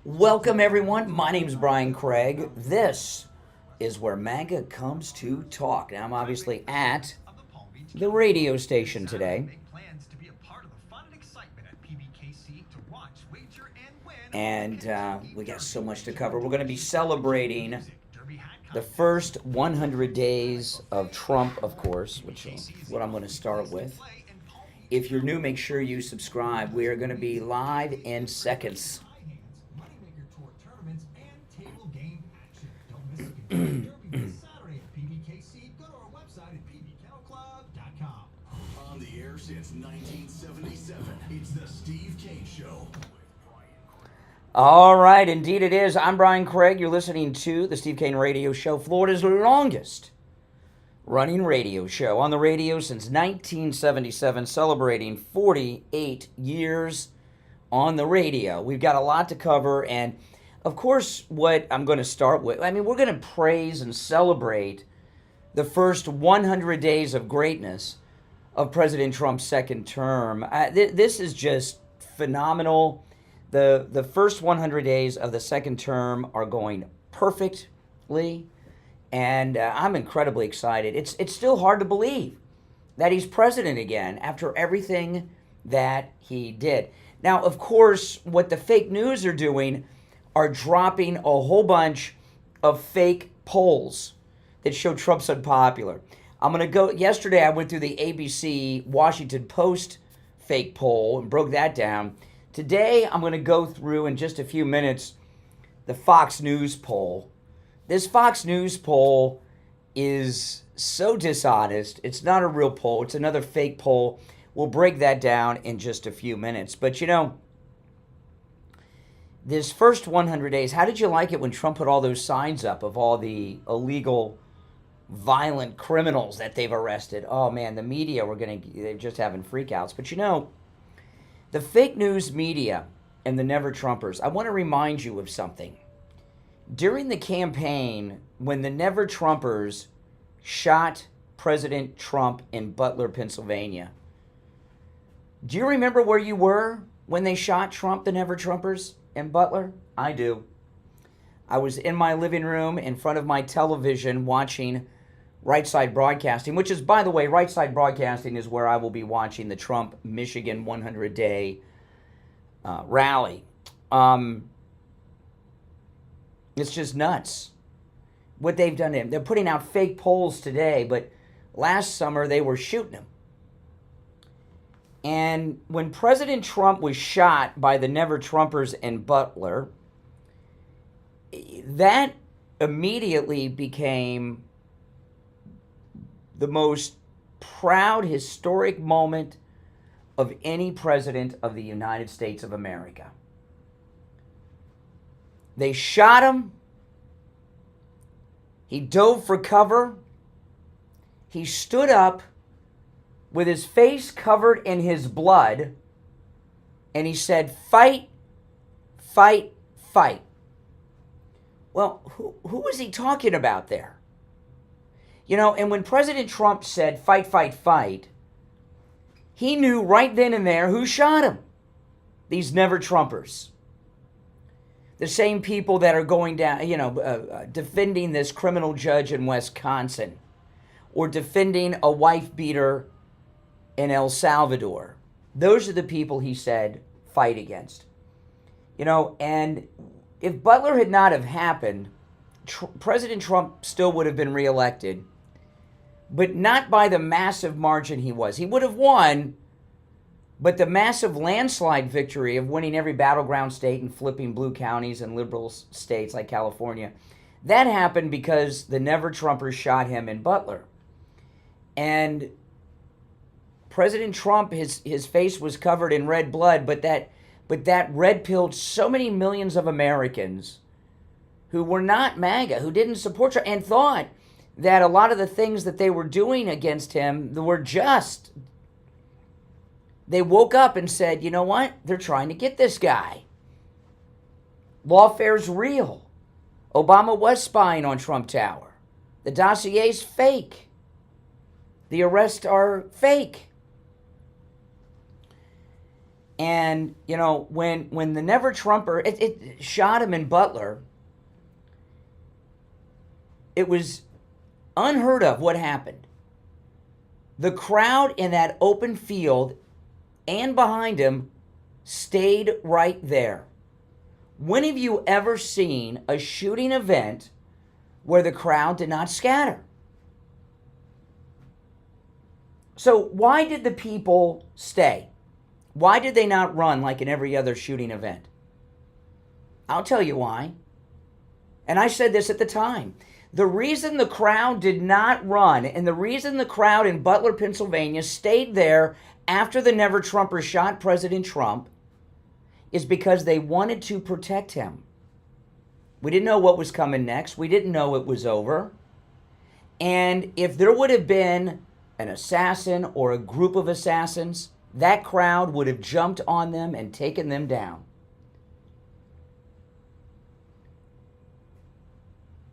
Welcome, everyone. My name's Brian Craig. This is where MAGA comes to talk. Now, I'm obviously at the radio station today. And we got so much to cover. We're going to be celebrating the first 100 days of Trump, of course, which is what I'm going to start with. If you're new, make sure you subscribe. We are going to be live in seconds. On the air since 1977, it's the Steve Kane Show. All right, indeed it is. I'm Brian Craig. You're listening to the Steve Kane Radio Show, Florida's longest running radio show. On the radio since 1977, celebrating 48 years on the radio. We've got a lot to cover, and of course, what I'm going to start with, we're going to praise and celebrate the first 100 days of greatness of President Trump's second term. This is just phenomenal. The first 100 days of the second term are going perfectly, and I'm incredibly excited. It's still hard to believe that he's president again after everything that he did. Now, of course, what the fake news are doing are dropping a whole bunch of fake polls that show Trump's unpopular. I'm going to go, yesterday I went through the ABC Washington Post fake poll and broke that down. Today I'm going to go through in just a few minutes the Fox News poll. This Fox News poll is so dishonest. It's not a real poll. It's another fake poll. We'll break that down in just a few minutes. But you know, this first 100 days, how did you like it when Trump put all those signs up of all the illegal, violent criminals that they've arrested? Oh man, the media they're just having freakouts. But you know, the fake news media and the Never Trumpers, I want to remind you of something. During the campaign, when the Never Trumpers shot President Trump in Butler, Pennsylvania, do you remember where you were when they shot Trump, the Never Trumpers, in Butler? I do. I was in my living room in front of my television watching Right Side Broadcasting, which is, by the way, Right Side Broadcasting is where I will be watching the Trump Michigan 100-day rally. It's just nuts what they've done to him. They're putting out fake polls today, but last summer they were shooting him. And when President Trump was shot by the Never Trumpers in Butler, that immediately became the most proud, historic moment of any president of the United States of America. They shot him. He dove for cover. He stood up with his face covered in his blood, and he said, "Fight, fight, fight." Well, who was he talking about there? You know, and when President Trump said, "Fight, fight, fight," he knew right then and there who shot him. These Never Trumpers. The same people that are going down, defending this criminal judge in Wisconsin, or defending a wife beater in El Salvador. Those are the people he said fight against. You know, and if Butler had not have happened, President Trump still would have been reelected, but not by the massive margin he was. He would have won, but the massive landslide victory of winning every battleground state and flipping blue counties and liberal states like California, that happened because the Never Trumpers shot him in Butler. And President Trump, his face was covered in red blood, but that red-pilled so many millions of Americans who were not MAGA, who didn't support Trump, and thought that a lot of the things that they were doing against him were just. They woke up and said, you know what? They're trying to get this guy. Lawfare's real. Obama was spying on Trump Tower. The dossier's fake. The arrests are fake. And, you know, when the Never Trumper, it shot him in Butler, it was unheard of what happened. The crowd in that open field and behind him stayed right there. When have you ever seen a shooting event where the crowd did not scatter? So why did the people stay? Why did they not run like in every other shooting event? I'll tell you why. And I said this at the time. The reason the crowd did not run and the reason the crowd in Butler, Pennsylvania stayed there after the Never Trumpers shot President Trump is because they wanted to protect him. We didn't know what was coming next. We didn't know it was over. And if there would have been an assassin or a group of assassins, that crowd would have jumped on them and taken them down.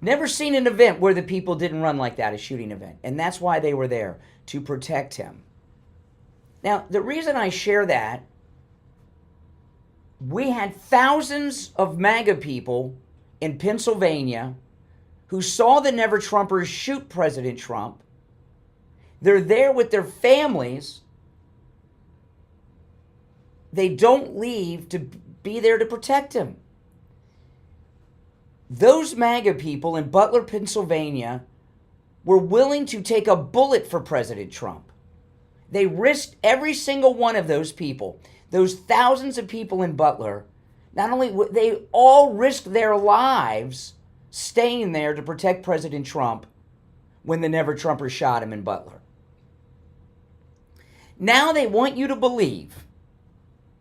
Never seen an event where the people didn't run like that, a shooting event. And that's why they were there, to protect him. Now, the reason I share that, we had thousands of MAGA people in Pennsylvania who saw the Never Trumpers shoot President Trump. They're there with their families. They don't leave to be there to protect him. Those MAGA people in Butler, Pennsylvania were willing to take a bullet for President Trump. They risked every single one of those people, those thousands of people in Butler, not only they all risked their lives staying there to protect President Trump when the Never Trumpers shot him in Butler. Now they want you to believe.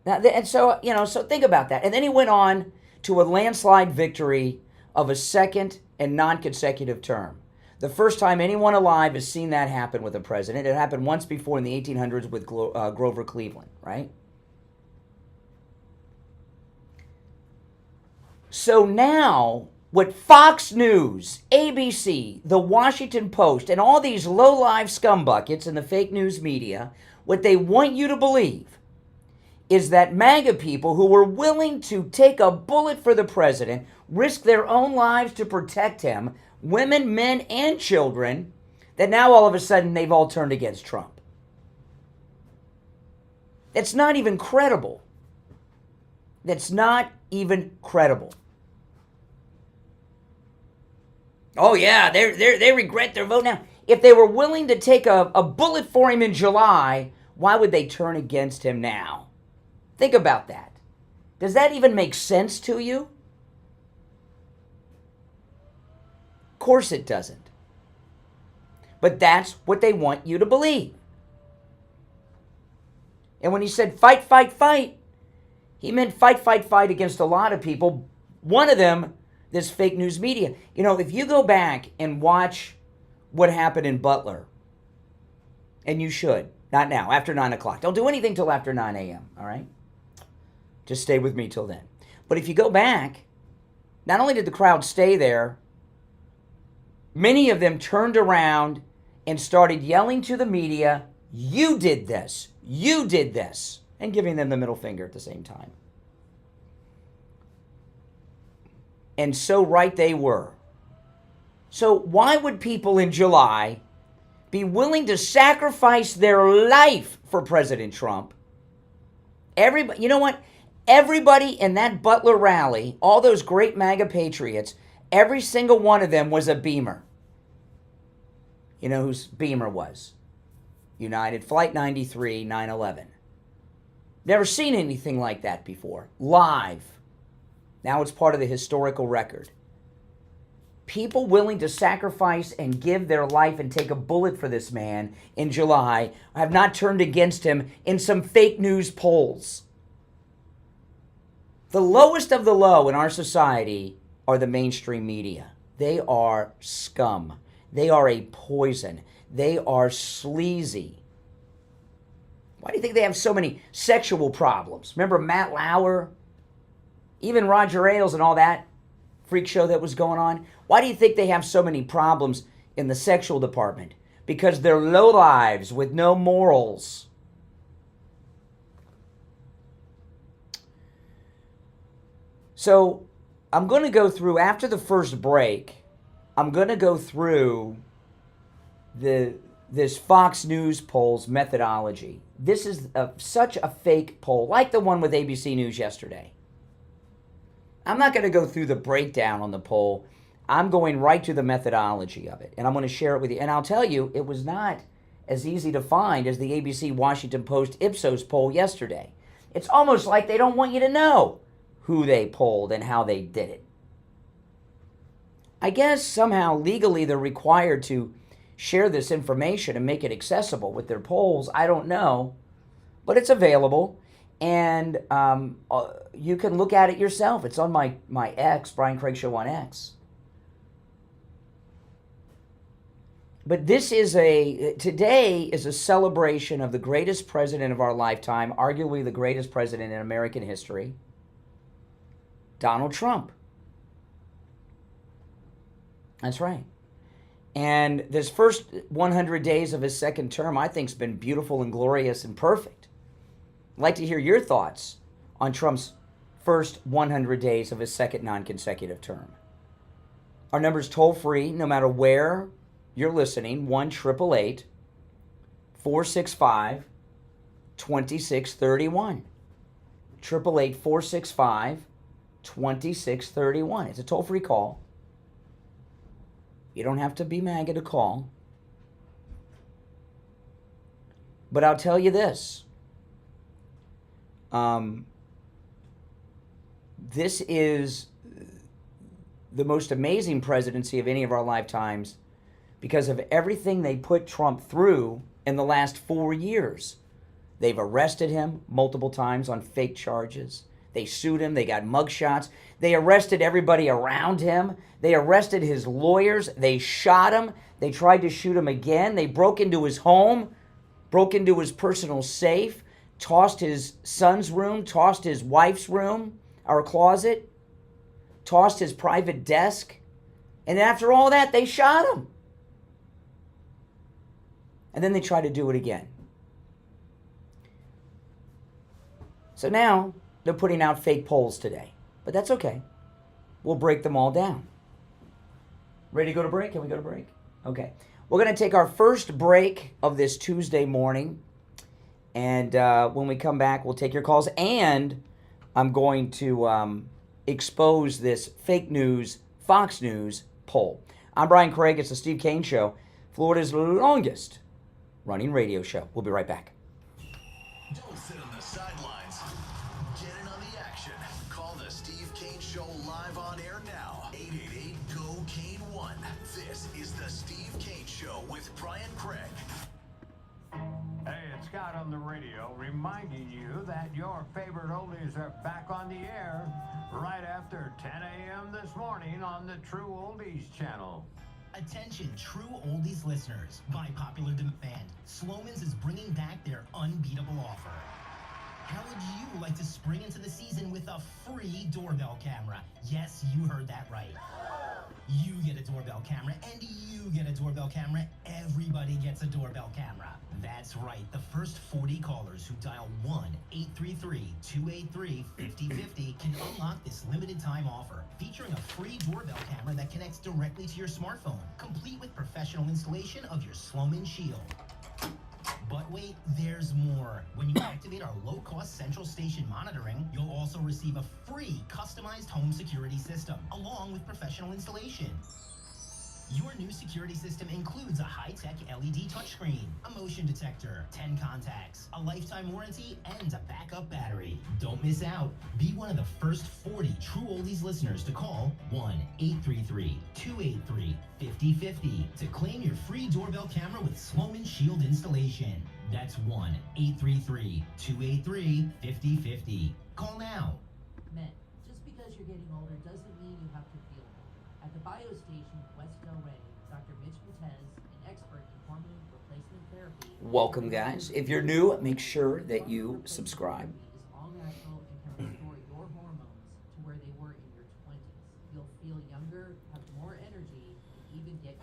And so, so think about that. And then he went on to a landslide victory of a second and non-consecutive term. The first time anyone alive has seen that happen with a president. It happened once before in the 1800s with Grover Cleveland, right? So now, what Fox News, ABC, the Washington Post, and all these low-life scumbuckets in the fake news media, what they want you to believe is that MAGA people who were willing to take a bullet for the president, risk their own lives to protect him, women, men, and children, that now all of a sudden they've all turned against Trump. It's not even credible. That's not even credible. Oh yeah, they regret their vote now. If they were willing to take a bullet for him in July, why would they turn against him now? Think about that. Does that even make sense to you? Of course it doesn't. But that's what they want you to believe. And when he said fight, fight, fight, he meant fight, fight, fight against a lot of people. One of them, this fake news media. If you go back and watch what happened in Butler, and you should, not now, after 9 o'clock. Don't do anything till after 9 a.m., all right? Just stay with me till then. But if you go back, not only did the crowd stay there, many of them turned around and started yelling to the media, "You did this, you did this," and giving them the middle finger at the same time. And so right they were. So why would people in July be willing to sacrifice their life for President Trump? Everybody, you know what? Everybody in that Butler rally, all those great MAGA patriots, every single one of them was a Beamer. You know whose Beamer was? United Flight 93, 9/11. Never seen anything like that before. Live. Now it's part of the historical record. People willing to sacrifice and give their life and take a bullet for this man in July have not turned against him in some fake news polls. The lowest of the low in our society are the mainstream media. They are scum. They are a poison. They are sleazy. Why do you think they have so many sexual problems? Remember Matt Lauer? Even Roger Ailes and all that freak show that was going on? Why do you think they have so many problems in the sexual department? Because they're lowlives with no morals. So I'm going to go through, after the first break, I'm going to go through this Fox News poll's methodology. This is such a fake poll, like the one with ABC News yesterday. I'm not going to go through the breakdown on the poll. I'm going right to the methodology of it, and I'm going to share it with you. And I'll tell you, it was not as easy to find as the ABC Washington Post Ipsos poll yesterday. It's almost like they don't want you to know who they polled and how they did it. I guess somehow legally they're required to share this information and make it accessible with their polls. I don't know, but it's available, and you can look at it yourself. It's on my X, Brian Craig Show on X. But today is a celebration of the greatest president of our lifetime, arguably the greatest president in American history, Donald Trump. That's right. And this first 100 days of his second term, I think, has been beautiful and glorious and perfect. I'd like to hear your thoughts on Trump's first 100 days of his second non-consecutive term. Our number's toll-free, no matter where you're listening, 1-888-465-2631. 888-465-2631. It's a toll-free call. You don't have to be MAGA to call. But I'll tell you this. This is the most amazing presidency of any of our lifetimes because of everything they put Trump through in the last 4 years. They've arrested him multiple times on fake charges. They sued him. They got mugshots. They arrested everybody around him. They arrested his lawyers. They shot him. They tried to shoot him again. They broke into his home, broke into his personal safe, tossed his son's room, tossed his wife's room, our closet, tossed his private desk. And after all that, they shot him. And then they tried to do it again. So now they're putting out fake polls today. But that's okay. We'll break them all down. Ready to go to break? Can we go to break? Okay. We're going to take our first break of this Tuesday morning. And when we come back, we'll take your calls. And I'm going to expose this fake news, Fox News poll. I'm Brian Craig. It's the Steve Kane Show, Florida's longest running radio show. We'll be right back. Don't sit on the sidelines. Get in on the action. Call the Steve Kane Show live on air now. 888-GO-KANE-1. This is the Steve Kane Show with Brian Craig. Hey, it's Scott on the radio reminding you that your favorite oldies are back on the air right after 10 a.m. this morning on the True Oldies channel. Attention, True Oldies listeners. By popular demand, Sloman's is bringing back their unbeatable offer. How would you like to spring into the season with a free doorbell camera? Yes, you heard that right. You get a doorbell camera, and you get a doorbell camera. Everybody gets a doorbell camera. That's right. The first 40 callers who dial 1-833-283-5050 can unlock this limited time offer, featuring a free doorbell camera that connects directly to your smartphone, complete with professional installation of your Sloman Shield. But wait, there's more. When you activate our low-cost central station monitoring, you'll also receive a free customized home security system, along with professional installation. Your new security system includes a high-tech LED touchscreen, a motion detector, 10 contacts, a lifetime warranty, and a backup battery. Don't miss out. Be one of the first 40 True Oldies listeners to call 1-833-283-5050 to claim your free doorbell camera with Sloman Shield installation. That's 1-833-283-5050. Call now. Men, just because you're getting older doesn't mean you have to feel older. At the Bio Station, West Del Rey, Dr. Mitch Matez, an expert in hormone replacement therapy. Welcome, guys. If you're new, make sure that you subscribe. Is all natural and can restore your hormones to where they were in your 20s. You'll feel younger, have more energy, and even get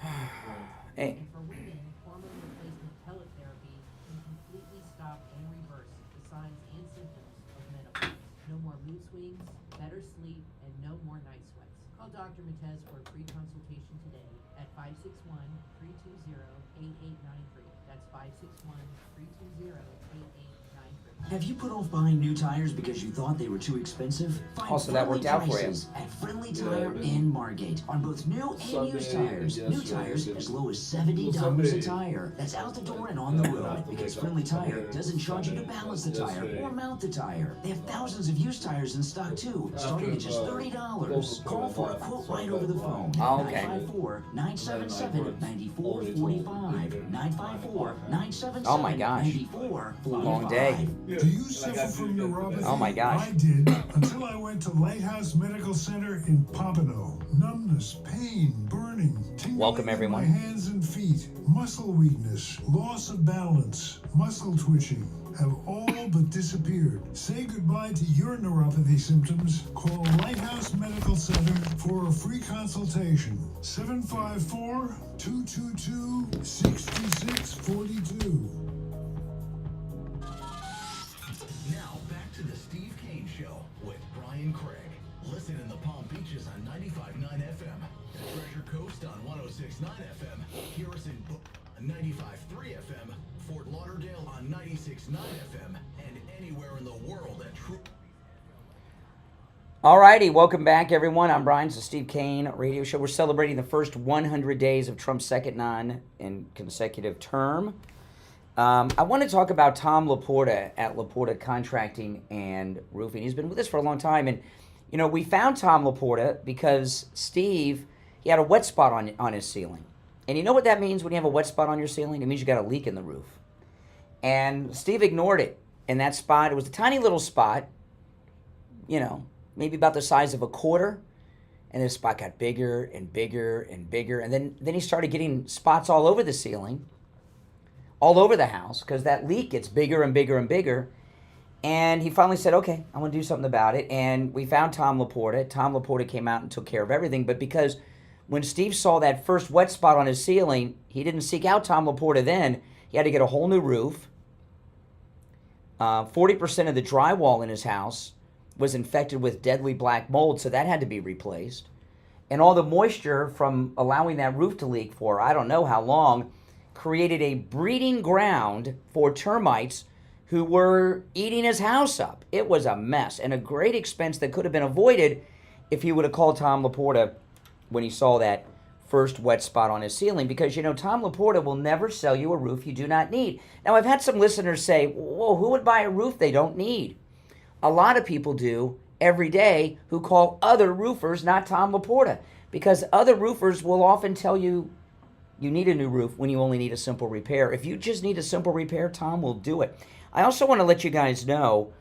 Hey. And for women, hormone replacement pellet therapy can completely stop and reverse the signs and symptoms of menopause. No more mood swings, better sleep, and no more night sweats. Call Dr. Matez for a free consultation today at 561-320-8893. That's 561-320-8893. Have you put off buying new tires because you thought they were too expensive? Find Also, that friendly worked out for you. prices at Friendly Tire in Margate on both new and used tires. New tires as low as $70 a tire. That's out the door and on the road, because Friendly Tire doesn't charge you to balance the tire or mount the tire. They have thousands of used tires in stock too, starting at just $30. Call for a quote right over the phone. Oh, okay. 954-977-9445. 954-977-9445. Oh my gosh. Long day. Do you suffer from neuropathy? Oh my gosh. I did, until I went to Lighthouse Medical Center in Pompano. Numbness, pain, burning, tingling Welcome, in everyone. my hands and feet, muscle weakness, loss of balance, muscle twitching have all but disappeared. Say goodbye to your neuropathy symptoms. Call Lighthouse Medical Center for a free consultation. 754-222-6642. Now back to the Steve Kane Show with Brian Craig. Listen in the Palm Beaches on 95.9 FM, Treasure Coast on 106.9 FM, Harrison on 95.3 FM, Fort Lauderdale on 96.9 FM, and anywhere in the world at True. Alrighty, welcome back, everyone. I'm Brian. It's the Steve Kane Radio Show. We're celebrating the first 100 days of Trump's second non-consecutive term. I want to talk about Tom Laporta at Laporta Contracting and Roofing. He's been with us for a long time, and you know, we found Tom Laporta because Steve, he had a wet spot on his ceiling. And you know what that means when you have a wet spot on your ceiling? It means you got a leak in the roof. And Steve ignored it. In that spot, it was a tiny little spot, you know, maybe about the size of a quarter. And this spot got bigger and bigger and bigger. And then he started getting spots all over the ceiling, all over the house, because that leak gets bigger and bigger and bigger. And he finally said, okay, I'm going to do something about it. And we found Tom Laporta. Tom Laporta came out and took care of everything. But because when Steve saw that first wet spot on his ceiling, he didn't seek out Tom Laporta then. He had to get a whole new roof. 40% of the drywall in his house was infected with deadly black mold, so that had to be replaced. And all the moisture from allowing that roof to leak for I don't know how long created a breeding ground for termites who were eating his house up. It was a mess and a great expense that could have been avoided if he would have called Tom Laporta when he saw that first wet spot on his ceiling, because, you know, Tom Laporta will never sell you a roof you do not need. Now, I've had some listeners say, whoa, who would buy a roof they don't need? A lot of people do every day who call other roofers, not Tom Laporta, because other roofers will often tell you you need a new roof when you only need a simple repair. If you just need a simple repair, Tom will do it. I also want to let you guys know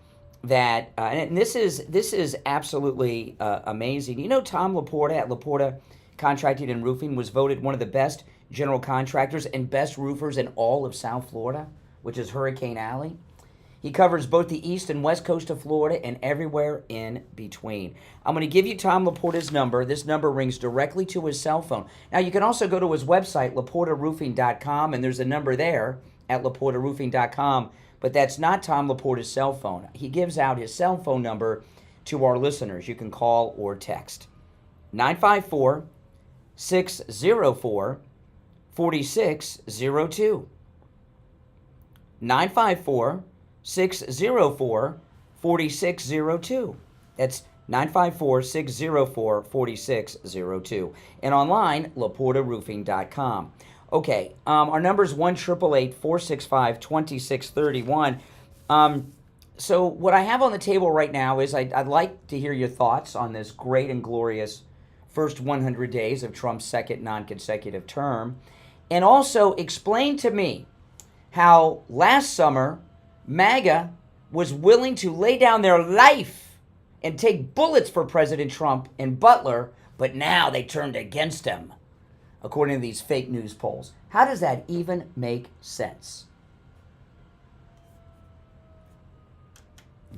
that, and this is absolutely amazing. You know, Tom Laporta at Laporta Contracting and Roofing was voted one of the best general contractors and best roofers in all of South Florida, which is Hurricane Alley. He covers both the east and west coast of Florida and everywhere in between. I'm going to give you Tom Laporta's number. This number rings directly to his cell phone. Now, you can also go to his website, LaportaRoofing.com, and there's a number there at LaportaRoofing.com, but that's not Tom Laporta's cell phone. He gives out his cell phone number to our listeners. You can call or text. 954-604-4602. 954-604-4602. That's 954-604-4602. And online, LaportaRoofing.com. Okay, our number is 1-888-465-2631. So what I have on the table right now is I'd like to hear your thoughts on this great and glorious first 100 days of Trump's second non-consecutive term. And also explain to me how last summer MAGA was willing to lay down their life and take bullets for President Trump and Butler, but now they turned against him, according to these fake news polls. How does that even make sense?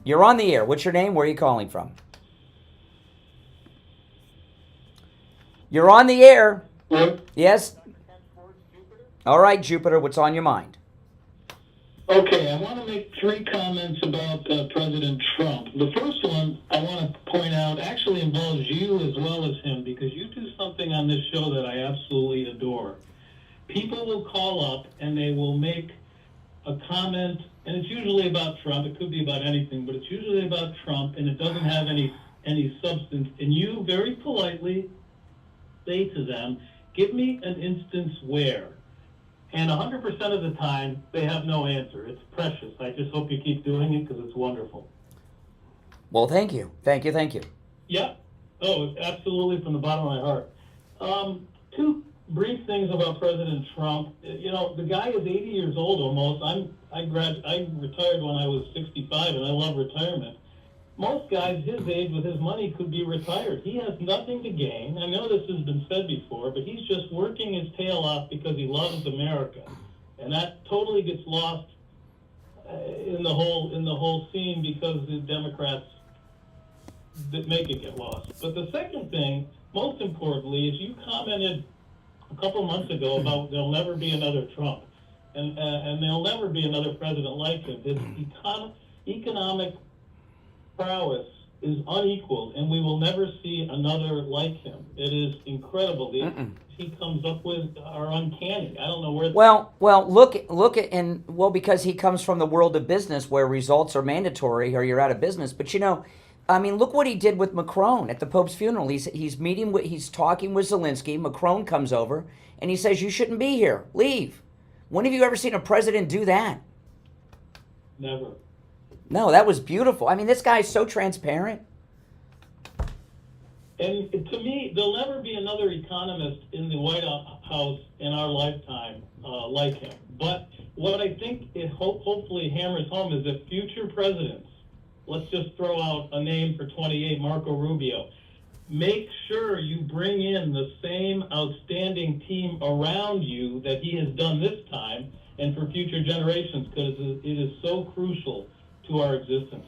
You're on the air. What's your name? Where are you calling from? You're on the air. Yes? All right, Jupiter, what's on your mind? Okay, I want to make 3 comments about President Trump. The first one I want to point out actually involves you as well as him, because you do something on this show that I absolutely adore. People will call up and they will make a comment, and it's usually about Trump. It could be about anything, but it's usually about Trump, and it doesn't have any substance. And you very politely say to them, give me an instance where. And 100% of the time, they have no answer. It's precious. I just hope you keep doing it because it's wonderful. Well, thank you. Thank you. Yeah. Oh, absolutely, from the bottom of my heart. 2 brief things about President Trump. You know, the guy is 80 years old almost. I retired when I was 65, and I love retirement. Most guys his age with his money could be retired. He has nothing to gain. I know this has been said before, but he's just working his tail off because he loves America. And that totally gets lost in the whole scene because the Democrats that make it get lost. But the second thing, most importantly, is you commented a couple months ago about there'll never be another Trump. And there'll never be another president like him. His economic prowess is unequaled, and we will never see another like him. It is incredible. The he comes up with are uncanny. I don't know where. Well, look at because he comes from the world of business where results are mandatory or you're out of business. But you know, I mean, look what he did with Macron at the Pope's funeral. He's talking with Zelensky. Macron comes over and he says, "You shouldn't be here. Leave." When have you ever seen a president do that? Never. No, that was beautiful. I mean, this guy is so transparent. And to me, there'll never be another economist in the White House in our lifetime like him. But what I think it hopefully hammers home is that future presidents, let's just throw out a name for 28, Marco Rubio, make sure you bring in the same outstanding team around you that he has done this time and for future generations, because it is so crucial to our existence.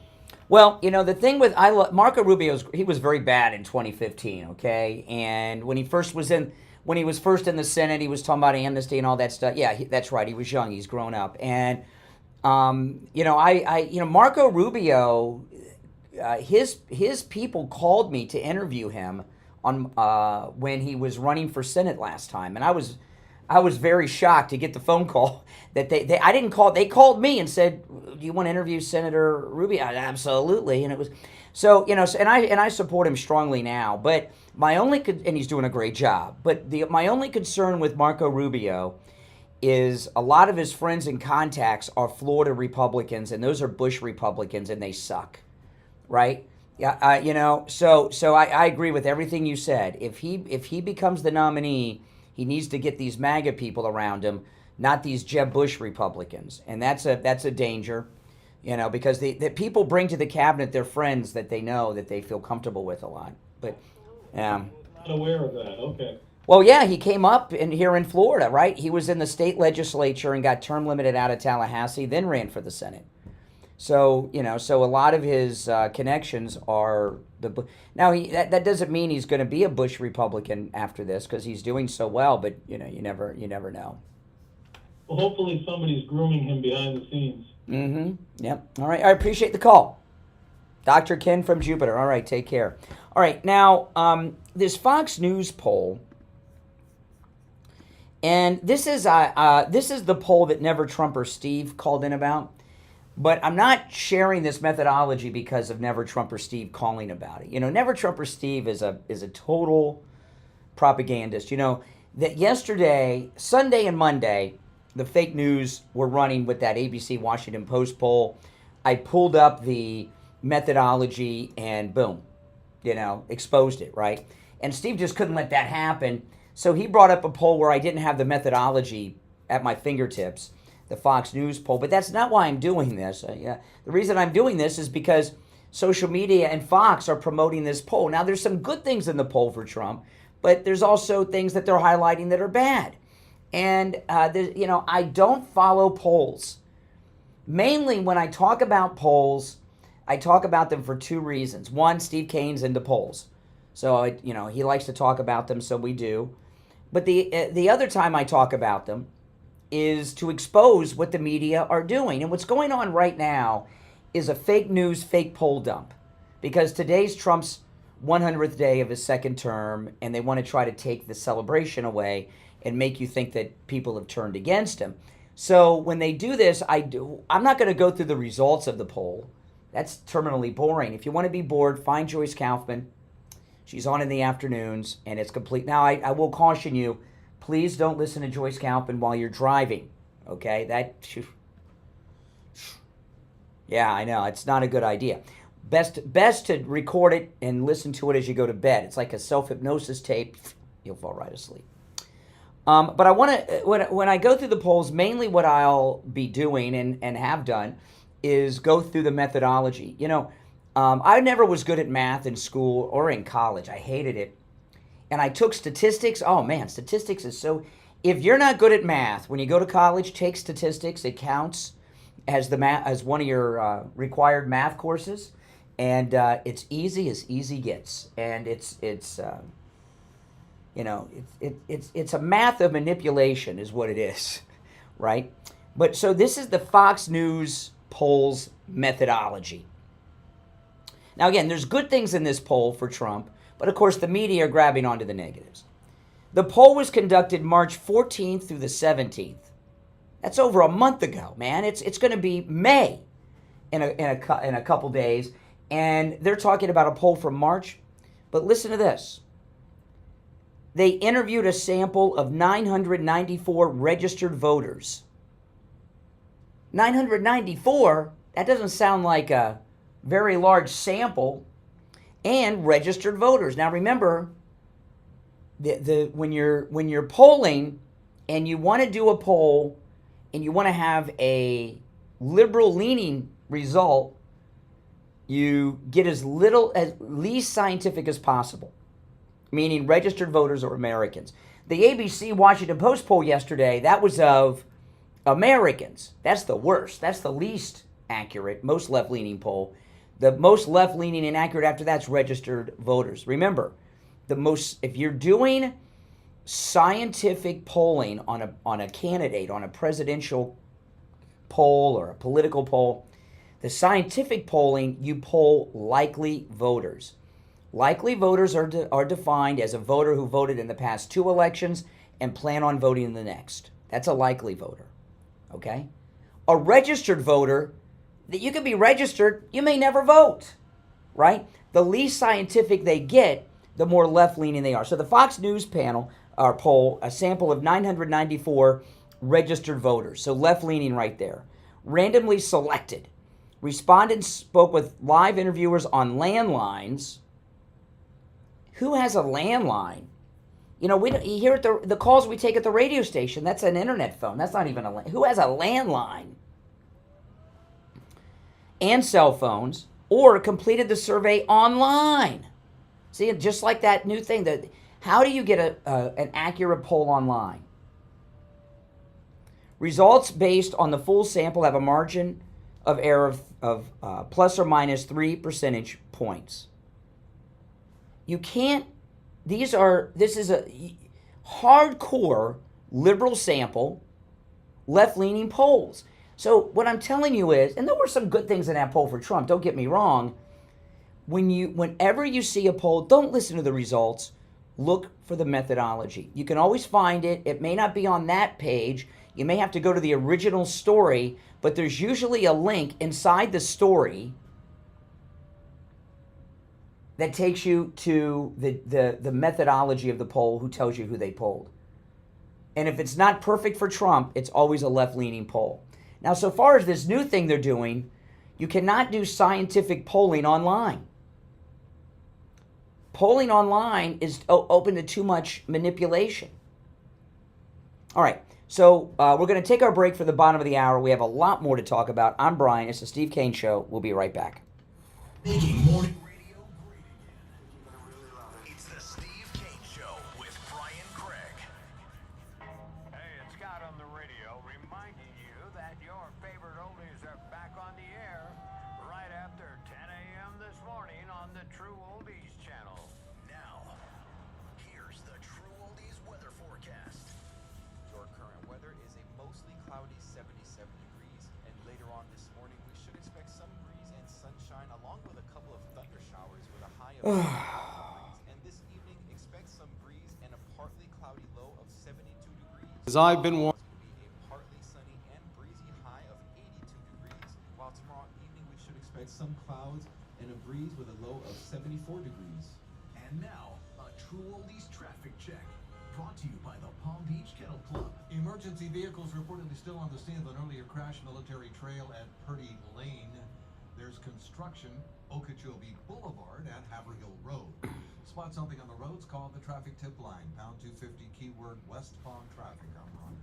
Well, you know, the thing with Marco Rubio, he was very bad in 2015, okay? And when he was first in the Senate, he was talking about amnesty and all that stuff. Yeah, that's right. He was young. He's grown up. And Marco Rubio, his people called me to interview him on when he was running for Senate last time, and I was very shocked to get the phone call that I didn't call. They called me and said, "Do you want to interview Senator Rubio?" Absolutely, and it was so and I support him strongly now. But and he's doing a great job. But my only concern with Marco Rubio is a lot of his friends and contacts are Florida Republicans, and those are Bush Republicans, and they suck, right? Yeah, So I agree with everything you said. If he becomes the nominee, he needs to get these MAGA people around him, not these Jeb Bush Republicans, and that's a danger, because the people bring to the cabinet their friends that they know that they feel comfortable with a lot. But I'm not aware of that. Okay. Well, yeah, he came up here in Florida, right? He was in the state legislature and got term limited out of Tallahassee, then ran for the Senate. So so a lot of his connections are now. That doesn't mean he's going to be a Bush Republican after this because he's doing so well. But you never know. Well, hopefully somebody's grooming him behind the scenes. Mm-hmm. Yep. All right. I appreciate the call, Dr. Ken from Jupiter. All right. Take care. All right. Now, this Fox News poll, and this is the poll that Never Trumper Steve called in about. But I'm not sharing this methodology because of Never Trumper Steve calling about it. Never Trumper Steve is a total propagandist. That yesterday, Sunday and Monday, the fake news were running with that ABC Washington Post poll. I pulled up the methodology and boom, exposed it, right? And Steve just couldn't let that happen. So he brought up a poll where I didn't have the methodology at my fingertips, the Fox News poll. But that's not why I'm doing this. The reason I'm doing this is because social media and Fox are promoting this poll. Now, there's some good things in the poll for Trump, but there's also things that they're highlighting that are bad. And, I don't follow polls. Mainly when I talk about polls, I talk about them for 2 reasons. One, Steve Kane's into polls. So, he likes to talk about them, so we do. But the other time I talk about them is to expose what the media are doing. And what's going on right now is a fake news, fake poll dump. Because today's Trump's 100th day of his second term, and they want to try to take the celebration away and make you think that people have turned against him. So when they do this, I'm not going to go through the results of the poll. That's terminally boring. If you want to be bored, find Joyce Kaufman. She's on in the afternoons, and it's complete. Now, I will caution you, please don't listen to Joyce Kaufman while you're driving, okay? Yeah, I know. It's not a good idea. Best to record it and listen to it as you go to bed. It's like a self-hypnosis tape. You'll fall right asleep. But I want to, when I go through the polls, mainly what I'll be doing and have done is go through the methodology. You know, I never was good at math in school or in college. I hated it. And I took statistics. Oh, man, statistics is so... If you're not good at math, when you go to college, take statistics. It counts as one of your required math courses. And it's easy as easy gets. And it's a math of manipulation is what it is, right? But so this is the Fox News polls methodology. Now, again, there's good things in this poll for Trump, but of course the media are grabbing onto the negatives. The poll was conducted March 14th through the 17th. That's over a month ago, man. It's going to be May in a couple days, and they're talking about a poll from March. But listen to this. They interviewed a sample of 994 registered voters. 994? That doesn't sound like a very large sample. And registered voters. Now remember, when you're polling and you want to do a poll and you want to have a liberal leaning result, you get as least scientific as possible. Meaning registered voters or Americans. The ABC Washington Post poll yesterday, that was of Americans. That's the worst. That's the least accurate, most left-leaning poll. The most left-leaning and accurate after that's registered voters. Remember, if you're doing scientific polling on a candidate, on a presidential poll or a political poll, the scientific polling, you poll likely voters. Likely voters are defined as a voter who voted in the past 2 elections and plan on voting in the next. That's a likely voter, okay? A registered voter, that you can be registered, you may never vote, right? The least scientific they get, the more left-leaning they are. So the Fox News poll, a sample of 994 registered voters, so left-leaning right there, randomly selected. Respondents spoke with live interviewers on landlines. Who has a landline? You know, you hear the calls we take at the radio station. That's an internet phone. That's not even a landline. Who has a landline? And cell phones, or completed the survey online. See, just like that new thing. How do you get an accurate poll online? Results based on the full sample have a margin of error of plus or minus 3 percentage points. You can't, this is a hardcore liberal sample, left-leaning polls. So what I'm telling you is, and there were some good things in that poll for Trump, don't get me wrong, whenever you see a poll, don't listen to the results, look for the methodology. You can always find it. It may not be on that page. You may have to go to the original story, but there's usually a link inside the story that takes you to the methodology of the poll, who tells you who they polled. And if it's not perfect for Trump, it's always a left-leaning poll. Now, so far as this new thing they're doing, you cannot do scientific polling online. Polling online is open to too much manipulation. All right, so we're going to take our break for the bottom of the hour. We have a lot more to talk about. I'm Brian. It's the Steve Kane Show. We'll be right back. Making morning radio great again. It's the Steve Kane Show with Brian Craig. Hey, it's Scott on the radio reminding you that your favorite oldies are back on the air right after 10 a.m. this morning on the True Oldies channel. Now, here's the True Oldies weather forecast. Your current weather is a mostly And this evening, expect some breeze and a partly cloudy low of 72 degrees. As I've been warned. A partly sunny and breezy high of 82 degrees, while tomorrow evening we should expect some clouds and a breeze with a low of 74 degrees. And now, a True Oldies traffic check. Brought to you by the Palm Beach Kennel Club. Emergency vehicles reportedly still on the scene of an earlier crash, Military Trail at Purdy Lane. There's construction, Okeechobee Boulevard at Haverhill Road. Spot something on the roads, call the traffic tip line, pound 250, keyword West Palm Traffic. I'm Ron.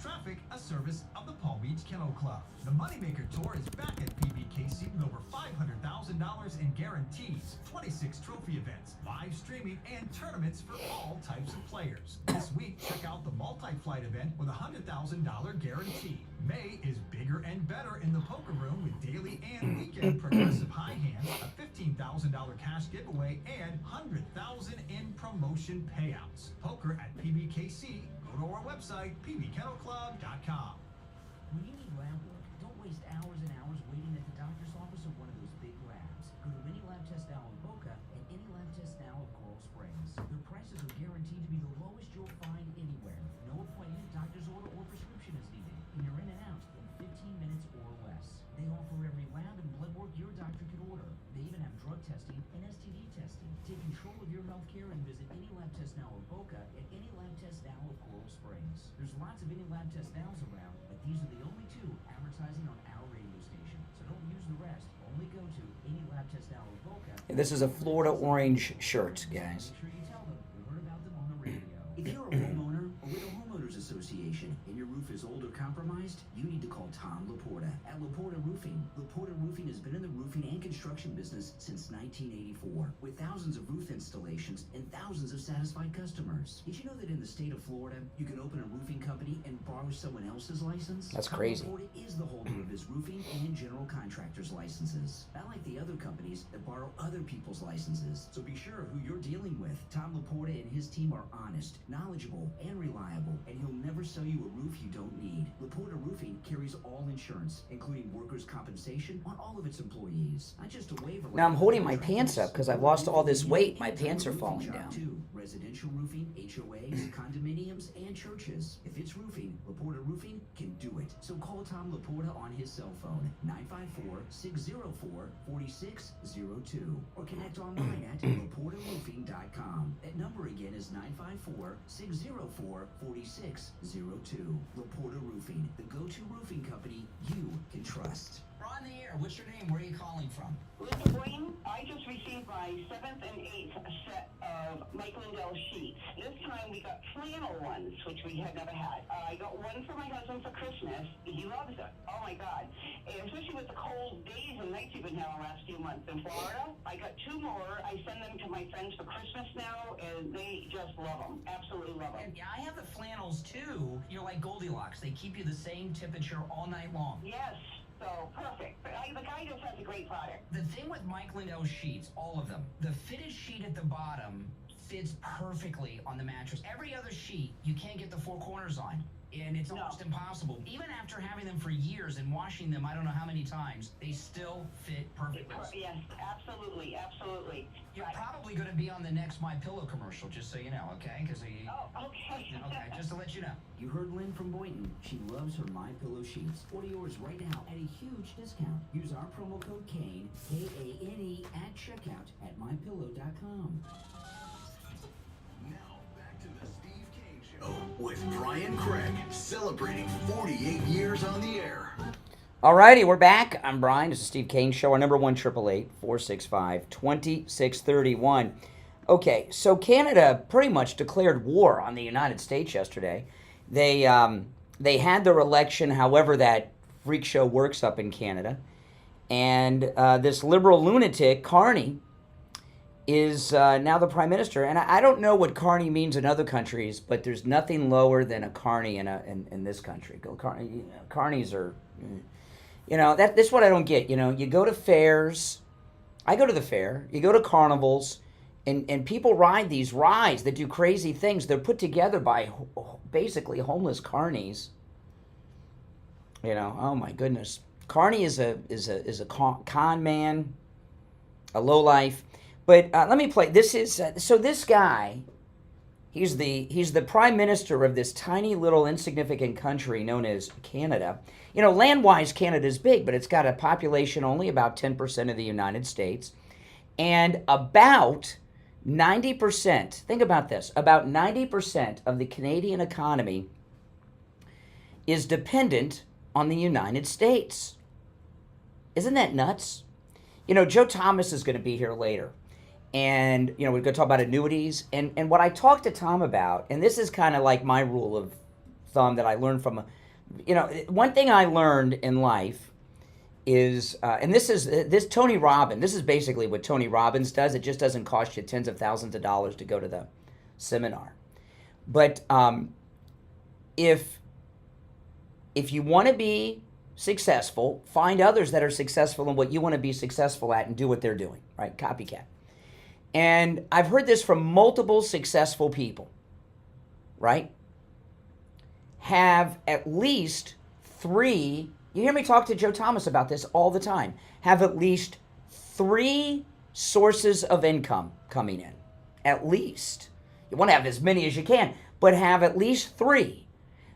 Traffic, a service of the Palm Beach Kennel Club. The Moneymaker Tour is back at PBKC with over $500,000 in guarantees, 26 trophy events, live streaming, and tournaments for all types of players. This week, check out the multi-flight event with a $100,000 guarantee. May is bigger and better in the poker room with daily and weekend progressive high hands, a $15,000 cash giveaway, and $100,000 in promotion payouts. Poker at PBKC. Go to our website, pbkennelclub.com. When you need lab work, don't waste hours and hours waiting at the doctor's office of one of those big labs. Go to any lab test now in Boca and any lab test now of Coral Springs. Their prices are guaranteed to be the lowest you'll find anywhere. No appointment, doctor's order, or prescription is needed, and you're in and out in 15 minutes or less. They offer every lab and blood work your doctor could order. They even have drug testing and STD testing. Take control of your health care and visit any lab test now of Boca and any lab test now of Coral Springs. There's lots of any lab test nows around, but these are the only two advertising on our radio station. So don't use the rest. Only go to any lab test now of Boca. This is a Florida orange shirt, guys. Make sure you tell them we heard about them on the radio. If you're a homeowner or with a homeowners association and your roof is old or compromised, you need to call Tom Laporta at Laporta Roofing. Laporta Roofing has been in the roofing and construction business since 1984, with thousands of roof installations and thousands of satisfied customers. Did you know that in the state of Florida, you can open a roofing company and borrow someone else's license? That's crazy. Tom Laporta is the holder of his roofing and general contractor's licenses, not like the other companies that borrow other people's licenses. So be sure who you're dealing with. Tom Laporta and his team are honest, knowledgeable, and reliable, and he'll never sell you a roof you don't need. Laporta Roofing carries all insurance, including workers' compensation on all of its employees. Not just a waiver. Now I'm holding my pants up because I've lost all this weight. My pants are falling down. Too. Residential roofing, HOAs, condominiums, and churches. If it's roofing, Laporta Roofing can do it. So call Tom Laporta on his cell phone, 954-604-4602, or connect online at laportaroofing.com. That number again is 954-604-4602. Laporta Roofing, the go-to roofing company you can trust. We're on the air. What's your name? Where are you calling from? Mr. Blaine, I just received my 7th and 8th set of Mike Lindell sheets. This time we got flannel ones, which we had never had. I got one for my husband for Christmas. He loves it. Oh my God. And especially with the cold days and nights we've been having the last few months in Florida. I got 2 more. I send them to my friends for Christmas now, and they just love them. Absolutely love them. Yeah, I have the flannels too. You're like Goldilocks. They keep you the same temperature all night long. Yes. So, perfect. The guy just has a great product. The thing with Mike Lindell's sheets, all of them, the fitted sheet at the bottom fits perfectly on the mattress. Every other sheet, you can't get the 4 corners on. And it's almost impossible. Even after having them for years and washing them, I don't know how many times, they still fit perfectly. Yes, absolutely, absolutely. You're probably going to be on the next My Pillow commercial, just so you know, okay? Okay. Okay, just to let you know. You heard Lynn from Boynton. She loves her My Pillow sheets. Order yours right now at a huge discount. Use our promo code KANE, K-A-N-E, at checkout at mypillow.com. Now, back to the Steve Kane Show with Brian Craig, celebrating 48 years on the air. Alrighty, we're back. I'm Brian. This is Steve Kane Show. Our number 1-888-465-2631. Okay, so Canada pretty much declared war on the United States yesterday. They had their election, however that freak show works up in Canada. And this liberal lunatic, Connie, is now the prime minister. And I don't know what carny means in other countries, but there's nothing lower than a carny in this country. Carnies are, that's what I don't get. You go to fairs. I go to the fair. You go to carnivals, and people ride these rides that do crazy things. They're put together by basically homeless carnies. Oh my goodness. Carney is a con man, a lowlife. But let me play. This is so this guy. He's the prime minister of this tiny little insignificant country known as Canada. You know, land-wise, Canada's big, but it's got a population only about 10% of the United States, and about 90%. Think about this: about 90% of the Canadian economy is dependent on the United States. Isn't that nuts? You know, Joe Thomas is going to be here later. And, you know, we're going to talk about annuities. And what I talked to Tom about, and this is kind of like my rule of thumb that I learned from, you know, one thing I learned in life is, and this Tony Robbins, this is basically what Tony Robbins does. It just doesn't cost you tens of thousands of dollars to go to the seminar. But if you want to be successful, find others that are successful in what you want to be successful at and do what they're doing, right? Copycat. And I've heard this from multiple successful people, right? Have at least 3, you hear me talk to Joe Thomas about this all the time, have at least 3 sources of income coming in. At least. You want to have as many as you can, but have at least 3.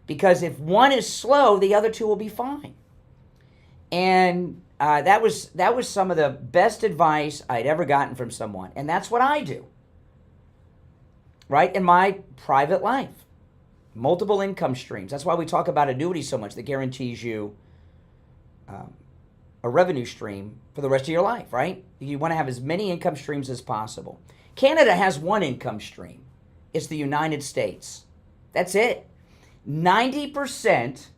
Because if one is slow, the other 2 will be fine. And that was some of the best advice I'd ever gotten from someone. And that's what I do, right, in my private life. Multiple income streams. That's why we talk about annuities so much. That guarantees you a revenue stream for the rest of your life, right? You want to have as many income streams as possible. Canada has one income stream. It's the United States. That's it. 90%,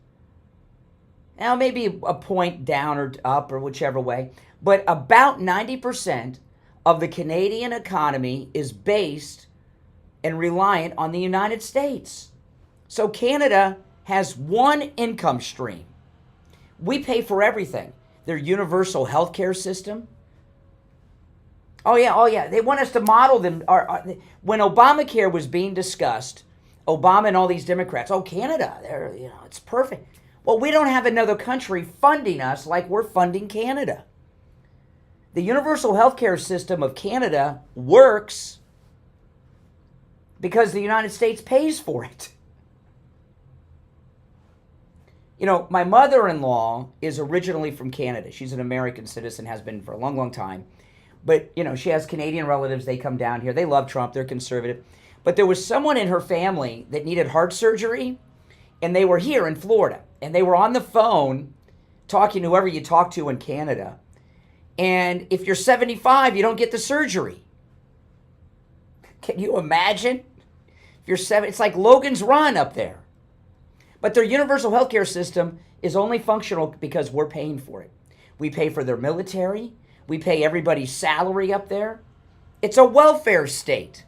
now maybe a point down or up or whichever way, but about 90% of the Canadian economy is based and reliant on the United States. So Canada has one income stream. We pay for everything. Their universal health care system. Oh yeah. They want us to model them. When Obamacare was being discussed, Obama and all these Democrats, Canada, it's perfect. Well, we don't have another country funding us like we're funding Canada. The universal healthcare system of Canada works because the United States pays for it. You know, my mother-in-law is originally from Canada. She's an American citizen, has been for a long, long time. But, you know, she has Canadian relatives. They come down here. They love Trump. They're conservative. But there was someone in her family that needed heart surgery, and they were here in Florida. And they were on the phone talking to whoever you talk to in Canada. And if you're 75, you don't get the surgery. Can you imagine? If you're 7, it's like Logan's Run up there. But their universal healthcare system is only functional because we're paying for it. We pay for their military. We pay everybody's salary up there. It's a welfare state.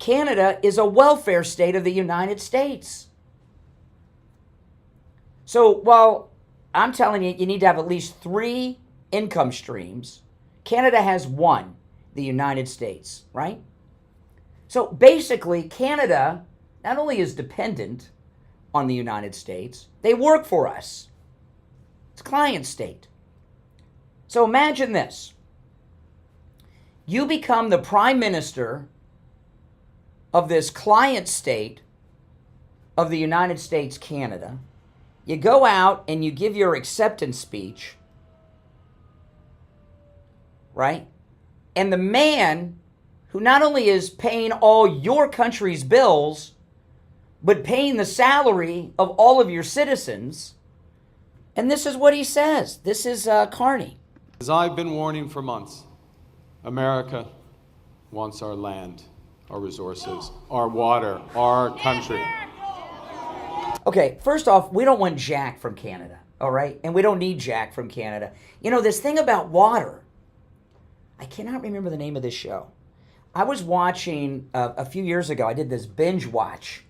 Canada is a welfare state of the United States. So while I'm telling you, you need to have at least 3 income streams, Canada has 1, the United States, right? So basically, Canada not only is dependent on the United States, they work for us. It's client state. So imagine this. You become the prime minister of this client state of the United States, Canada. You go out and you give your acceptance speech, right? And the man who not only is paying all your country's bills, but paying the salary of all of your citizens, and this is what he says. This is Connie. As I've been warning for months, America wants our land, our resources, our water, our country. Okay, first off, we don't want Jack from Canada, all right? And we don't need Jack from Canada. You know, this thing about water, I cannot remember the name of this show. I was watching a few years ago, I did this binge watch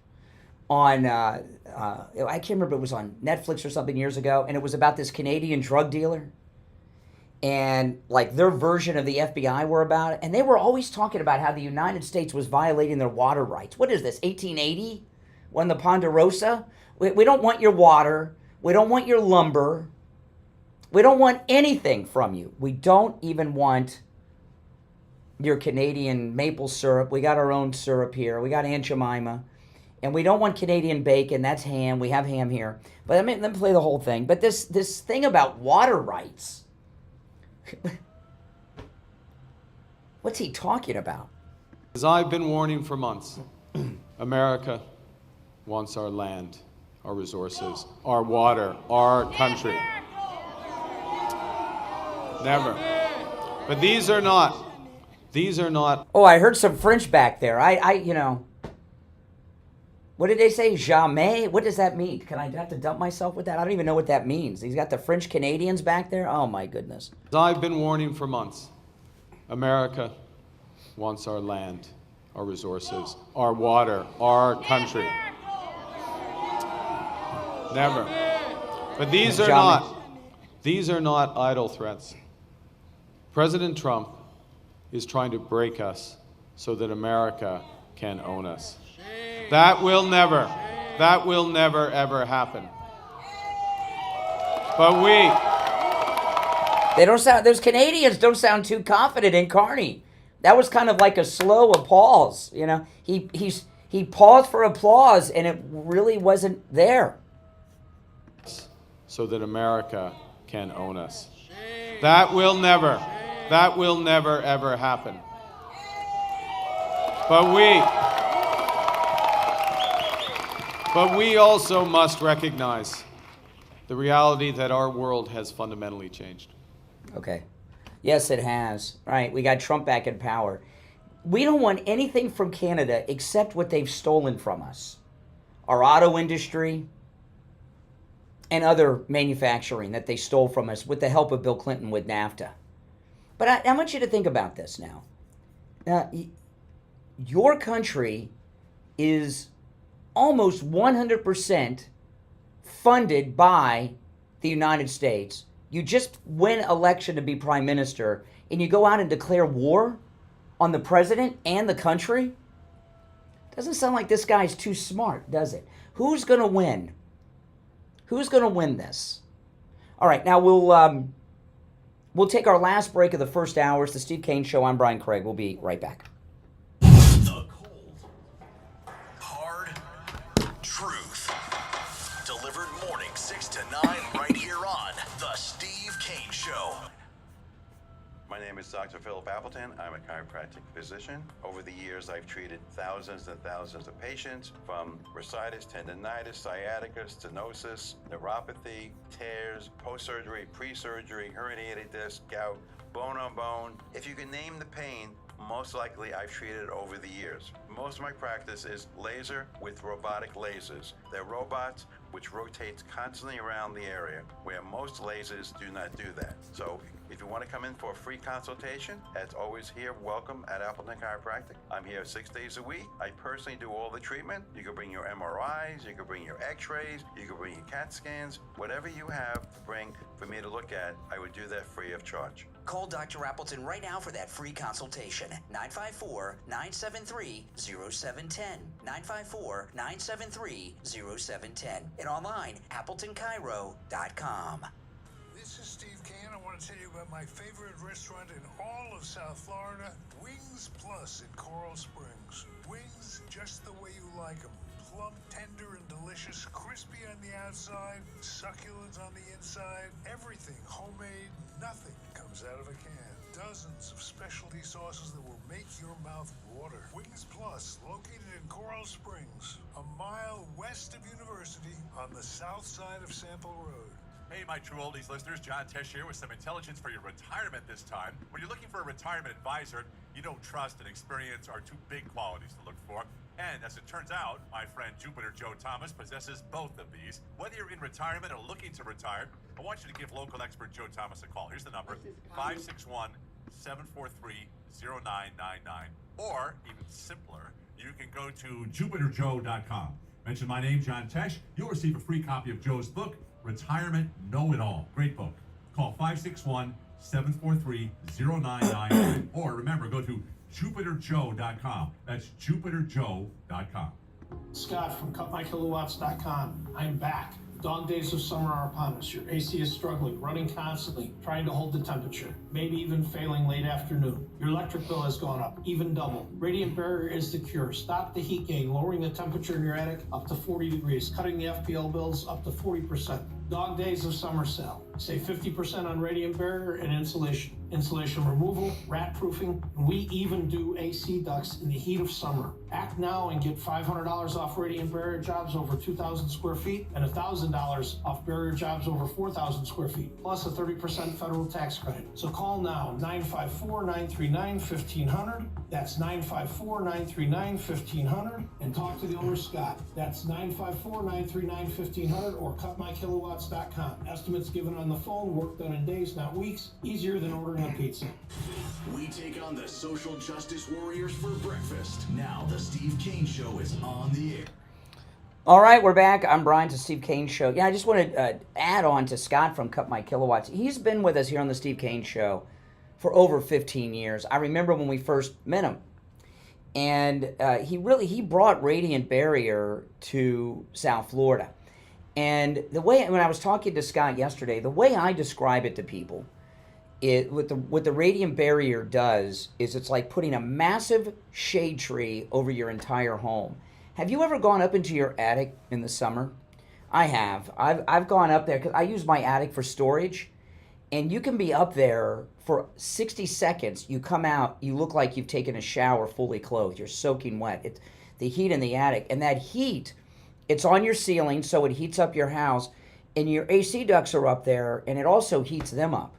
on, I can't remember, it was on Netflix or something years ago, and it was about this Canadian drug dealer. And like their version of the FBI were about it. And they were always talking about how the United States was violating their water rights. What is this, 1880? When the Ponderosa? We don't want your water. We don't want your lumber. We don't want anything from you. We don't even want your Canadian maple syrup. We got our own syrup here. We got Aunt Jemima. And we don't want Canadian bacon. That's ham. We have ham here. But let me play the whole thing. But this thing about water rights, what's he talking about? As I've been warning for months, America wants our land, our resources, our water, our country. Never. But these are not. Oh, I heard some French back there. You know. What did they say? Jamais? What does that mean? Can I have to dump myself with that? I don't even know what that means. He's got the French Canadians back there? Oh, my goodness. As I've been warning for months, America wants our land, our resources, our water, our country. Never. But these are not idle threats. President Trump is trying to break us so that America can own us. That will never ever happen. But those Canadians don't sound too confident in Connie. That was kind of like a slow applause, you know. He paused for applause and it really wasn't there. So that America can own us. That will never ever happen. But we also must recognize the reality that our world has fundamentally changed. Okay. Yes, it has. Right. We got Trump back in power. We don't want anything from Canada except what they've stolen from us. Our auto industry and other manufacturing that they stole from us with the help of Bill Clinton with NAFTA. But I want you to think about this now. Your country is almost 100% funded by the United States. You just win election to be prime minister, and you go out and declare war on the president and the country? Doesn't sound like this guy's too smart, does it? Who's going to win? Who's going to win this? All right, now we'll take our last break of the first hour. It's the Steve Kane Show. I'm Brian Craig. We'll be right back. The cold, hard truth. Delivered morning 6 to 9 right here on The Steve Kane Show. My name is Dr. Philip Appleton. I'm a chiropractic physician. Over the years, I've treated thousands and thousands of patients from bursitis, tendonitis, sciatica, stenosis, neuropathy, tears, post-surgery, pre-surgery, herniated disc, gout, bone on bone. If you can name the pain, most likely I've treated over the years. Most of my practice is laser with robotic lasers. They're robots which rotates constantly around the area, where most lasers do not do that. So if you want to come in for a free consultation, as always here, welcome at Appleton Chiropractic. I'm here 6 days a week. I personally do all the treatment. You can bring your MRIs, you can bring your x-rays, you can bring your CAT scans, whatever you have to bring for me to look at, I would do that free of charge. Call Dr. Appleton right now for that free consultation. 954-973-0710. 954-973-0710. And online, AppletonChiro.com. This is Steve Kane. I want to tell you about my favorite restaurant in all of South Florida, Wings Plus in Coral Springs. Wings just the way you like them. Plump, tender, and delicious, crispy on the outside, succulent on the inside, everything homemade, nothing comes out of a can. Dozens of specialty sauces that will make your mouth water. Wings Plus, located in Coral Springs, a mile west of University on the south side of Sample Road. Hey, my True Oldies listeners, John Tesh here with some intelligence for your retirement this time. When you're looking for a retirement advisor, you know trust and experience are two big qualities to look for. And as it turns out, my friend Jupiter Joe Thomas possesses both of these. Whether you're in retirement or looking to retire, I want you to give local expert Joe Thomas a call. Here's the number, 561-743-0999. Or, even simpler, you can go to JupiterJoe.com. Mention my name, John Tesh. You'll receive a free copy of Joe's book, Retirement Know-It-All. Great book. Call 561-743-0999. Or remember, go to JupiterJoe.com. That's JupiterJoe.com. Scott from CutMyKilowatts.com. I'm back. Dog days of summer are upon us. Your AC is struggling, running constantly, trying to hold the temperature, maybe even failing late afternoon. Your electric bill has gone up, even double. Radiant Barrier is the cure. Stop the heat gain, lowering the temperature in your attic up to 40 degrees, cutting the FPL bills up to 40%. Dog days of summer sale. Save 50% on Radiant Barrier and insulation. Insulation removal, rat proofing, and we even do AC ducts in the heat of summer. Act now and get $500 off Radiant Barrier jobs over 2,000 square feet and $1,000 off barrier jobs over 4,000 square feet, plus a 30% federal tax credit. So call now, 954-939-1500. That's 954-939-1500. And talk to the owner, Scott. That's 954-939-1500 or cutmykilowatts.com. Estimates given on the phone, work done in days, not weeks. Easier than ordering a pizza. We take on the social justice warriors for breakfast. Now the Steve Kane Show is on the air. All right, we're back. I'm Brian to Steve Kane Show. Yeah, I just want to add on to Scott from Cut My Kilowatts. He's been with us here on the Steve Kane Show for over 15 years. I remember when we first met him. And he brought Radiant Barrier to South Florida. And the way, when I was talking to Scott yesterday, the way I describe it to people, what the Radiant Barrier does is it's like putting a massive shade tree over your entire home. Have you ever gone up into your attic in the summer? I have. I've gone up there because I use my attic for storage, and you can be up there for 60 seconds. You come out, you look like you've taken a shower fully clothed. You're soaking wet. It's the heat in the attic, and that heat, it's on your ceiling, so it heats up your house, and your AC ducts are up there, and it also heats them up.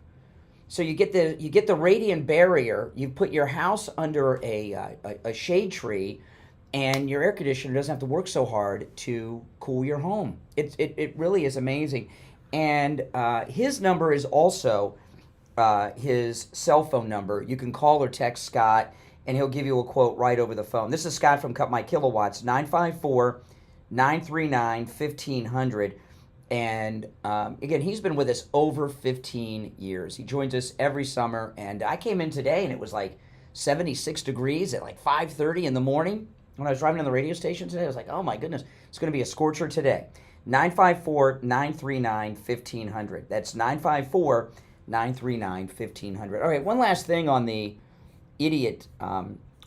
So you get the Radiant Barrier. You put your house under a shade tree, and your air conditioner doesn't have to work so hard to cool your home. It really is amazing. And his number is also his cell phone number. You can call or text Scott, and he'll give you a quote right over the phone. This is Scott from Cut My Kilowatts, 954-939-1500. And again, he's been with us over 15 years. He joins us every summer. And I came in today, and it was like 76 degrees at like 5:30 in the morning. When I was driving to the radio station today, I was like, oh my goodness, it's going to be a scorcher today. 954-939-1500. That's 954-939-1500. All right, one last thing on the idiot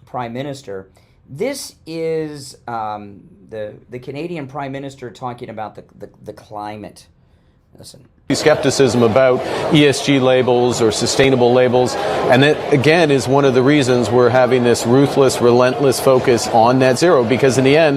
Prime Minister. This is the Canadian Prime Minister talking about the climate. Listen. Skepticism about ESG labels or sustainable labels, and that again is one of the reasons we're having this ruthless, relentless focus on net zero, because in the end,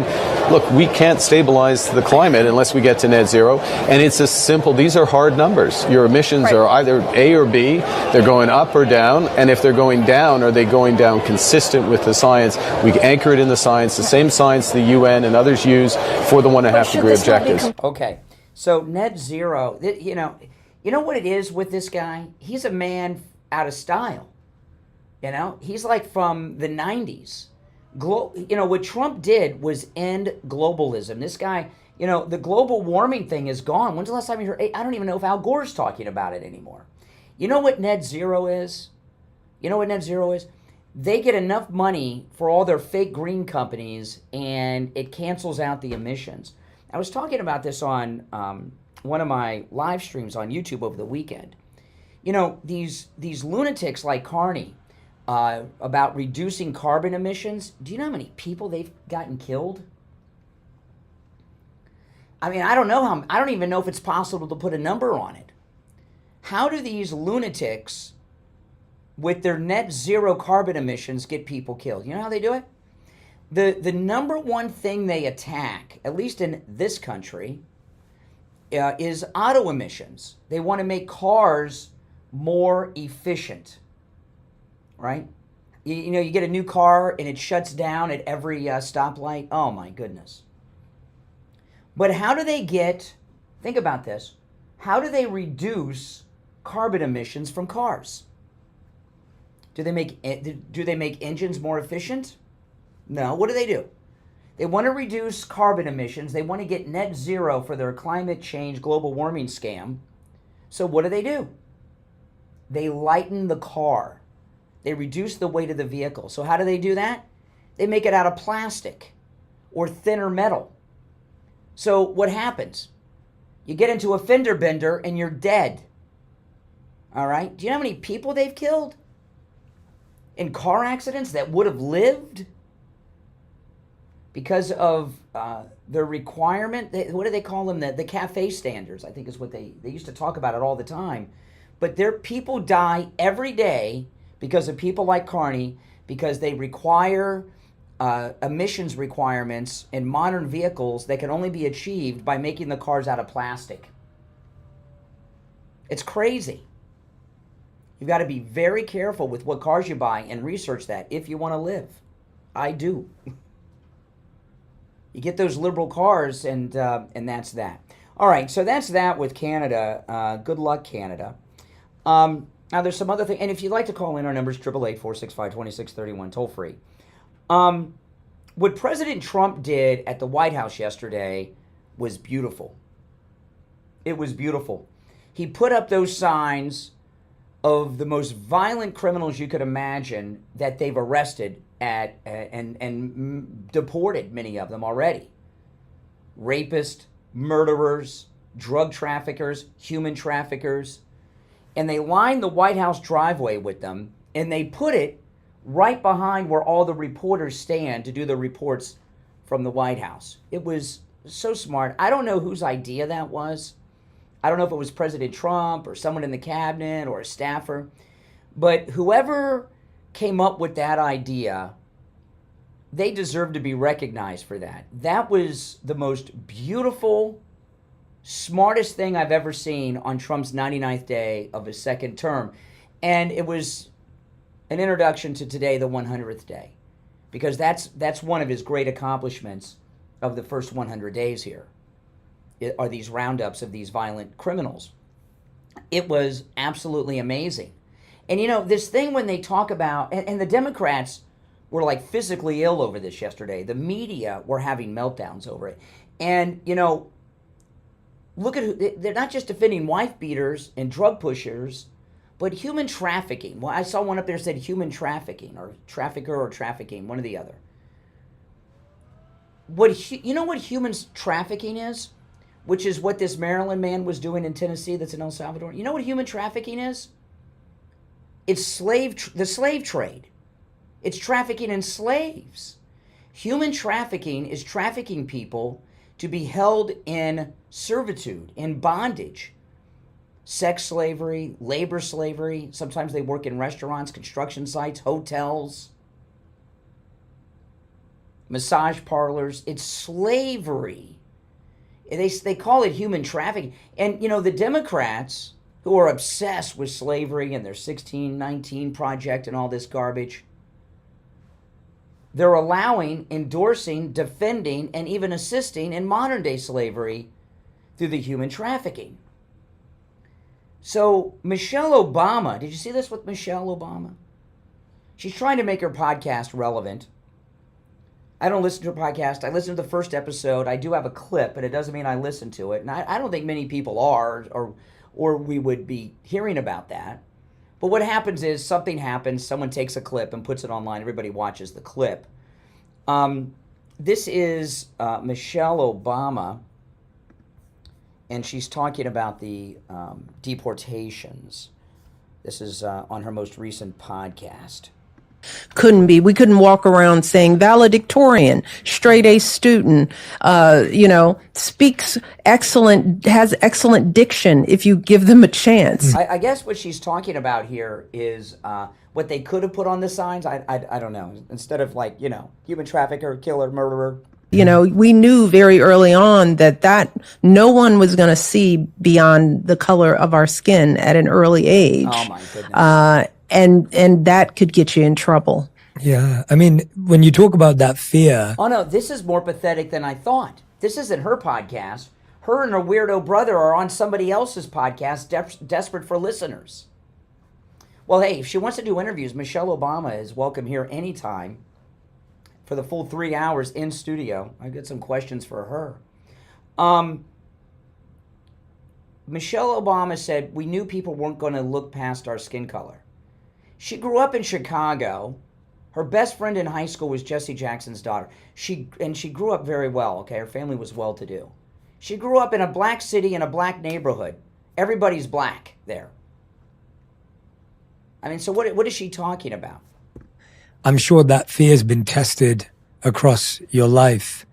look, we can't stabilize the climate unless we get to net zero, and it's a simple, these are hard numbers. Your emissions are either A or B, they're going up or down, and if they're going down, are they going down consistent with the science? We anchor it in the science, the same science the UN and others use for the 1.5 degree objectives. Okay. So net zero, you know what it is with this guy? He's a man out of style. You know, he's like from the 90s. What Trump did was end globalism. This guy, the global warming thing is gone. When's the last time you heard? I don't even know if Al Gore's talking about it anymore. You know what net zero is? They get enough money for all their fake green companies, and it cancels out the emissions. I was talking about this on one of my live streams on YouTube over the weekend. These lunatics like Connie about reducing carbon emissions. Do you know how many people they've gotten killed? I mean, I don't even know if it's possible to put a number on it. How do these lunatics with their net zero carbon emissions get people killed? You know how they do it? The number one thing they attack, at least in this country, is auto emissions. They want to make cars more efficient, right? You get a new car and it shuts down at every stoplight. Oh my goodness. But how do they think about this, how do they reduce carbon emissions from cars? Do they make engines more efficient? No. What do? They want to reduce carbon emissions. They want to get net zero for their climate change global warming scam. So what do? They lighten the car. They reduce the weight of the vehicle. So how do they do that? They make it out of plastic or thinner metal. So what happens? You get into a fender bender and you're dead. All right? Do you know how many people they've killed in car accidents that would have lived because of the requirement? What do they call them? The cafe standards, I think is what they used to talk about it all the time. But people die every day because of people like Connie, because they require emissions requirements in modern vehicles that can only be achieved by making the cars out of plastic. It's crazy. You've got to be very careful with what cars you buy and research that if you want to live. I do. You get those liberal cars, and that's that. All right, so that's that with Canada. Good luck, Canada. Now, there's some other thing, and if you'd like to call in, our number is 888-465-2631, toll free. What President Trump did at the White House yesterday was beautiful. It was beautiful. He put up those signs of the most violent criminals you could imagine that they've arrested and deported, many of them already. Rapists, murderers, drug traffickers, human traffickers. And they lined the White House driveway with them, and they put it right behind where all the reporters stand to do the reports from the White House. It was so smart. I don't know whose idea that was. I don't know if it was President Trump or someone in the cabinet or a staffer. But whoever came up with that idea, they deserve to be recognized for that. That was the most beautiful, smartest thing I've ever seen on Trump's 99th day of his second term. And it was an introduction to today, the 100th day, because that's one of his great accomplishments of the first 100 days here, are these roundups of these violent criminals. It was absolutely amazing. And, you know, this thing when they talk about, and the Democrats were like physically ill over this yesterday. The media were having meltdowns over it. And, you know, look at they're not just defending wife beaters and drug pushers, but human trafficking. Well, I saw one up there that said human trafficking, or trafficker or trafficking, one or the other. You know what human trafficking is? Which is what this Maryland man was doing in Tennessee that's in El Salvador. You know what human trafficking is? It's the slave trade. It's trafficking in slaves. Human trafficking is trafficking people to be held in servitude, in bondage. Sex slavery, labor slavery. Sometimes they work in restaurants, construction sites, hotels, massage parlors. It's slavery. They call it human trafficking. And, you know, the Democrats, who are obsessed with slavery and their 1619 project and all this garbage, they're allowing, endorsing, defending, and even assisting in modern-day slavery through the human trafficking. So Michelle Obama, did you see this with Michelle Obama? She's trying to make her podcast relevant. I don't listen to her podcast. I listened to the first episode. I do have a clip, but it doesn't mean I listen to it. And I don't think many people are, or we would be hearing about that. But what happens is something happens, someone takes a clip and puts it online, everybody watches the clip. This is Michelle Obama, and she's talking about the deportations. This is on her most recent podcast. We couldn't walk around saying valedictorian, straight A student, speaks excellent, has excellent diction if you give them a chance. I guess what she's talking about here is what they could have put on the signs. I don't know. Instead of human trafficker, killer, murderer. You know, we knew very early on that no one was going to see beyond the color of our skin at an early age. Oh my goodness. And that could get you in trouble. Yeah. I mean, when you talk about that fear. Oh, no, this is more pathetic than I thought. This isn't her podcast. Her and her weirdo brother are on somebody else's podcast, desperate for listeners. Well, hey, if she wants to do interviews, Michelle Obama is welcome here anytime for the full 3 hours in studio. I've got some questions for her. Michelle Obama said, we knew people weren't going to look past our skin color. She grew up in Chicago. Her best friend in high school was Jesse Jackson's daughter. She grew up very well, okay? Her family was well-to-do. She grew up in a black city in a black neighborhood. Everybody's black there. I mean, so what is she talking about? I'm sure that fear has been tested across your life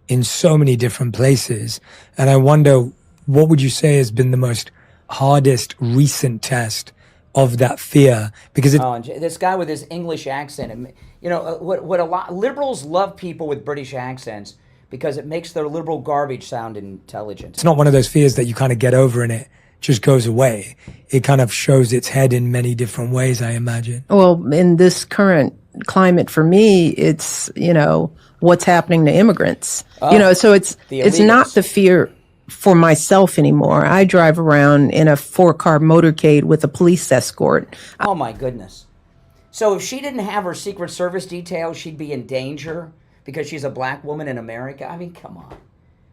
in so many different places. And I wonder, what would you say has been the most hardest recent test of that fear? Because this guy with his English accent, you know, what a lot liberals love people with British accents because it makes their liberal garbage sound intelligent. it's not one of those fears that you kind of get over and it just goes away. It kind of shows its head in many different ways, I imagine. Well, in this current climate for me, it's, you know, what's happening to immigrants. You know, so it's not the fear for myself anymore. I drive around in a 4-car motorcade with a police escort. Oh my goodness. So if she didn't have her Secret Service detail, she'd be in danger because she's a black woman in America? I mean, come on.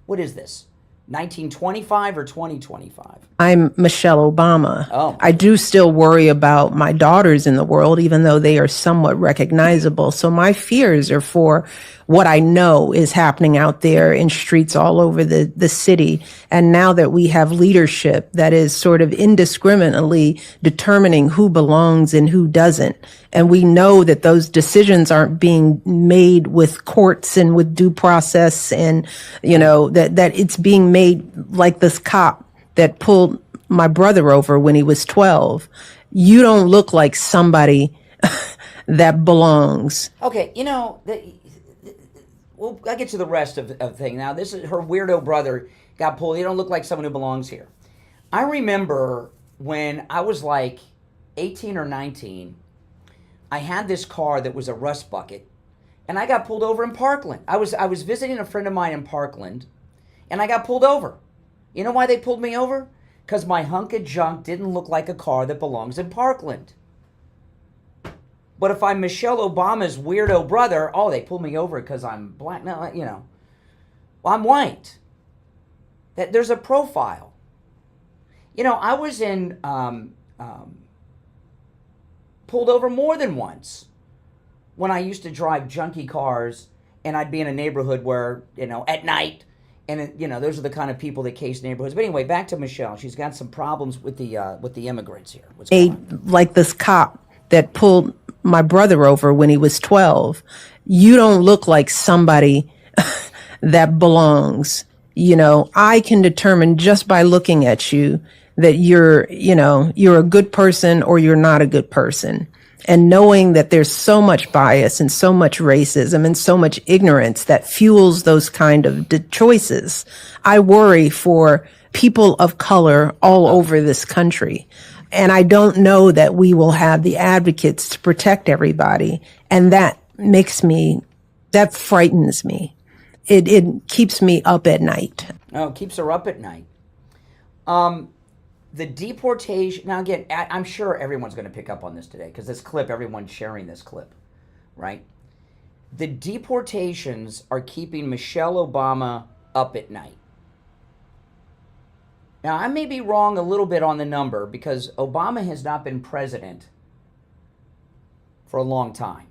What is this? 1925 or 2025? I'm Michelle Obama. Oh. I do still worry about my daughters in the world, even though they are somewhat recognizable. So my fears are for what I know is happening out there in streets all over the city. And now that we have leadership that is sort of indiscriminately determining who belongs and who doesn't, and we know that those decisions aren't being made with courts and with due process, and, you know, that it's being made like this cop that pulled my brother over when he was 12. You don't look like somebody that belongs. Okay, you know, well, I'll get to the rest of the thing. Now, this is her weirdo brother got pulled. You don't look like someone who belongs here. I remember when I was like 18 or 19, I had this car that was a rust bucket, and I got pulled over in Parkland. I was visiting a friend of mine in Parkland, and I got pulled over. You know why they pulled me over? Because my hunk of junk didn't look like a car that belongs in Parkland. But if I'm Michelle Obama's weirdo brother, oh, they pulled me over because I'm black. No, you know, well, I'm white. There's a profile. You know, I was in pulled over more than once when I used to drive junky cars, and I'd be in a neighborhood where, you know, at night, and you know, those are the kind of people that case neighborhoods. But anyway, back to Michelle. She's got some problems with the immigrants here. What's going on? Like this cop that pulled my brother over when he was 12. You don't look like somebody that belongs. You know, I can determine just by looking at you that you're a good person or you're not a good person. And knowing that there's so much bias and so much racism and so much ignorance that fuels those kind of choices, I worry for people of color all over this country. And I don't know that we will have the advocates to protect everybody. And that frightens me. It keeps me up at night. Oh, it keeps her up at night. The deportation, now again, I'm sure everyone's going to pick up on this today because this clip, everyone's sharing this clip, right? The deportations are keeping Michelle Obama up at night. Now, I may be wrong a little bit on the number because Obama has not been president for a long time.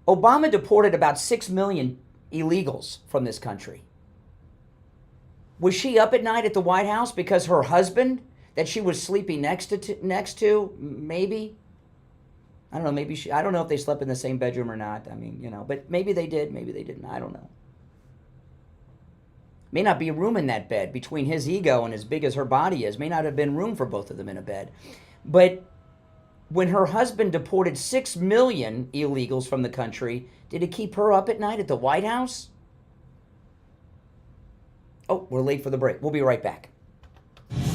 Obama deported about 6 million illegals from this country. Was she up at night at the White House because her husband that she was sleeping next to, maybe? I don't know, I don't know if they slept in the same bedroom or not. I mean, you know, but maybe they did, maybe they didn't. I don't know. May not be room in that bed between his ego and as big as her body is. May not have been room for both of them in a bed. But when her husband deported 6 million illegals from the country, did it keep her up at night at the White House? Oh, we're late for the break. We'll be right back.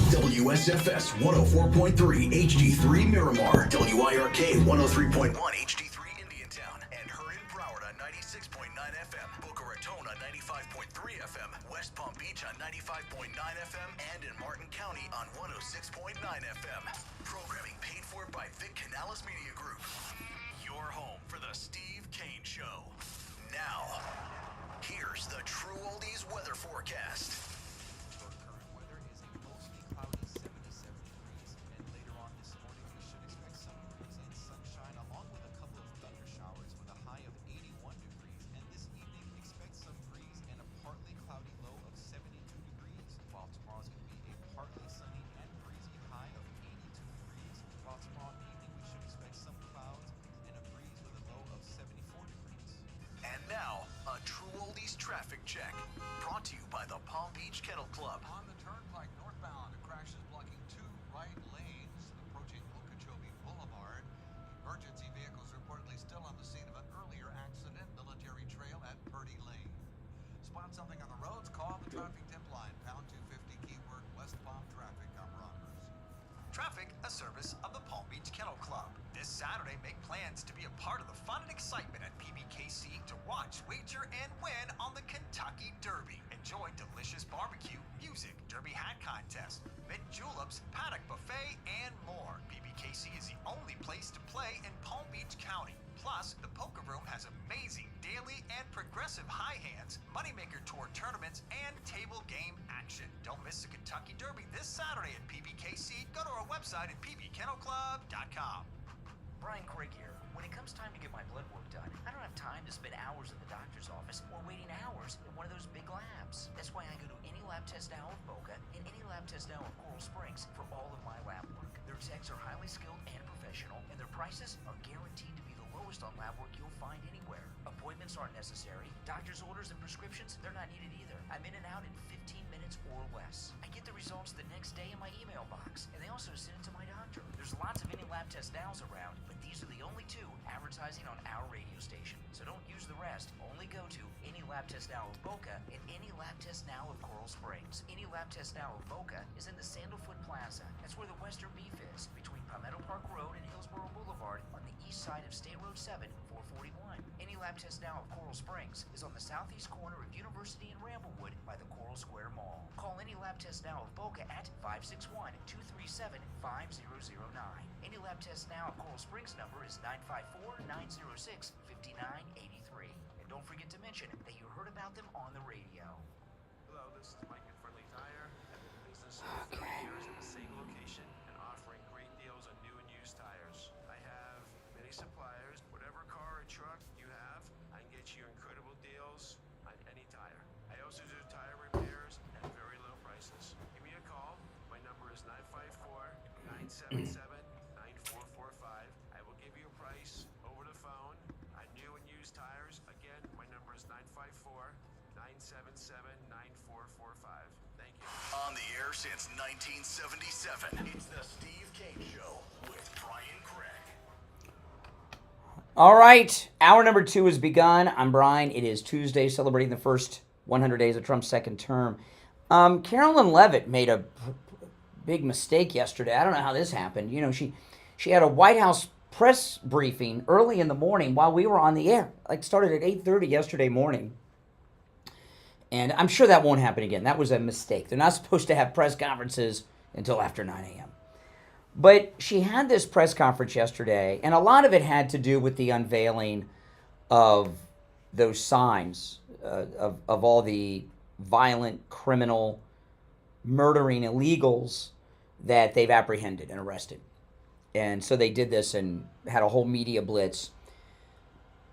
WSFS 104.3 HD3 Miramar, WIRK 103.1 HD3 Indiantown, and her in Broward on 96.9 FM, Boca Raton on 95.3 FM, West Palm Beach on 95.9 FM, and in Martin County on 106.9 FM. Programming paid for by Vic Canales Media Group. Your home for the Steve Kane Show. Now, here's the True Oldies weather forecast. Traffic Check. Brought to you by the Palm Beach Kennel Club. On the turnpike northbound, a crash is blocking 2 right lanes approaching Okeechobee Boulevard. Emergency vehicles reportedly still on the scene of an earlier accident, Military Trail at Purdy Lane. Spot something on the roads? Call the traffic tip line, pound 250, keyword westbound traffic. I'm Ron Mercer. Traffic, a service of the Palm Beach Kennel Club. This Saturday, make plans to be a part of the fun and excitement at PBKC to watch, wager, and win on the Kentucky Derby. Enjoy delicious barbecue, music, derby hat contest, mint juleps, paddock buffet, and more. PBKC is the only place to play in Palm Beach County. Plus, the poker room has amazing daily and progressive high hands, moneymaker tour tournaments, and table game action. Don't miss the Kentucky Derby this Saturday at PBKC. Go to our website at pbkennelclub.com. Brian Craig here. When it comes time to get my blood work done, I don't have time to spend hours in the doctor's office or waiting hours in one of those big labs. That's why I go to Any Lab Test Now of Boca and Any Lab Test Now of Coral Springs for all of my lab work. Their techs are highly skilled and professional, and their prices are guaranteed to be the lowest on lab work you'll find anywhere. Appointments aren't necessary. Doctor's orders and prescriptions, they're not needed either. I'm in and out in 15 minutes or less. I get the results the next day in my email box, and they also send it to my doctor. There's lots of Any Lab Test Nows around, but these are the only two advertising on our radio station. So don't use the rest. Only go to Any Lab Test Now of Boca and Any Lab Test Now of Coral Springs. Any Lab Test Now of Boca is in the Sandalfoot Plaza. That's where the Western Beef is, between Palmetto Park Road and Hillsborough Boulevard on the east side of State Road 7, 441. Any Lab Test Now of Coral Springs is on the southeast corner of University and Ramblewood by the Coral Square Mall. Call Any Lab Test Now of Boca at 561-237-5009. Any Lab Test Now of Coral Springs number is 954-906-5983. And don't forget to mention that you heard about them on the radio. Hello, this is Mike at Friendly Tire. I've been in business for 30 years in the same location and offering great deals on new and used tires. I have many suppliers. Whatever car or truck you have, I can get you incredible deals on any tire. I also do tire repairs at very low prices. Give me a call. My number is 954-977-9445. I will give you a price over the phone on new and used tires. Again, my number is 954-977-9445. Thank you. On the air since 1977, it's the Steve Kane Show with Brian Craig. All right, hour number 2 has begun. I'm Brian. It is Tuesday, celebrating the first 100 days of Trump's second term. Carolyn Leavitt made a big mistake yesterday. I don't know how this happened. You know, she had a White House press briefing early in the morning while we were on the air. Like, started at 8:30 yesterday morning. And I'm sure that won't happen again. That was a mistake. They're not supposed to have press conferences until after 9 a.m. But she had this press conference yesterday, and a lot of it had to do with the unveiling of those signs of all the violent, criminal, murdering illegals that they've apprehended and arrested. And so they did this and had a whole media blitz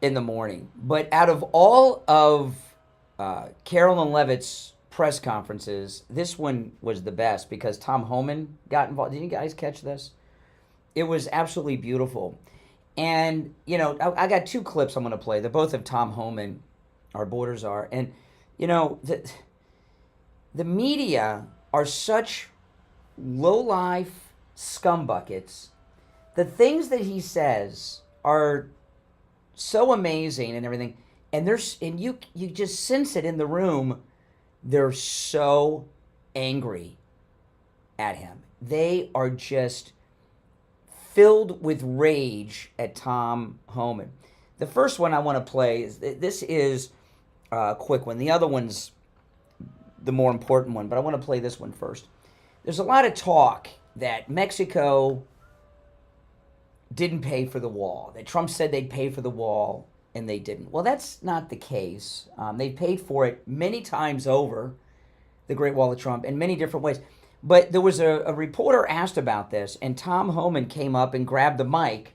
in the morning. But out of all of Carolyn Leavitt's press conferences, this one was the best because Tom Homan got involved. Did you guys catch this? It was absolutely beautiful. And, you know, I got 2 clips I'm going to play. They're both of Tom Homan, Our Borders Are. And, you know, the media are such low-life scumbuckets. The things that he says are so amazing and everything. And you just sense it in the room. They're so angry at him. They are just filled with rage at Tom Homan. The first one I want to play is a quick one. The other one's the more important one, but I want to play this one first. There's a lot of talk that Mexico didn't pay for the wall, that Trump said they'd pay for the wall, and they didn't. Well, that's not the case. They paid for it many times over, the Great Wall of Trump, in many different ways. But there was a reporter asked about this, and Tom Homan came up and grabbed the mic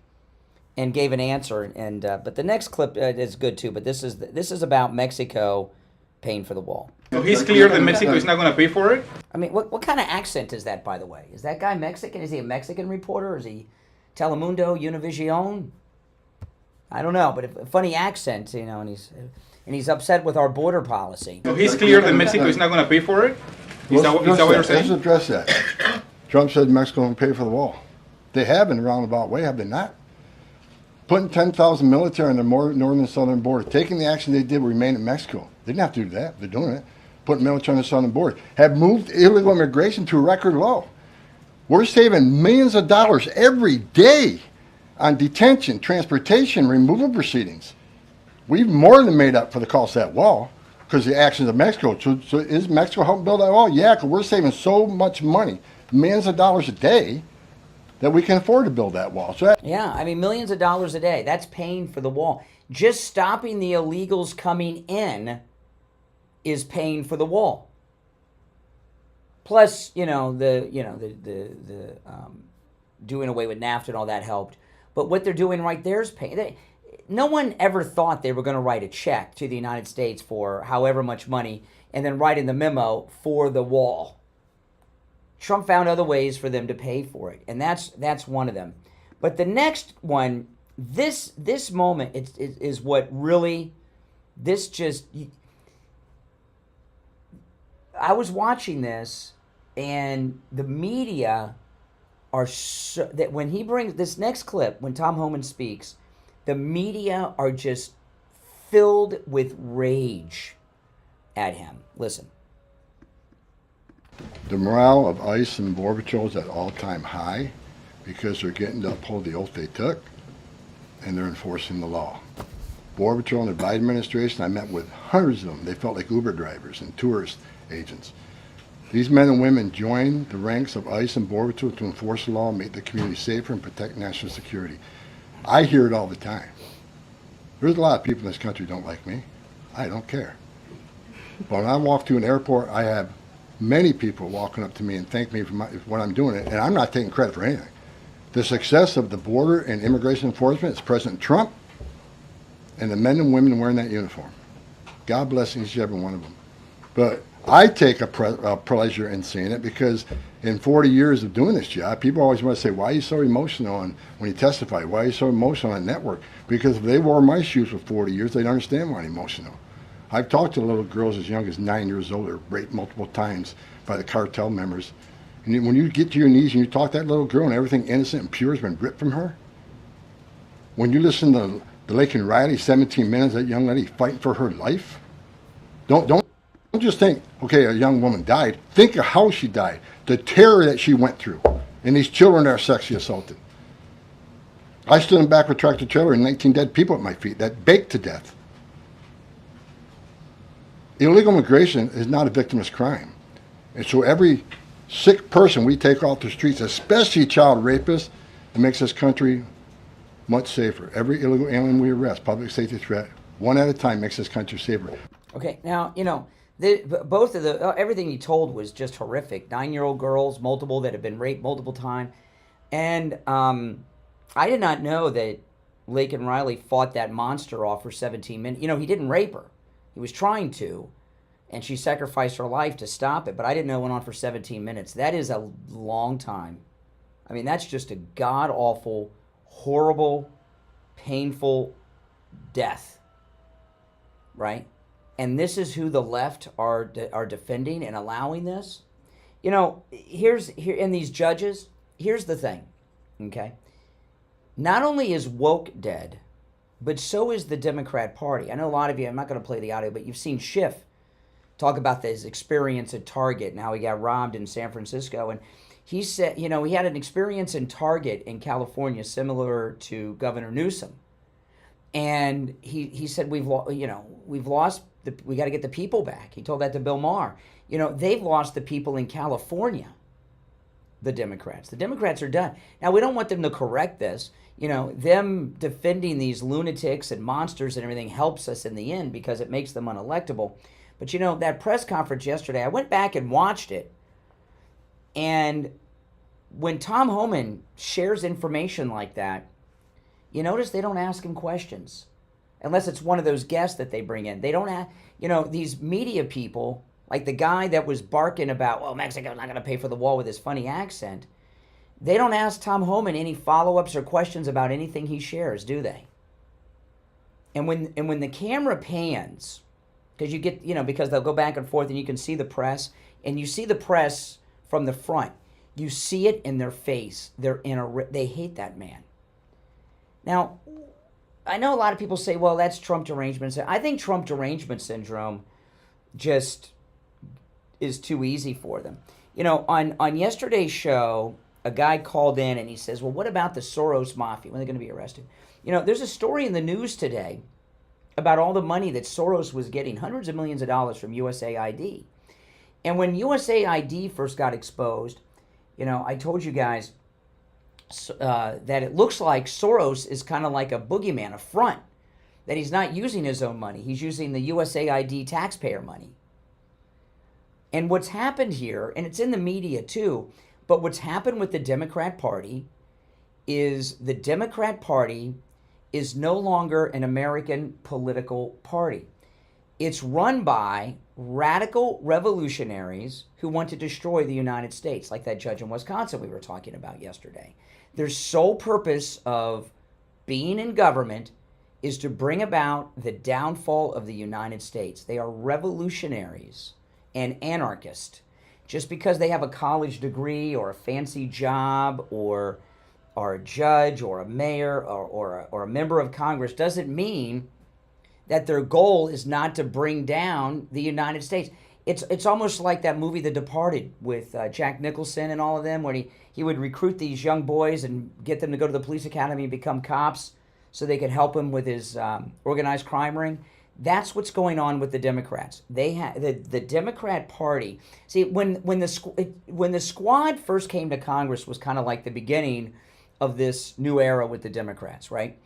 and gave an answer. And but the next clip is good too. But this is about Mexico paying for the wall. So he's clear that Mexico is not going to pay for it? I mean, what kind of accent is that, by the way? Is that guy Mexican? Is he a Mexican reporter? Is he Telemundo, Univision? I don't know, but a funny accent, you know. And and he's upset with our border policy. So he's clear that Mexico is not going to pay for it? Is that what you're saying? Let's address that. Trump said Mexico won't pay for the wall. They have in a roundabout way, have they not? Putting 10,000 military on the northern and southern border, taking the action they did remain in Mexico. They didn't have to do that. They're doing it. Putting military on the southern border. Have moved illegal immigration to a record low. We're saving millions of dollars every day on detention, transportation, removal proceedings. We've more than made up for the cost of that wall because of the actions of Mexico. So is Mexico helping build that wall? Yeah, because we're saving so much money, millions of dollars a day, that we can afford to build that wall. So yeah, I mean, millions of dollars a day. That's paying for the wall. Just stopping the illegals coming in is paying for the wall. Plus, the doing away with NAFTA and all that helped. But what they're doing right there is paying. No one ever thought they were going to write a check to the United States for however much money and then write in the memo for the wall. Trump found other ways for them to pay for it, and that's one of them. But the next one, this moment is what really, I was watching this, and the media are so, that when he brings this next clip, when Tom Homan speaks, the media are just filled with rage at him. Listen. The morale of ICE and Border Patrol is at all-time high because they're getting to uphold the oath they took, and they're enforcing the law. Border Patrol and the Biden administration, I met with hundreds of them. They felt like Uber drivers and tourist agents. These men and women joined the ranks of ICE and Border Patrol to enforce the law, make the community safer, and protect national security. I hear it all the time. There's a lot of people in this country who don't like me. I don't care. But when I walk to an airport, I have many people walking up to me and thank me for what I'm doing, and I'm not taking credit for anything. The success of the border and immigration enforcement is President Trump and the men and women wearing that uniform. God bless each and every one of them. But I take a pleasure in seeing it because in 40 years of doing this job, people always want to say, why are you so emotional when you testify? Why are you so emotional on network? Because if they wore my shoes for 40 years, they'd understand why I'm emotional. I've talked to little girls as young as 9 years old that were raped multiple times by the cartel members. And when you get to your knees and you talk to that little girl and everything innocent and pure has been ripped from her, when you listen to the Laken Riley, 17 minutes, that young lady fighting for her life, don't just think, okay, a young woman died. Think of how she died, the terror that she went through, and these children that are sexually assaulted. I stood in the back of a tractor trailer and 19 dead people at my feet that baked to death. Illegal immigration is not a victimless crime. And so every sick person we take off the streets, especially child rapists, it makes this country much safer. Every illegal alien we arrest, public safety threat, one at a time makes this country safer. Okay, now, both of everything he told was just horrific. 9-year-old girls, multiple that have been raped multiple times. And I did not know that Laken Riley fought that monster off for 17 minutes. He didn't rape her. He was trying to, and she sacrificed her life to stop it, but I didn't know it went on for 17 minutes. That is a long time. I mean, that's just a god-awful, horrible, painful death, right? And this is who the left are defending and allowing this? Here in these judges, here's the thing, okay? Not only is woke dead, but so is the Democrat Party. I know a lot of you, I'm not going to play the audio, but you've seen Schiff talk about his experience at Target and how he got robbed in San Francisco. And he said, he had an experience in Target in California similar to Governor Newsom. And he said, we got to get the people back. He told that to Bill Maher. They've lost the people in California, the Democrats. The Democrats are done. Now, we don't want them to correct this. Them defending these lunatics and monsters and everything helps us in the end because it makes them unelectable. But that press conference yesterday, I went back and watched it. And when Tom Homan shares information like that, you notice they don't ask him questions. Unless it's one of those guests that they bring in. They don't ask, these media people, like the guy that was barking about, well, Mexico's not going to pay for the wall with his funny accent. They don't ask Tom Homan any follow-ups or questions about anything he shares, do they? And when the camera pans, because you get, because they'll go back and forth and you can see the press, and you see the press from the front. You see it in their face. They hate that man. Now, I know a lot of people say, well, that's Trump derangement. I think Trump derangement syndrome just is too easy for them. On yesterday's show, a guy called in and he says, well, what about the Soros Mafia? When are they going to be arrested? There's a story in the news today about all the money that Soros was getting, hundreds of millions of dollars from USAID. And when USAID first got exposed, I told you guys that it looks like Soros is kind of like a boogeyman, a front, that he's not using his own money. He's using the USAID taxpayer money. And what's happened here, and it's in the media too, but what's happened with the Democrat Party is the Democrat Party is no longer an American political party. It's run by radical revolutionaries who want to destroy the United States, like that judge in Wisconsin we were talking about yesterday. Their sole purpose of being in government is to bring about the downfall of the United States. They are revolutionaries and anarchists. Just because they have a college degree or a fancy job or are a judge or a mayor or a member of Congress doesn't mean that their goal is not to bring down the United States. It's almost like that movie The Departed with Jack Nicholson and all of them, where he would recruit these young boys and get them to go to the police academy and become cops so they could help him with his organized crime ring. That's what's going on with the Democrats. They have the Democrat Party. See, when the squad first came to Congress was kind of like the beginning of this new era with the Democrats, right?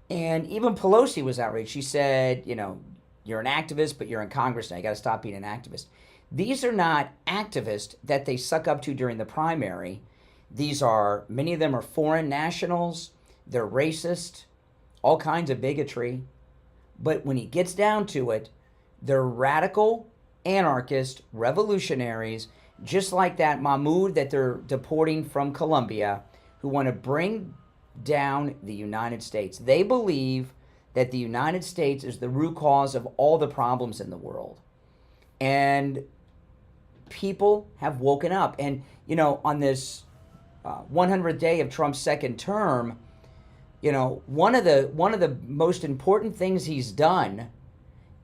And even Pelosi was outraged. She said, you're an activist, but you're in Congress now. You got to stop being an activist. These are not activists that they suck up to during the primary. Many of them are foreign nationals. They're racist, all kinds of bigotry. But when it gets down to it, they're radical, anarchist, revolutionaries, just like that Mahmoud that they're deporting from Colombia, who want to bring down the United States. They believe that the United States is the root cause of all the problems in the world. And people have woken up. And, on this 100th day of Trump's second term, one of the most important things he's done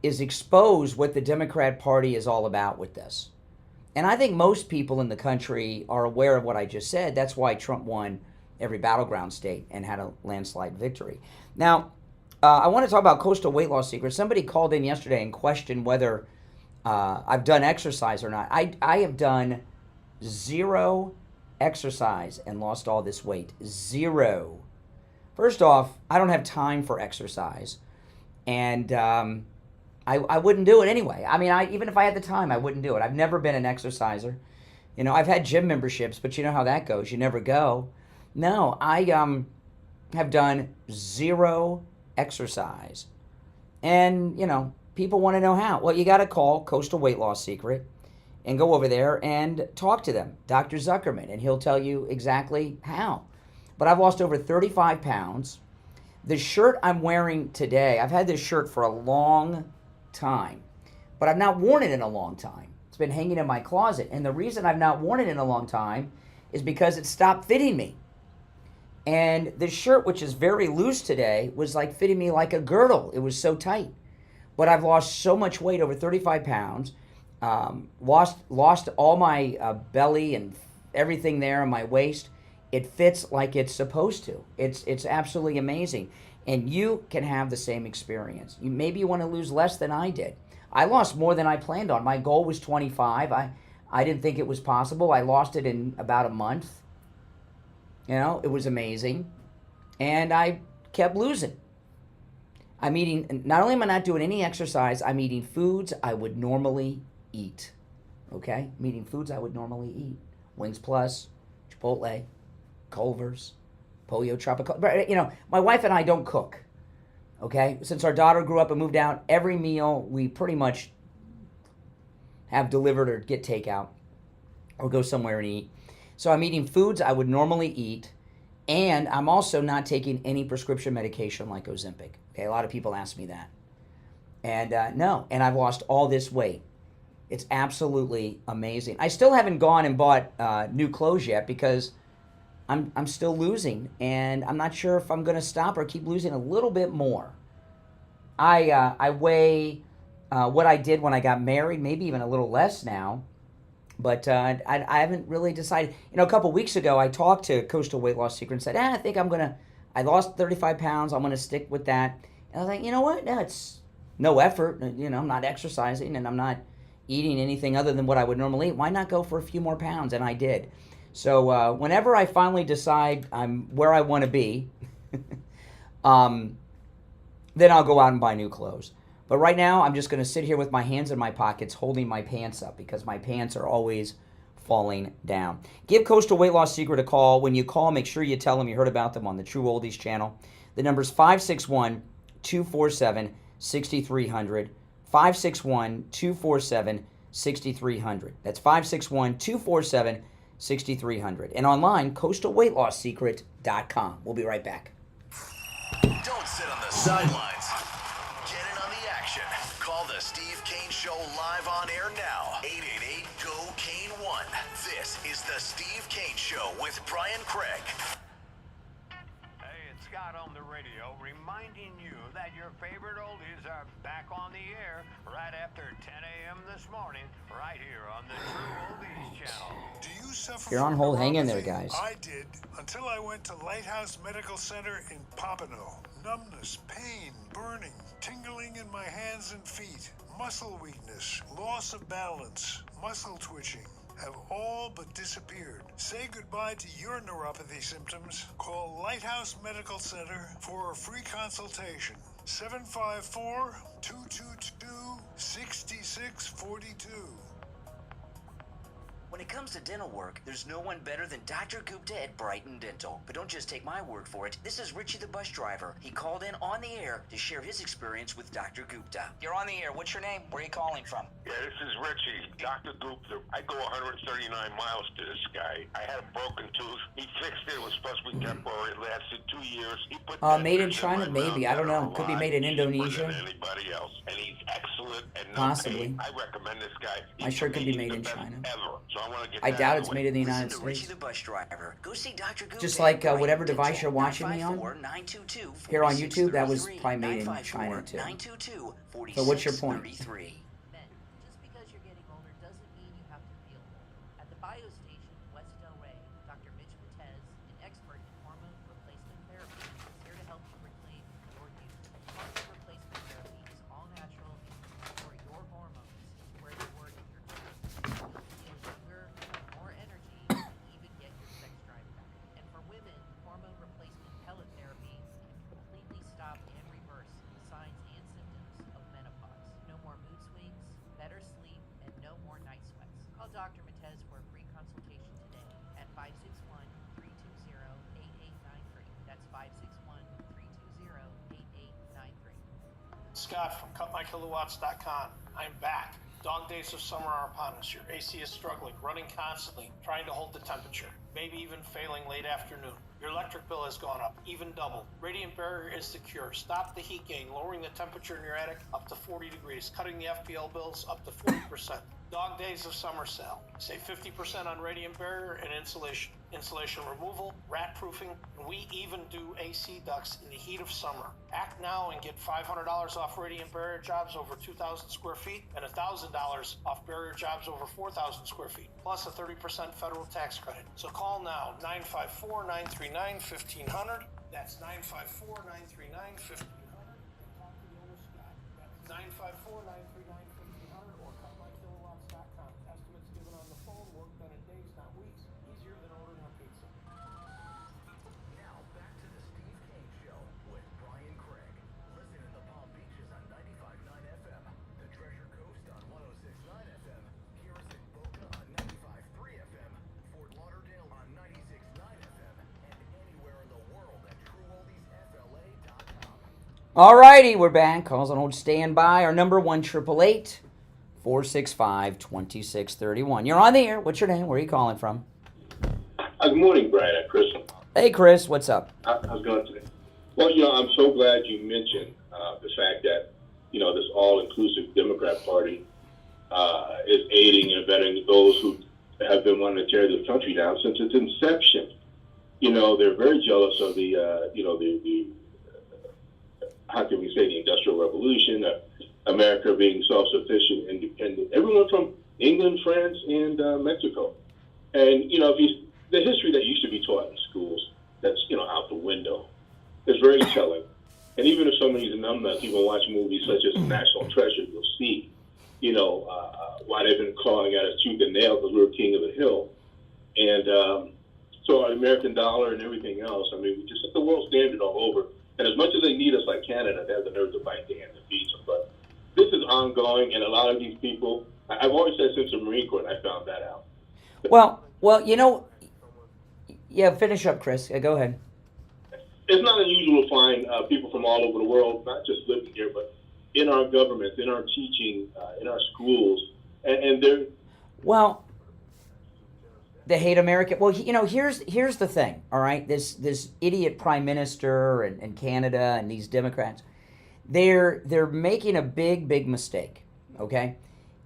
is expose what the Democrat Party is all about with this. And I think most people in the country are aware of what I just said. That's why Trump won every battleground state and had a landslide victory. Now, I want to talk about coastal weight loss secrets. Somebody called in yesterday and questioned whether I've done exercise or not. I have done 0 exercise and lost all this weight. 0. First off, I don't have time for exercise, and I wouldn't do it anyway. I mean, even if I had the time, I wouldn't do it. I've never been an exerciser. I've had gym memberships, but you know how that goes. You never go. No, I have done 0 exercise. And, people want to know how. Well, you got to call Coastal Weight Loss Secret and go over there and talk to them, Dr. Zuckerman, and he'll tell you exactly how. But I've lost over 35 pounds. The shirt I'm wearing today, I've had this shirt for a long time, but I've not worn it in a long time. It's been hanging in my closet. And the reason I've not worn it in a long time is because it stopped fitting me. And this shirt, which is very loose today, was like fitting me like a girdle. It was so tight. But I've lost so much weight, over 35 pounds, lost all my belly and everything there in my waist. It fits like it's supposed to. It's absolutely amazing. And you can have the same experience. Maybe you want to lose less than I did. I lost more than I planned on. My goal was 25. I didn't think it was possible. I lost it in about a month. It was amazing. And I kept losing. I'm eating, not only am I not doing any exercise, I'm eating foods I would normally eat. Okay? I'm eating foods I would normally eat. Wings Plus, Chipotle, Culver's, Pollo Tropical. My wife and I don't cook. Okay? Since our daughter grew up and moved out, every meal we pretty much have delivered or get takeout or go somewhere and eat. So I'm eating foods I would normally eat, and I'm also not taking any prescription medication like Ozempic. Okay, a lot of people ask me that. And no, and I've lost all this weight. It's absolutely amazing. I still haven't gone and bought new clothes yet because I'm still losing, and I'm not sure if I'm going to stop or keep losing a little bit more. I weigh what I did when I got married, maybe even a little less now, but I haven't really decided. You know, a couple weeks ago, I talked to Coastal Weight Loss Secret and said, I think I lost 35 pounds. I'm going to stick with that. And I was like, you know what? No, it's no effort. You know, I'm not exercising, and I'm not eating anything other than what I would normally eat. Why not go for a few more pounds? And I did. So whenever I finally decide I'm where I want to be, then I'll go out and buy new clothes. But right now, I'm just going to sit here with my hands in my pockets holding my pants up because my pants are always falling down. Give Coastal Weight Loss Secret a call. When you call, make sure you tell them you heard about them on the True Oldies channel. The number's 561-247-6300. 561-247-6300. That's 561-247-6300. And online, coastalweightlossecret.com. We'll be right back. Don't sit on the sidelines. Get in on the action. Call the Steve Kane Show live on air now. 888-GO-KANE-1. This is the Steve Kane Show with Brian Craig. Hey, it's Scott on the radio reminding you that your favorite oldies are back on the air right after 10 a.m. this morning, right here on the True Oldies channel. Do you suffer You're on from hold. Hang in there, neuropathy? guys. I did until I went to Lighthouse Medical Center in Pompano. Numbness, pain, burning, tingling in my hands and feet, muscle weakness, loss of balance, muscle twitching have all but disappeared. Say goodbye to your neuropathy symptoms. Call Lighthouse Medical Center for a free consultation. 754-222-6642. When it comes to dental work, there's no one better than Dr. Gupta at Brighton Dental. But don't just take my word for it. This is Richie the bus driver. He called in on the air to share his experience with Dr. Gupta. You're on the air. What's your name? Where are you calling from? Yeah, this is Richie, Dr. Gupta. I go 139 miles to this guy. I had a broken tooth. He fixed it. It was supposed to be temporary. It lasted 2 years. He put Made in China? Maybe. I don't know. Could be made in Indonesia. Anybody else. And he's excellent and no Possibly. pain. I recommend this guy. I sure could be made in China. Ever. So I want to get I that doubt out it's of the made way. in the United Listen to Richie States. the bus driver. Go see Dr. Gupta. Just like at whatever Brighton device you're Dental. watching me on. 954-922-4633. Here on YouTube, that was probably made in China too. 922-4633. So what's your point? Just because you're getting older doesn't mean you have to feel old. At the Bio Station, West Del Rey, Dr. Mitch Matez, an expert in hormone replacement therapy, is here to help you reclaim your youth. Hormone replacement therapy is all natural and can restore your hormones where they were in your 20s. You'll feel younger, have more energy, and even get your sex drive back. And for women, hormone replacement pellet therapy can completely stop and reverse the signs and symptoms of menopause. No more mood swings, better sleep, and no more night sweats. Call Dr. Matez for a free consultation today at 561-320-8893. That's 561-320-8893. Scott from CutMyKilowatts.com. I'm back. Dog days of summer are upon us. Your AC is struggling, running constantly, trying to hold the temperature, maybe even failing late afternoon. Your electric bill has gone up, even double. Radiant Barrier is the cure. Stop the heat gain, lowering the temperature in your attic up to 40 degrees, cutting the FPL bills up to 40%. Dog days of summer sale. Save 50% on Radiant Barrier and insulation. Insulation removal, rat proofing, and we even do AC ducts in the heat of summer. Act now and get $500 off Radiant Barrier jobs over 2,000 square feet and $1,000 off barrier jobs over 4,000 square feet, plus a 30% federal tax credit. So call now, 954-939-1500. That's 954-939-1500. Talk to the owner, Scott. That's 954-939-1500 or CutMyKilowatts.com. Estimates given on the phone, work done in days, not weeks. Easier than ordering a pizza. Now back to the Steve Kane Show with Brian Craig. Listen in the Palm Beaches on 95.9 FM, the Treasure Coast on 106.9 FM, Garrison Boca on 95.3 FM, Fort Lauderdale on 96.9 FM, and anywhere in the world at TrueOldiesFLA.com. Alrighty, we're back. Calls on hold, stand by. Our number 1-888-465-2631. You're on the air. What's your name? Where are you calling from? Good morning, Brian. Chris. Hey, Chris. What's up? How's it going today? Well, I'm so glad you mentioned the fact that, this all-inclusive Democrat Party is aiding and abetting those who have been wanting to tear this country down since its inception. They're very jealous of the how can we say, the Industrial Revolution, America being self-sufficient, independent. Everyone from England, France, and Mexico. And, the history that used to be taught in schools, that's, out the window, is very telling. And even if some of these numbnuts even watch movies such as National Treasure, you'll see, why they've been calling at us tooth and nail because we're king of the hill. And so our American dollar and everything else, we just set the world standard all over. And as much as they need us like Canada, they have the nerve to bite the hand that feeds them. But this is ongoing, and a lot of these people, I've always said since the Marine Corps, and I found that out. Well, yeah, finish up, Chris. Go ahead. It's not unusual to find people from all over the world, not just living here, but in our governments, in our teaching, in our schools, and they're... Well, they hate America. Well, here's the thing, all right? This idiot prime minister and Canada and these Democrats, they're making a big mistake, okay?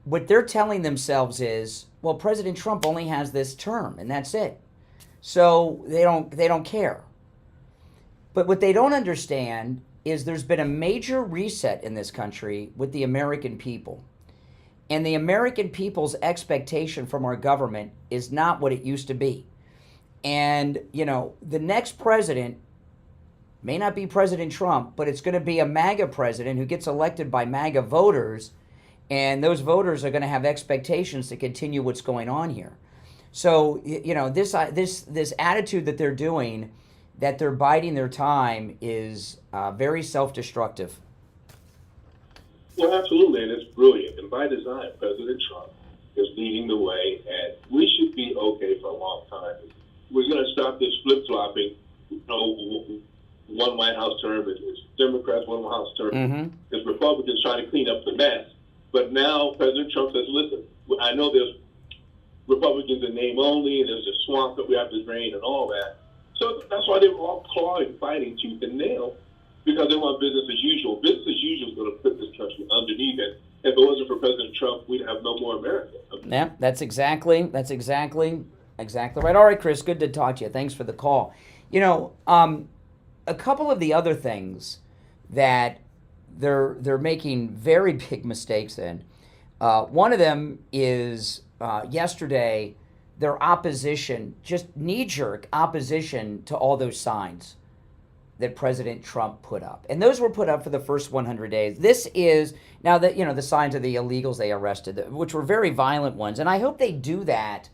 What they're telling themselves is, well, President Trump only has this term, and that's it. So they don't care. But what they don't understand is there's been a major reset in this country with the American people. And the American people's expectation from our government is not what it used to be. And, the next president may not be President Trump, but it's going to be a MAGA president who gets elected by MAGA voters. And those voters are going to have expectations to continue what's going on here. So, this attitude that they're doing, that they're biding their time, is very self-destructive. Well, absolutely, and it's brilliant. And by design, President Trump is leading the way, and we should be okay for a long time. We're going to stop this flip-flopping. One White House term is Democrats, one White House term is Republicans trying to clean up the mess. But now President Trump says, listen, I know there's Republicans in name only, and there's a swamp that we have to drain and all that. So that's why they were all clawing, fighting tooth and nail, because they want business as usual. Business as usual is going to put this country underneath it. If it wasn't for President Trump, we'd have no more America. Yeah, that's exactly right. All right, Chris, good to talk to you. Thanks for the call. A couple of the other things that they're making very big mistakes in. One of them is yesterday, their opposition, just knee-jerk opposition to all those signs that President Trump put up. And those were put up for the first 100 days. This is, now that, the signs of the illegals they arrested, which were very violent ones. And I hope they do that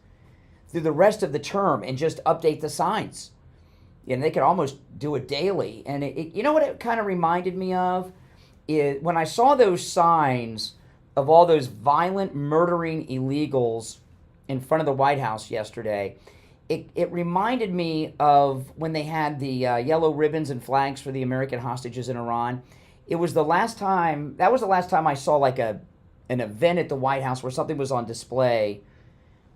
through the rest of the term and just update the signs. They could almost do it daily. And you know what it kind of reminded me of? Is when I saw those signs of all those violent, murdering illegals in front of the White House yesterday, it reminded me of when they had the yellow ribbons and flags for the American hostages in Iran. That was the last time I saw like an event at the White House where something was on display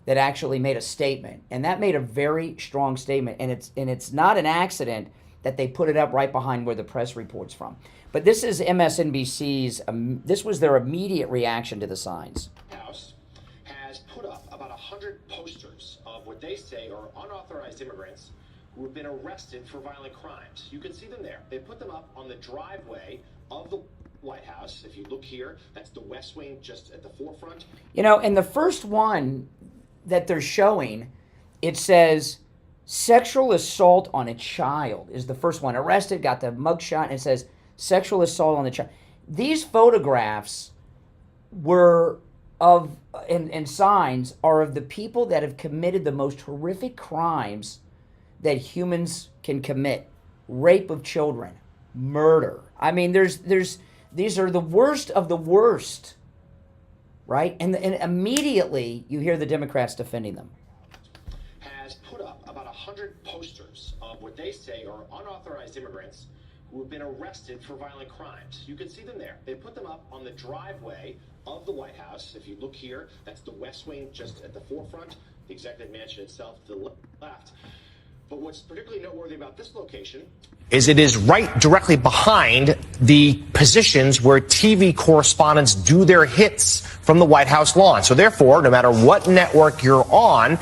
that actually made a statement. And that made a very strong statement. And it's not an accident that they put it up right behind where the press report's from. But this is MSNBC's, this was their immediate reaction to the signs. House has put up about 100 posters of what they say are unauthorized immigrants who have been arrested for violent crimes. You can see them there. They put them up on the driveway of the White House. If you look here, that's the West Wing just at the forefront. And the first one that they're showing, it says sexual assault on a child is the first one. Arrested, got the mugshot, and it says sexual assault on the child. These photographs were of, and signs are of the people that have committed the most horrific crimes that humans can commit. Rape of children, murder. I mean, these are the worst of the worst, right? And immediately you hear the Democrats defending them. Has put up about 100 posters of what they say are unauthorized immigrants who have been arrested for violent crimes. You can see them there. They put them up on the driveway of the White House. If you look here, that's the West Wing just at the forefront, the executive mansion itself to the left. But what's particularly noteworthy about this location is it is right directly behind the positions where TV correspondents do their hits from the White House lawn. So therefore, no matter what network you're on,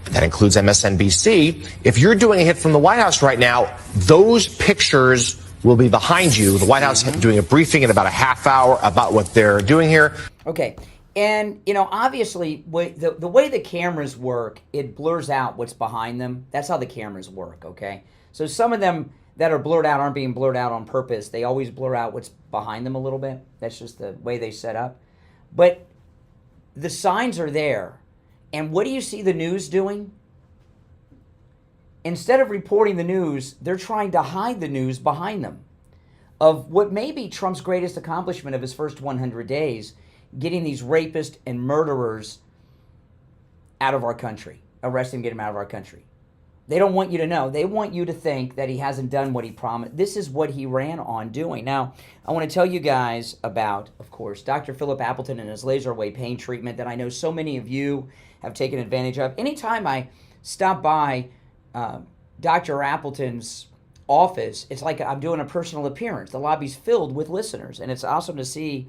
that includes MSNBC, if you're doing a hit from the White House right now, those pictures will be behind you. The White House doing a briefing in about a half hour about what they're doing here. Okay. And, you know, obviously, the way the cameras work, it blurs out what's behind them. That's how the cameras work, okay? So some of them that are blurred out aren't being blurred out on purpose. They always blur out what's behind them a little bit. That's just the way they set up. But the signs are there. And what do you see the news doing? Instead of reporting the news, they're trying to hide the news behind them of what may be Trump's greatest accomplishment of his first 100 days, getting these rapists and murderers out of our country, arresting and get them out of our country. They don't want you to know. They want you to think that he hasn't done what he promised. This is what he ran on doing. Now, I want to tell you guys about, of course, Dr. Philip Appleton and his laser wave pain treatment that I know so many of you have taken advantage of. Anytime I stop by Dr. Appleton's office, it's like I'm doing a personal appearance. The lobby's filled with listeners, and it's awesome to see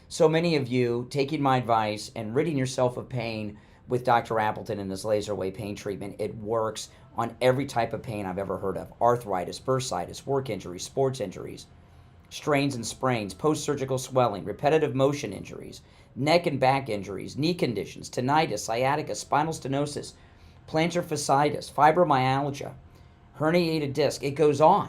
so many of you taking my advice and ridding yourself of pain with Dr. Appleton and his laser wave pain treatment. It works on every type of pain I've ever heard of. Arthritis, bursitis, work injuries, sports injuries, strains and sprains, post-surgical swelling, repetitive motion injuries, neck and back injuries, knee conditions, tinnitus, sciatica, spinal stenosis, plantar fasciitis, fibromyalgia, herniated disc. It goes on.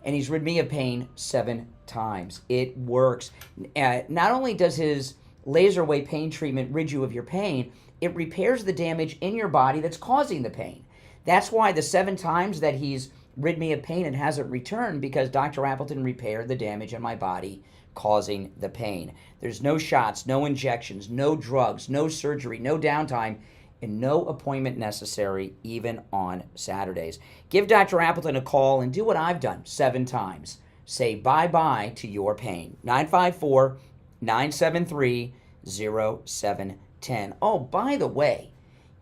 And he's rid me of pain 7 times. It works. Not only does his laser wave pain treatment rid you of your pain, it repairs the damage in your body that's causing the pain. That's why the 7 times that he's rid me of pain and hasn't returned, because Dr. Appleton repaired the damage in my body causing the pain. There's no shots, no injections, no drugs, no surgery, no downtime, and no appointment necessary, even on Saturdays. Give Dr. Appleton a call and do what I've done 7 times. Say bye-bye to your pain. 954-973-0710. Oh, by the way,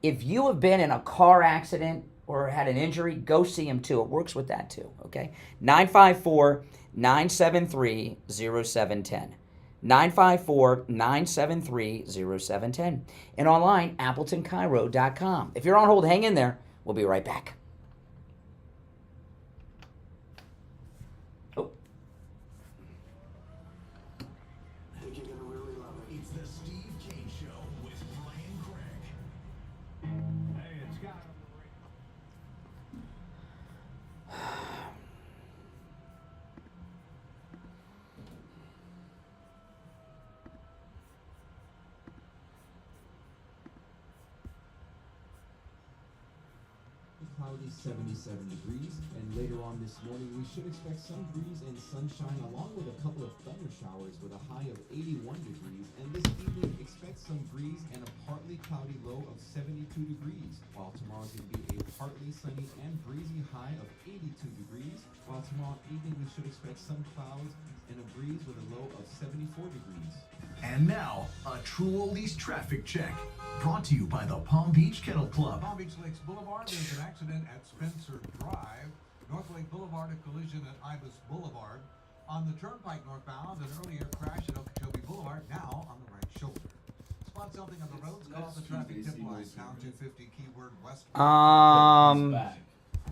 if you have been in a car accident or had an injury, go see him too. It works with that too, okay? 954-973-0710. 954-973-0710. And online, AppletonCairo.com. If you're on hold, hang in there. We'll be right back. Oh. It's the Steve Kane Show with Brian Craig. Hey, it's got Cloudy, 77 degrees, and later on this morning we should expect some breeze and sunshine along with a couple of thunder showers with a high of 81 degrees, and this evening expect some breeze and a partly cloudy low of 72 degrees, while tomorrow's going to be a partly sunny and breezy high of 82 degrees, while tomorrow evening we should expect some clouds and a breeze with a low of 74 degrees. And now, a True Oldies traffic check. Brought to you by the Palm Beach Kennel Club. Palm Beach Lakes Boulevard, there's an accident at Spencer Drive. North Lake Boulevard, a collision at Ibis Boulevard. On the Turnpike northbound, an earlier crash at Okeechobee Boulevard, now on the right shoulder. Spot something on the roads, call the traffic tip line, pound 250, keyword west.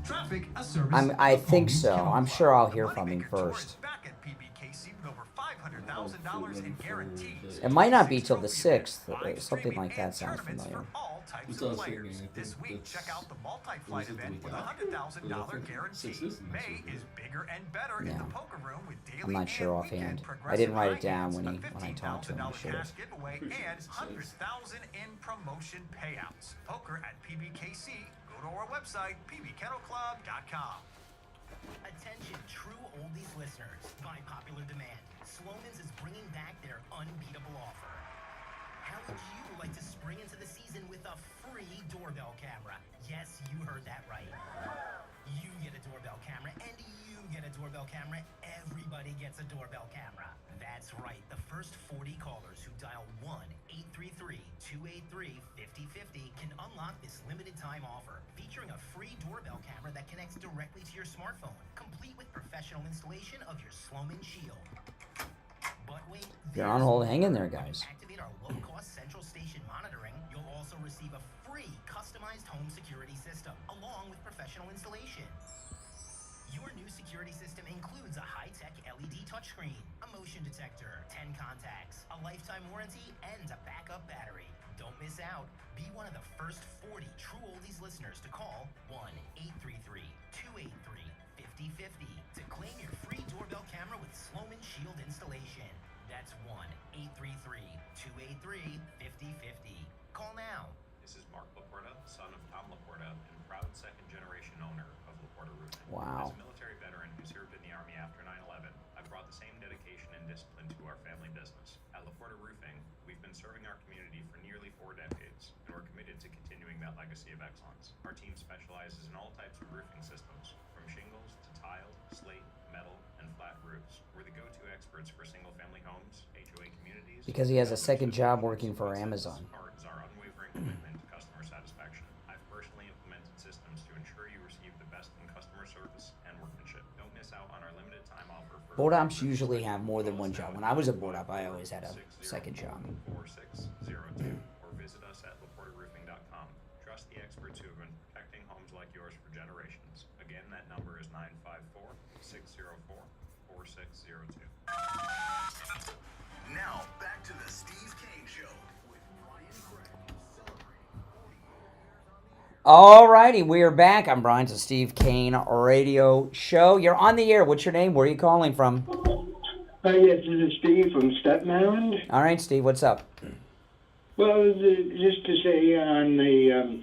Traffic, a service. I think so. I'm sure I'll hear from him first. Back at PBKC with over $500,000 in guarantees. It might not be till the 6th. Something like that sounds familiar. Types of players. This week, check out the multi-flight event with a $100,000 guarantee. May is bigger and better in the poker room with daily I'm not sure offhand. I didn't write it down when I talked to him. I should have. Giveaway and $100,000 in promotion payouts. Poker at PBKC. Go to our website, pbkennelclub.com. Attention, True Oldies listeners. By popular demand, Sloman's is bringing back their unbeatable offer. How would you like to spring into the season with a free doorbell camera? Yes, you heard that right. You get a doorbell camera, and you get a doorbell camera. Everybody gets a doorbell camera. That's right. The first 40 callers who dial 1-833-283-5050 can unlock Unlock this limited time offer featuring a free doorbell camera that connects directly to your smartphone, complete with professional installation of your Sloman Shield. But wait, If you're on hold, hang in there, guys. activate our low-cost central station monitoring. You'll also receive a free customized home security system along with professional installation. Your new security system includes a high-tech LED touchscreen, a motion detector, 10 contacts, a lifetime warranty, and a backup battery. Don't miss out. Be one of the first 40 True Oldies listeners to call 1-833-283-5050 to claim your free doorbell camera with Sloman Shield installation. That's 1-833-283-5050. Call now. This is Mark Laporta, son of Tom Laporta, and proud second-generation owner of Laporta Roofing. Wow. As a military veteran who served in the Army after 9/11, I've brought the same dedication and discipline to our family business. At Laporta Roofing, we've been serving our community for nearly 4 decades, and we're committed to continuing that legacy of excellence. Our team specializes in all types of roofing systems, from shingles to tile, slate, metal, and flat roofs. We're the go-to experts for single-family homes, HOA communities. Because he has a second job working for Amazon. Part is our unwavering commitment to customer satisfaction. I've personally implemented systems to ensure you receive the best in customer service and workmanship. Don't miss out on our limited time offer for Board ops usually have more than one job. When I was a board op, I always had a second job. 4602 or visit us at laportaroofing.com. Trust the experts who have been protecting homes like yours for generations. Again, that number is 954-604-4602. Now, back to the Steve Kane Show with Brian Craig. Alrighty, we are back. I'm Brian to Steve Kane Radio Show. You're on the air. What's your name? Where are you calling from? Yes, this is Steve from Staten Island. All right, Steve, what's up? Well, just to say on the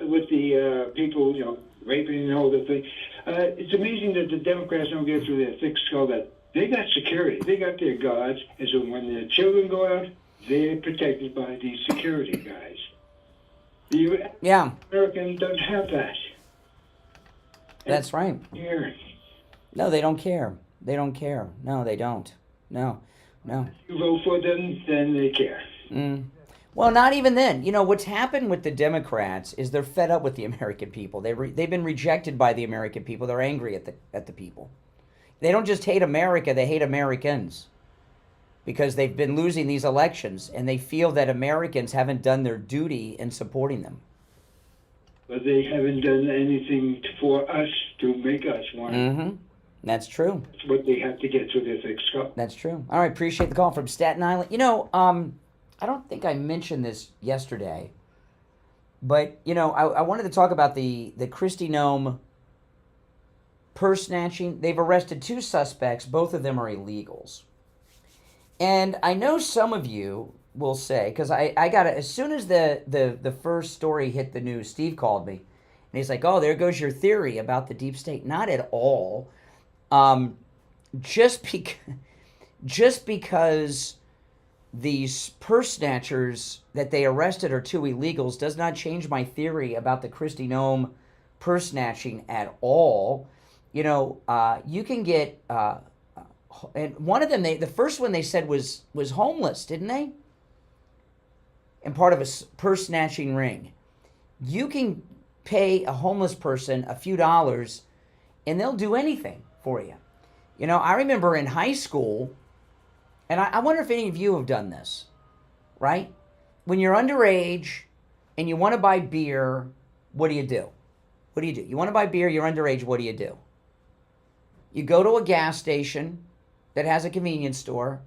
with the people, raping and all the thing, it's amazing that the Democrats don't get through their thick skull that they got security, they got their guards, and so when the children go out, they're protected by these security guys. The American doesn't have that. That's right. Here. No, they don't care. They don't care. No, they don't. No. You vote for them, then they care. Well, not even then. What's happened with the Democrats is they're fed up with the American people. They've been rejected by the American people. They're angry at the people. They don't just hate America, they hate Americans. Because they've been losing these elections, and they feel that Americans haven't done their duty in supporting them. But they haven't done anything for us to make us want. Mm-hmm. That's true. That's what they have to get through their thick skull. That's true. All right, appreciate the call from Staten Island. I don't think I mentioned this yesterday, but, I wanted to talk about the Christy Nome purse snatching. They've arrested 2 suspects. Both of them are illegals. And I know some of you will say, because I got it, as soon as the first story hit the news, Steve called me, and he's like, oh, there goes your theory about the deep state. Not at all. Just because these purse snatchers that they arrested are 2 illegals does not change my theory about the Christy Nome purse snatching at all. You can get... and one of them, the first one they said was homeless, didn't they? And part of a purse snatching ring. You can pay a homeless person a few dollars, and they'll do anything for you. I remember in high school, and I wonder if any of you have done this, right? When you're underage and you want to buy beer, what do you do? What do you do? You want to buy beer, you're underage, what do you do? You go to a gas station that has a convenience store,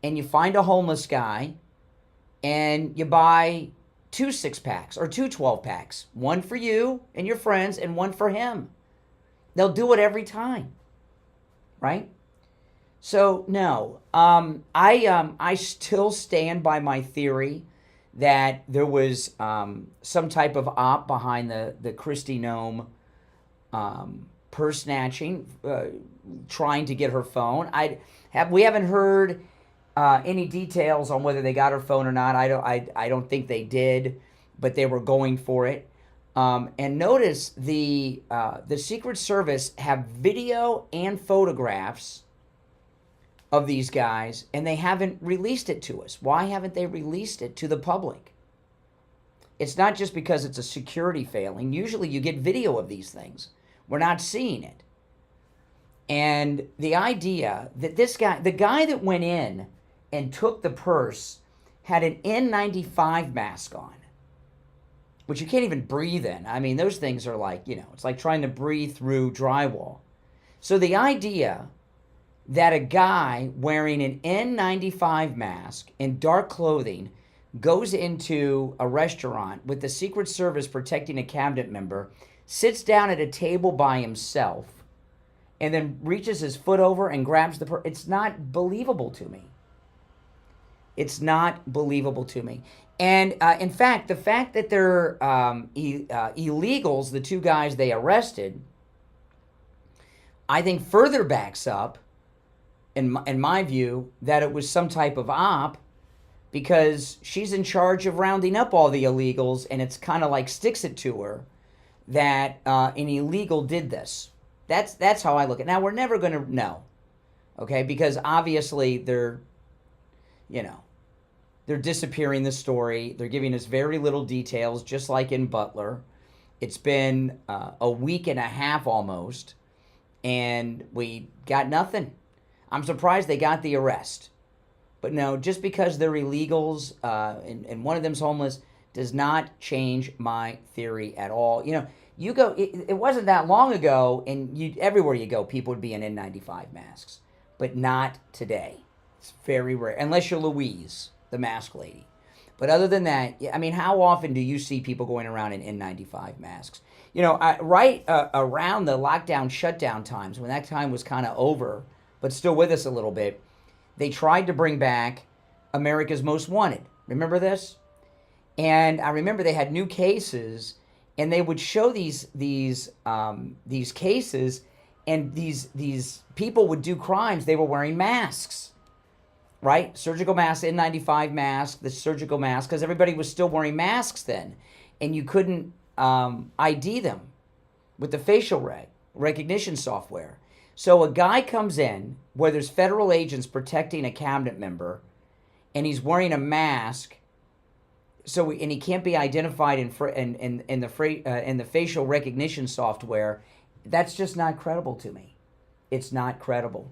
and you find a homeless guy, and you buy 2 6-packs or 2 12-packs. One for you and your friends, and one for him. They'll do it every time, right? So, no. I still stand by my theory that there was some type of op behind the Christy Nome purse snatching, trying to get her phone. We haven't heard any details on whether they got her phone or not. I don't think they did, but they were going for it. And notice the Secret Service have video and photographs of these guys, and they haven't released it to us. Why haven't they released it to the public? it's not just because it's a security failing. Usually you get video of these things. We're not seeing it. And the idea that this guy, the guy that went in and took the purse, had an N95 mask on, which you can't even breathe in. I mean, those things are like, it's like trying to breathe through drywall. So the idea that a guy wearing an N95 mask in dark clothing goes into a restaurant with the Secret Service protecting a cabinet member, sits down at a table by himself, and then reaches his foot over and grabs the purse. It's not believable to me. It's not believable to me. And in fact, the fact that they're illegals, the two guys they arrested, I think further backs up, in my view, that it was some type of op, because she's in charge of rounding up all the illegals, and it's kind of like sticks it to her that an illegal did this. That's how I look at it. Now, we're never going to know, okay, because obviously they're disappearing the story. They're giving us very little details, just like in Butler. It's been a week and a half almost, and we got nothing. I'm surprised they got the arrest. But no, just because they're illegals and one of them's homeless does not change my theory at all. You go, it wasn't that long ago, and everywhere you go, people would be in N95 masks. But not today. It's very rare, unless you're Louise, the mask lady. But other than that, I mean, how often do you see people going around in N95 masks? Right around the lockdown, shutdown times, when that time was kind of over, but still with us a little bit, they tried to bring back America's Most Wanted. Remember this? And I remember they had new cases, and they would show these cases, and these people would do crimes. They were wearing masks, right? Surgical mask, N95 mask, the surgical mask, because everybody was still wearing masks then, and you couldn't ID them with the facial recognition software. So a guy comes in where there's federal agents protecting a cabinet member, and he's wearing a mask. And he can't be identified in the facial recognition software. That's just not credible to me. It's not credible.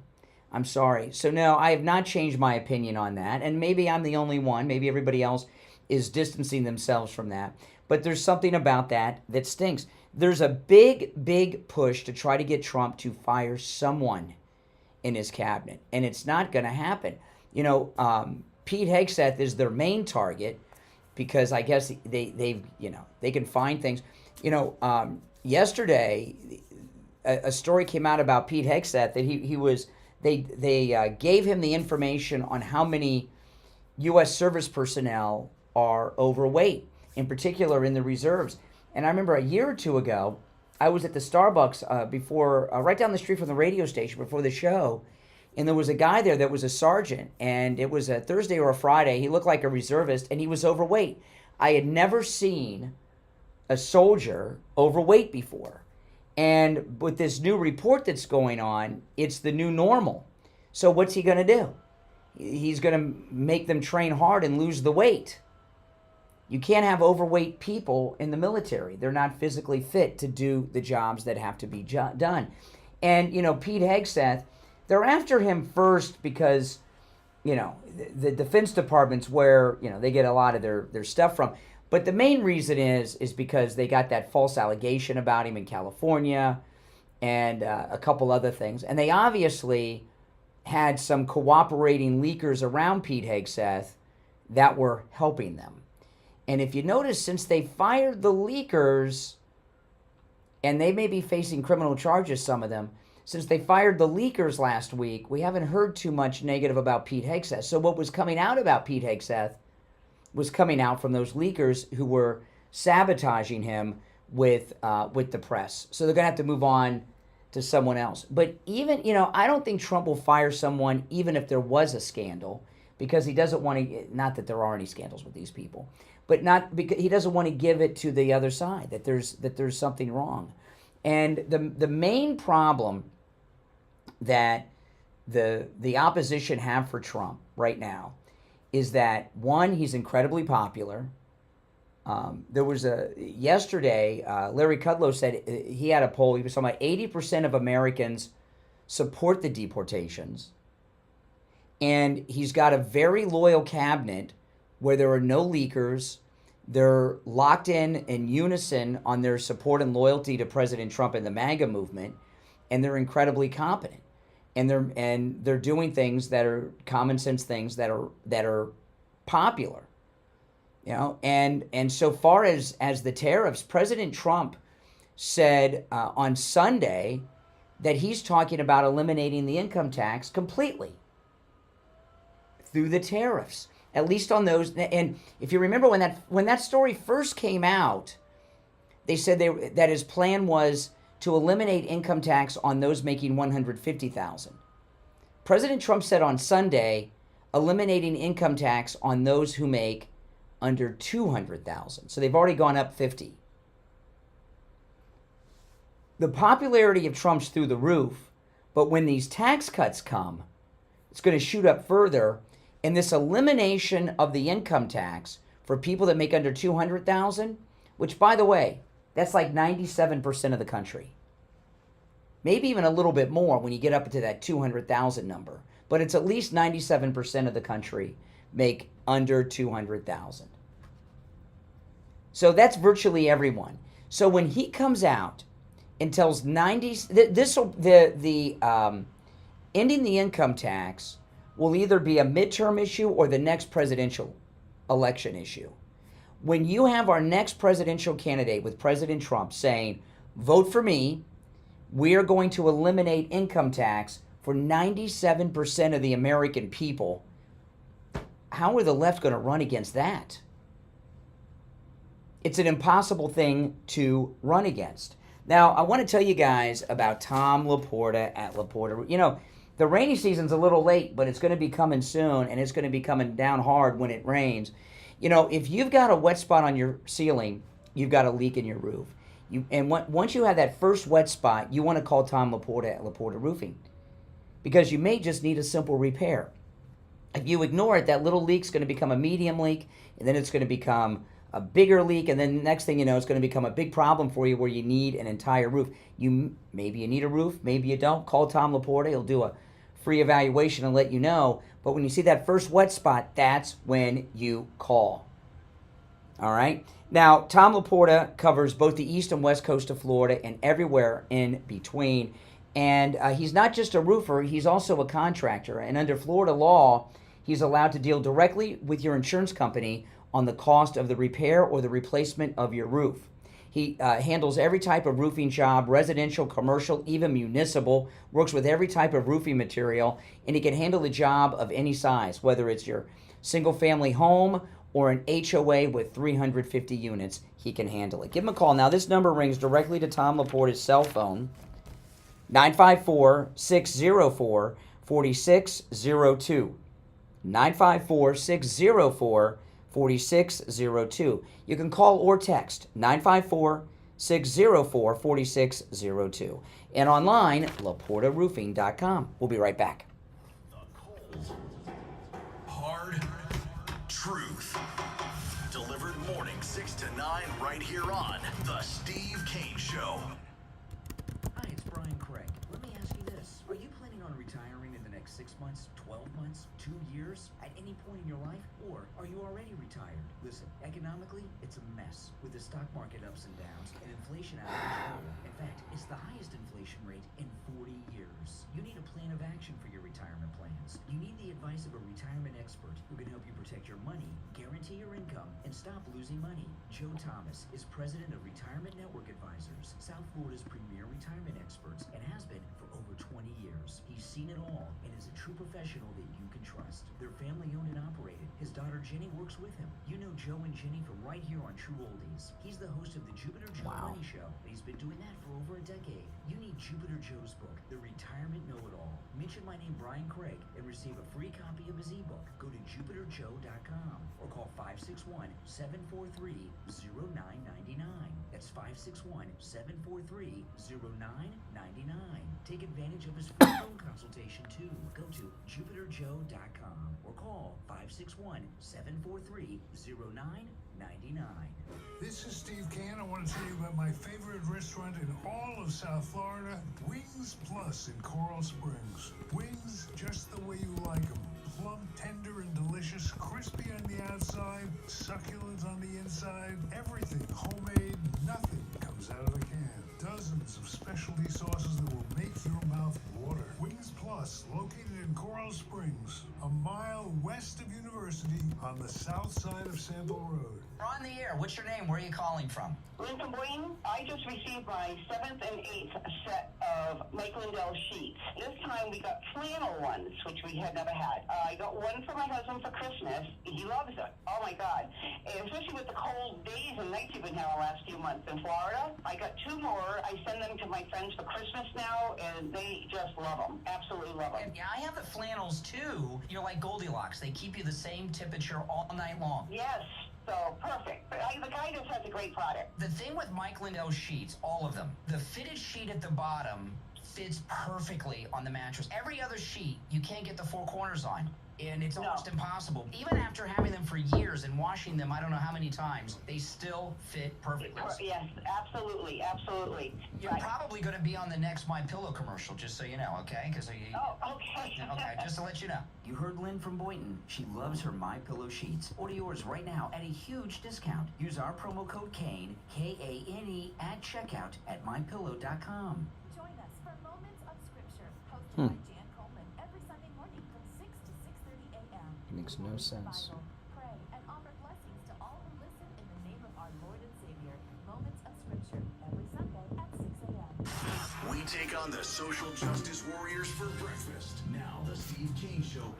I'm sorry. So no, I have not changed my opinion on that. And maybe I'm the only one. Maybe everybody else is distancing themselves from that. But there's something about that stinks. There's a big push to try to get Trump to fire someone in his cabinet, and it's not going to happen. Pete Hegseth is their main target, because I guess they can find things. Yesterday, a story came out about Pete Hegseth that they gave him the information on how many U.S. service personnel are overweight, in particular in the reserves. And I remember a year or two ago, I was at the Starbucks before, right down the street from the radio station before the show, and there was a guy there that was a sergeant, and it was a Thursday or a Friday. He looked like a reservist, and he was overweight. I had never seen a soldier overweight before. And with this new report that's going on, it's the new normal. So what's he going to do? He's going to make them train hard and lose the weight. You can't have overweight people in the military. They're not physically fit to do the jobs that have to be done. And, Pete Hegseth, they're after him first because, the Defense Department's where, they get a lot of their stuff from. But the main reason is because they got that false allegation about him in California and a couple other things. And they obviously had some cooperating leakers around Pete Hegseth that were helping them. And if you notice, since they fired the leakers, and they may be facing criminal charges, some of them, since they fired the leakers last week, we haven't heard too much negative about Pete Hegseth. So what was coming out about Pete Hegseth was coming out from those leakers who were sabotaging him with the press. So they're going to have to move on to someone else. But even, I don't think Trump will fire someone even if there was a scandal, because he doesn't want to, not that there are any scandals with these people, but not because he doesn't want to give it to the other side, that there's something wrong. And the main problem that the opposition have for Trump right now is that, one, he's incredibly popular, There was yesterday, Larry Kudlow said he had a poll. He was talking about 80% of Americans support the deportations. And he's got a very loyal cabinet where there are no leakers. They're locked in unison on their support and loyalty to President Trump and the MAGA movement. And they're incredibly competent. And they're doing things that are common sense things that are popular. You know, and so far as the tariffs, President Trump said on Sunday that he's talking about eliminating the income tax completely through the tariffs, at least on those. And if you remember when that story first came out, they said that his plan was to eliminate income tax on those making $150,000. President Trump said on Sunday, eliminating income tax on those who make under $200,000. So they've already gone up 50. The popularity of Trump's through the roof, but when these tax cuts come, it's going to shoot up further. And this elimination of the income tax for people that make under $200,000, which, by the way, that's like 97% of the country. Maybe even a little bit more when you get up to that 200,000 number. But it's at least 97% of the country make under 200,000. So that's virtually everyone. So when he comes out and tells ending the income tax will either be a midterm issue or the next presidential election issue. When you have our next presidential candidate with President Trump saying, vote for me, we are going to eliminate income tax for 97% of the American people, how are the left going to run against that? It's an impossible thing to run against. Now, I want to tell you guys about Tom Laporta at Laporta. You know, the rainy season's a little late, but it's going to be coming soon, and it's going to be coming down hard when it rains. You know, if you've got a wet spot on your ceiling, you've got a leak in your roof. Once you have that first wet spot, you want to call Tom Laporta at Laporta Roofing, because you may just need a simple repair. If you ignore it, that little leak's going to become a medium leak, and then it's going to become a bigger leak, and then the next thing you know, it's going to become a big problem for you where you need an entire roof. Maybe you need a roof, maybe you don't. Call Tom Laporta. He'll do a free evaluation and let you know. But when you see that first wet spot, that's when you call. All right? Now, Tom Laporta covers both the east and west coast of Florida and everywhere in between. And he's not just a roofer, he's also a contractor. And under Florida law, he's allowed to deal directly with your insurance company on the cost of the repair or the replacement of your roof. He handles every type of roofing job, residential, commercial, even municipal, works with every type of roofing material, and he can handle the job of any size, whether it's your single-family home or an HOA with 350 units, he can handle it. Give him a call. Now, this number rings directly to Tom Laporta's cell phone, 954-604-4602. 954-604-4602. You can call or text 954-604-4602. And online, LaportaRoofing.com. We'll be right back. Hard truth. Delivered morning 6 to 9 right here on The Steve Kane Show. Hi, it's Brian Craig. Let me ask you this. Are you planning on retiring in the next 6 months, 12 months, 2 years, at any point in your life? Or are you already retired? Listen, economically, it's a mess with the stock market ups and downs and inflation out of control. In fact, it's the highest inflation rate in 40 years. You need a plan of action for your retirement plans. You need the advice of a retirement expert who can help you protect your money, guarantee your income, and stop losing money. Joe Thomas is president of Retirement Network Advisors, South Florida's premier retirement experts, and has been for over 20 years. He's seen it all and is a true professional that you can trust. They're family owned and operated. His daughter Jenny works with him. You know Joe and Jenny from right here on True Oldies. He's the host of the Jupiter Joe Money Show. He's been doing that for over a decade. You need Jupiter Joe's book, The Retirement Know-It-All. Mention my name, Brian Craig, and receive a free copy of his ebook. Go to JupiterJoe.com or call 561-743-0999. That's 561-743-0999. Take advantage of his free phone consultation too. Go to jupiterjoe.com or call 561-743-0999. This is Steve Kane. I want to tell you about my favorite restaurant in all of South Florida, Wings Plus in Coral Springs. Wings just the way you like them. Plump, tender, and delicious, crispy on the outside, succulent on the inside, everything homemade, nothing comes out of a can. Dozens of specialty sauces that will make your mouth water. Wings Plus, located in Coral Springs, a mile west of University on the south side of Sample Road. We're on the air. What's your name? Where are you calling from? Lynn from Boynton. I just received my 7th and 8th set of Mike Lindell sheets. This time we got flannel ones, which we had never had. I got one for my husband for Christmas. He loves it. Oh my God. And especially with the cold days and nights you've been having the last few months in Florida. I got 2 more. I send them to my friends for Christmas now, and they just love them. Absolutely love them. Yeah, I have the flannels too. You're like Goldilocks. They keep you the same temperature all night long. Yes. So, perfect. But the guy just has a great product. The thing with Mike Lindell sheets, all of them, the fitted sheet at the bottom fits perfectly on the mattress. Every other sheet, you can't get the 4 corners on. And it's almost impossible. Even after having them for years and washing them, I don't know how many times, they still fit perfectly. Yes, absolutely, absolutely. You're probably going to be on the next My Pillow commercial, just so you know, okay? Okay. Okay, just to let you know. You heard Lynn from Boynton. She loves her My Pillow sheets. Order yours right now at a huge discount. Use our promo code KANE, K-A-N-E, at checkout at mypillow.com. Join us for Moments of Scripture, hosted by Jan Coleman every Sunday morning from 6 to 6:30 a.m. Makes no sense. Pray and offer blessings to all who listen in the name of our Lord and Savior. Moments of Scripture every Sunday at 6 a.m. We take on the social justice warriors for breakfast. Now the Steve Kane Show.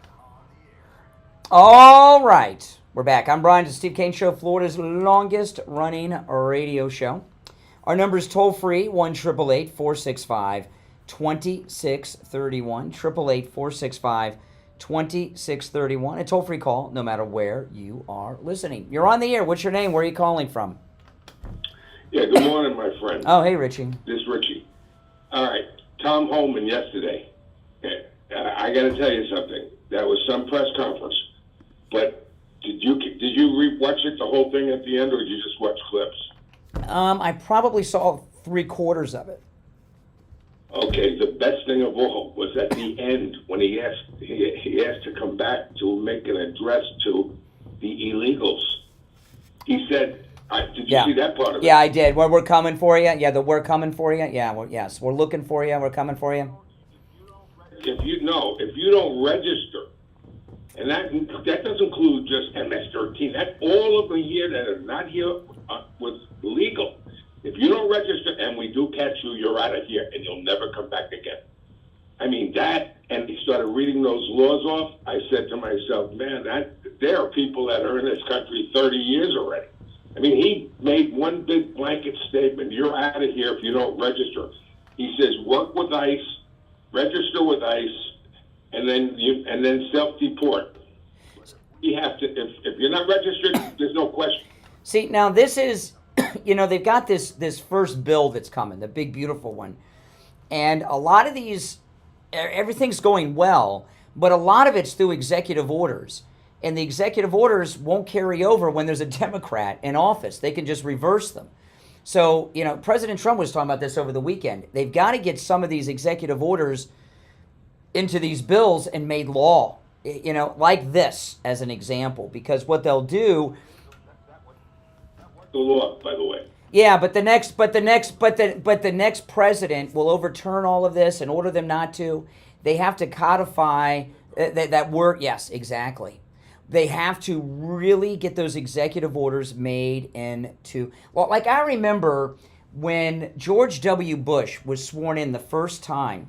All right. We're back. I'm Brian, the Steve Kane Show, Florida's longest running radio show. Our number is toll free, 1-888-465-2631. 888-465-2631. A toll free call no matter where you are listening. You're on the air. What's your name? Where are you calling from? Yeah, good morning, my friend. Oh, hey, Richie. This is Richie. All right, Tom Homan yesterday. I got to tell you something. That was some press conference. But did you watch it, the whole thing at the end, or did you just watch clips? I probably saw 3/4 of it. Okay, the best thing of all was at the end when he asked to come back to make an address to the illegals. He said, "Did you see that part of it?" Yeah, I did. We're coming for you. Yeah, we're coming for you. Yeah, yes, we're looking for you. We're coming for you. If you don't register, and that doesn't include just MS-13. That's all of them here that are not here with legal. If you don't register and we do catch you, you're out of here and you'll never come back again. I mean, that, and he started reading those laws off. I said to myself, man, there are people that are in this country 30 years already. I mean, he made one big blanket statement. You're out of here if you don't register. He says, work with ICE, register with ICE, and then self-deport. You have to, if you're not registered, there's no question. See, now this is, they've got this first bill that's coming, the big, beautiful one. And a lot of these, everything's going well, but a lot of it's through executive orders. And the executive orders won't carry over when there's a Democrat in office. They can just reverse them. So, President Trump was talking about this over the weekend. They've got to get some of these executive orders into these bills and made law, like this as an example, because what they'll do. The law, by the way. Yeah, but the next president will overturn all of this and order them not to. They have to codify that word. Yes, exactly. They have to really get those executive orders made into. Well, like I remember when George W. Bush was sworn in the first time.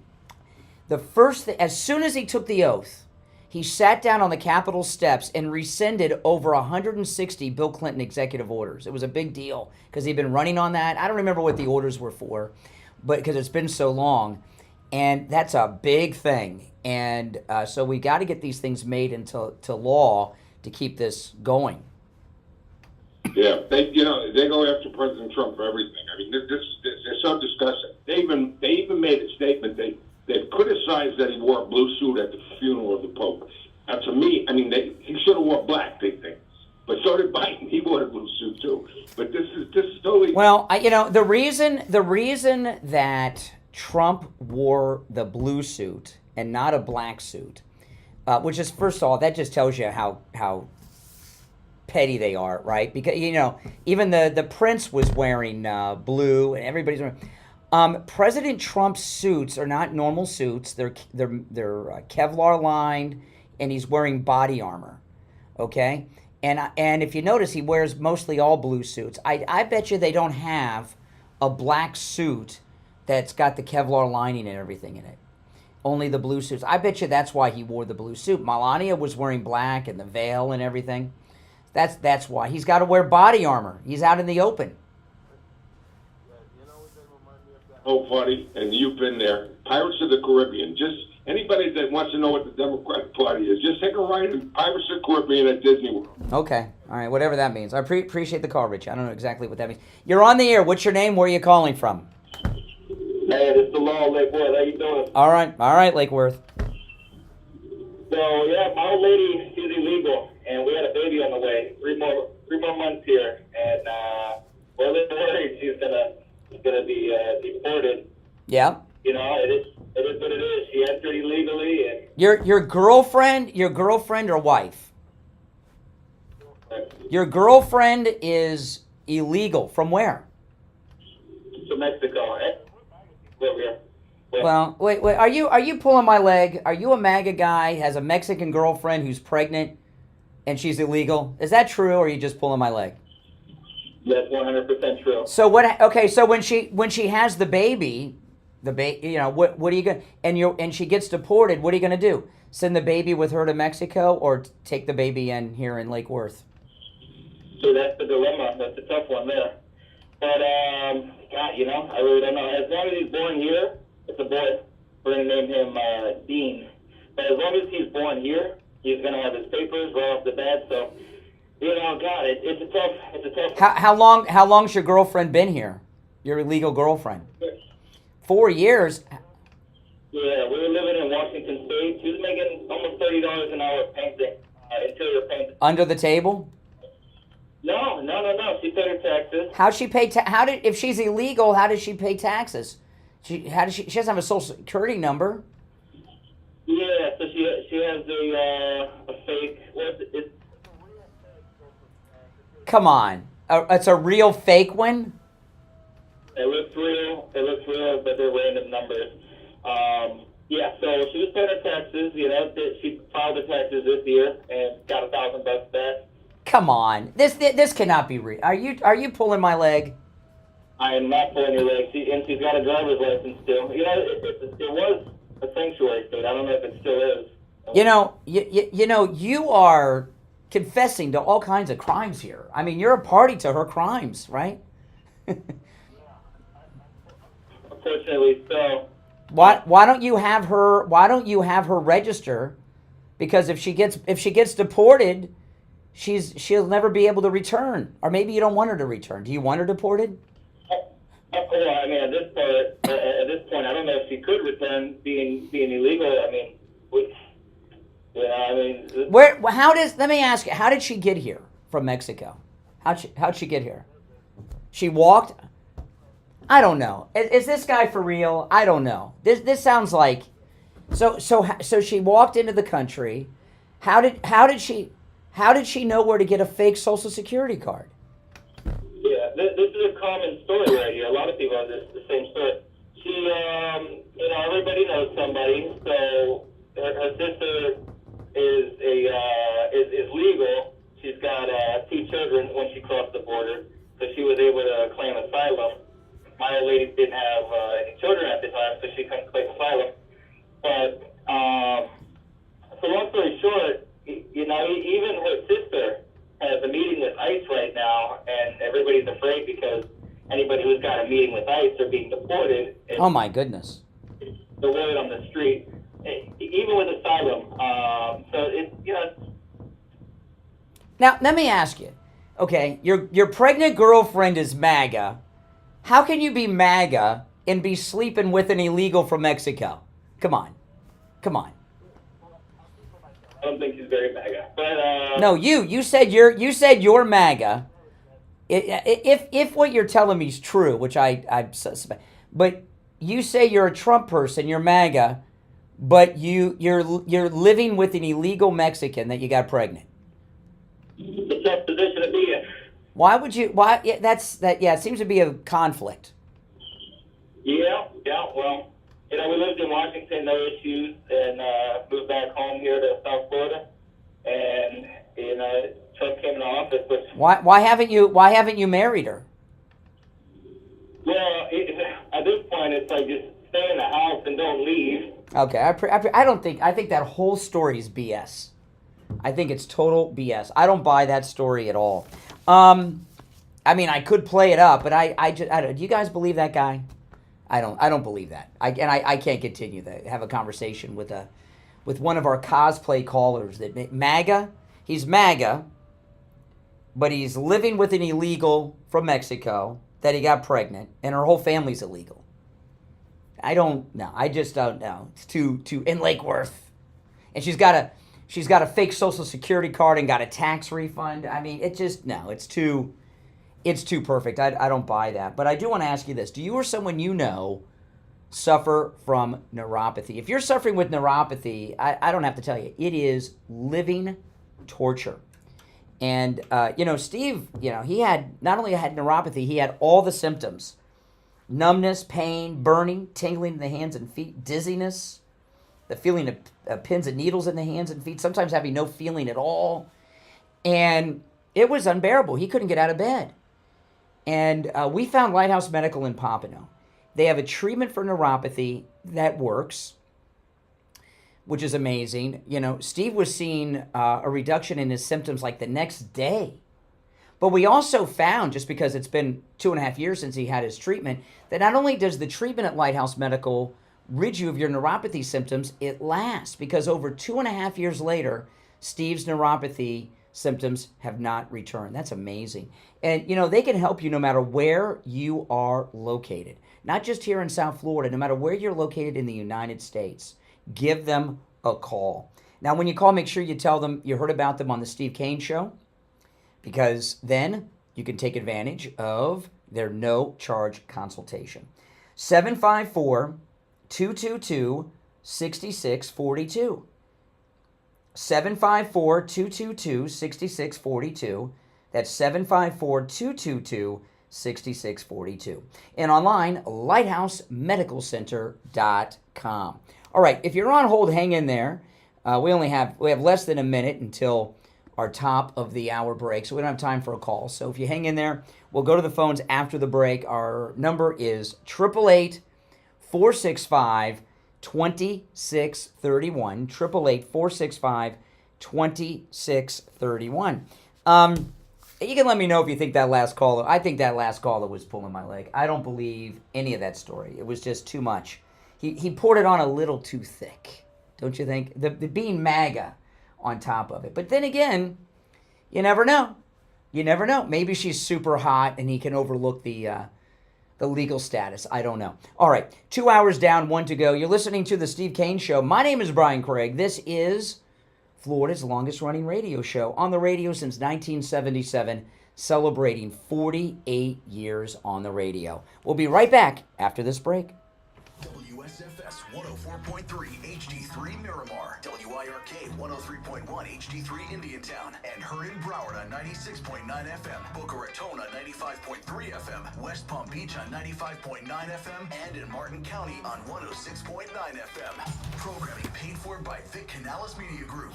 As soon as he took the oath, he sat down on the Capitol steps and rescinded over 160 Bill Clinton executive orders. It was a big deal because he'd been running on that. I don't remember what the orders were for, but because it's been so long. And that's a big thing. And so we got to get these things made into law to keep this going. Yeah, they go after President Trump for everything. I mean, this is so disgusting. They even made a statement. They criticized that he wore a blue suit at the funeral of the Pope. Now, to me, I mean, he should have wore black. They think, but so did Biden. He wore a blue suit too. But this is totally. Well, the reason that Trump wore the blue suit and not a black suit, which is, first of all, that just tells you how petty they are, right? Because even the prince was wearing blue, and everybody's wearing. President Trump's suits are not normal suits. They're Kevlar lined, and he's wearing body armor. Okay, and if you notice, he wears mostly all blue suits. I bet you they don't have a black suit that's got the Kevlar lining and everything in it. Only the blue suits. I bet you that's why he wore the blue suit. Melania was wearing black and the veil and everything. That's why. He's got to wear body armor. He's out in the open. Oh, buddy, and you've been there. Pirates of the Caribbean. Just anybody that wants to know what the Democratic Party is, just take a ride in Pirates of the Caribbean at Disney World. Okay. All right. Whatever that means. I appreciate the call, Rich. I don't know exactly what that means. You're on the air. What's your name? Where are you calling from? Hey, this is the law, Lake Worth. How you doing? All right, Lake Worth. So, yeah, my old lady, she's illegal, and we had a baby on the way. Three more months here, and we're a little worried she's gonna be deported. Yeah. It is what it is. She entered illegally, and Your girlfriend or wife? Your girlfriend is illegal. From where? to Mexico. Well, wait. Are you pulling my leg? Are you a MAGA guy, has a Mexican girlfriend who's pregnant and she's illegal? Is that true, or are you just pulling my leg? That's 100% true. So what? Okay, so when she has the baby, what are you gonna? And she gets deported. What are you gonna do? Send the baby with her to Mexico, or take the baby in here in Lake Worth? So that's the dilemma. That's a tough one there. But God, I really don't know. As long as he's born here, it's a boy. We're gonna name him Dean. But as long as he's born here, he's gonna have his papers right off the bat. So, God, it's a tough. How long's your girlfriend been here? Your illegal girlfriend? 4 years. Yeah, we were living in Washington State. She was making almost $30 an hour painting, interior painting. Under the table? No. She paid her taxes. How'd she pay? If she's illegal, how does she pay taxes? She doesn't have a social security number. Yeah, so she has a fake. Come on, it's a real fake one. It looks real, but they're random numbers. Yeah, so she was paying her taxes. She filed the taxes this year and got $1,000 back. Come on, this cannot be real. Are you pulling my leg? I am not pulling your leg. She's got a driver's license still. It was a sanctuary state. I don't know if it still is. You are confessing to all kinds of crimes here. I mean, you're a party to her crimes, right? Unfortunately, so. Why don't you have her register? Because if she gets deported, she'll never be able to return. Or maybe you don't want her to return. Do you want her deported? Well, I mean, at this point, I don't know if she could return being illegal. I mean, let me ask you, how did she get here from Mexico? How'd she get here? She walked? I don't know. Is this guy for real? I don't know. This sounds like so she walked into the country. How did she know where to get a fake Social Security card? Yeah, this is a common story right here. A lot of people have the same story. She, everybody knows somebody. So her sister is legal. She's got 2 children when she crossed the border, so she was able to claim asylum. My old lady didn't have any children at the time, so she couldn't claim asylum. But so long story short, even her sister has a meeting with ICE right now, and everybody's afraid because anybody who's got a meeting with ICE are being deported. Oh my goodness! The word on the street, even with asylum. So Now let me ask you: Okay, your pregnant girlfriend is MAGA. How can you be MAGA and be sleeping with an illegal from Mexico? Come on. I don't think he's very MAGA. But No, you said you're MAGA. If what you're telling me is true, which I suspect, but you say you're a Trump person, you're MAGA, but you're living with an illegal Mexican that you got pregnant. it's a tough position to be in. Why would you? Why? Yeah, it seems to be a conflict. Yeah. Well, we lived in Washington, no issues, and moved back home here to South Florida, and Trump came into office. But Why haven't you married her? well, at this point, it's like just stay in the house and don't leave. Okay, I think that whole story is BS. I think it's total BS. I don't buy that story at all. I mean, I could play it up, but I don't. Do you guys believe that guy? I don't believe that. I can't continue to have a conversation with one of our cosplay callers that MAGA. He's MAGA, but he's living with an illegal from Mexico that he got pregnant, and her whole family's illegal. I don't know. I just don't know. It's too in Lake Worth, and she's got a fake Social Security card and got a tax refund. I mean, it's too perfect. I don't buy that. But I do want to ask you this: do you or someone you know suffer from neuropathy? If you're suffering with neuropathy, I don't have to tell you, it is living torture. And Steve, he had not only had neuropathy, he had all the symptoms: numbness, pain, burning, tingling in the hands and feet, dizziness, the feeling of pins and needles in the hands and feet, sometimes having no feeling at all. And it was unbearable. He couldn't get out of bed. And we found Lighthouse Medical in Pompano. They have a treatment for neuropathy that works, which is amazing. Steve was seeing a reduction in his symptoms like the next day. But we also found, just because it's been 2.5 years since he had his treatment, that not only does the treatment at Lighthouse Medical rid you of your neuropathy symptoms, it lasts, because over 2.5 years later, Steve's neuropathy symptoms have not returned. That's amazing. And, they can help you no matter where you are located. Not just here in South Florida, no matter where you're located in the United States. Give them a call. Now, when you call, make sure you tell them you heard about them on the Steve Kane Show, because then you can take advantage of their no-charge consultation. 754-222-6642. 754-222-6642. That's 754-222-6642. And online, lighthousemedicalcenter.com. All right, if you're on hold, hang in there. We have less than a minute until our top of the hour break, so we don't have time for a call. So if you hang in there, we'll go to the phones after the break. Our number is 888-465-2631. 888-465-2631. You can let me know if you think that last caller, I think that last caller was pulling my leg. I don't believe any of that story. It was just too much. He poured it on a little too thick, don't you think? The being MAGA on top of it. But then again, you never know. You never know. Maybe she's super hot and he can overlook the legal status. I don't know. All right, 2 hours down, 1 to go. You're listening to the Steve Kane Show. My name is Brian Craig. This is Florida's longest-running radio show, on the radio since 1977, celebrating 48 years on the radio. We'll be right back after this break. WSFS 104.3 HD3 Miramar, WIRK 103.1 HD3 Indiantown, and her in Broward on 96.9 FM, Boca Raton on 95.3 FM, West Palm Beach on 95.9 FM, and in Martin County on 106.9 FM. Programming paid for by Vic Canales Media Group.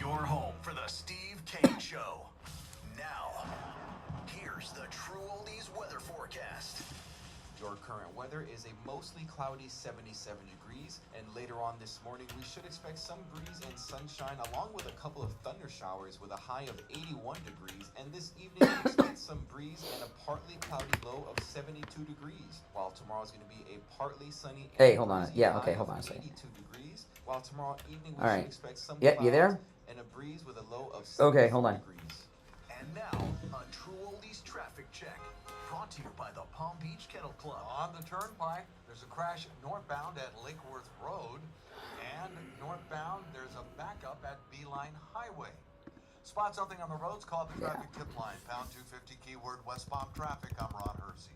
Your home for the Steve Kane Show. Now, here's the True Oldies weather forecast. Your current weather is a mostly cloudy 77 degrees, and later on this morning we should expect some breeze and sunshine along with a couple of thunder showers with a high of 81 degrees, and this evening we expect some breeze and a partly cloudy low of 72 degrees, while tomorrow is going to be a partly sunny Hey, hold on. Yeah, okay, hold on a second. 82 degrees, while tomorrow evening we All should right. expect some Yeah, clouds you there? and a breeze with a low of Okay, hold on. degrees. And now, True Oldies Traffic Check. Brought to you by the Palm Beach Kennel Club. On the turnpike, there's a crash northbound at Lakeworth Road, and northbound there's a backup at Beeline Highway. Spot something on the roads, call the traffic tip line, pound 250 keyword westbound traffic. I'm Ron Hersey.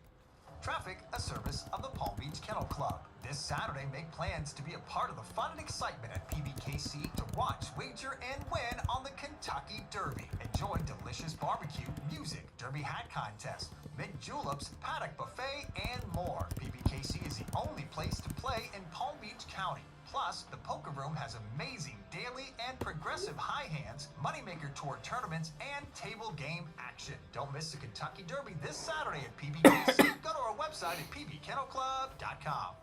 Traffic, a service of the Palm Beach Kennel Club. This Saturday, make plans to be a part of the fun and excitement at PBKC to watch, wager, and win on the Kentucky Derby. Enjoy delicious barbecue, music, derby hat contest, mint juleps, paddock buffet, and more. PBKC is the only place to play in Palm Beach County. Plus, the poker room has amazing daily and progressive high hands, moneymaker tour tournaments, and table game action. Don't miss the Kentucky Derby this Saturday at PBKC. Go to our website at pbkennelclub.com.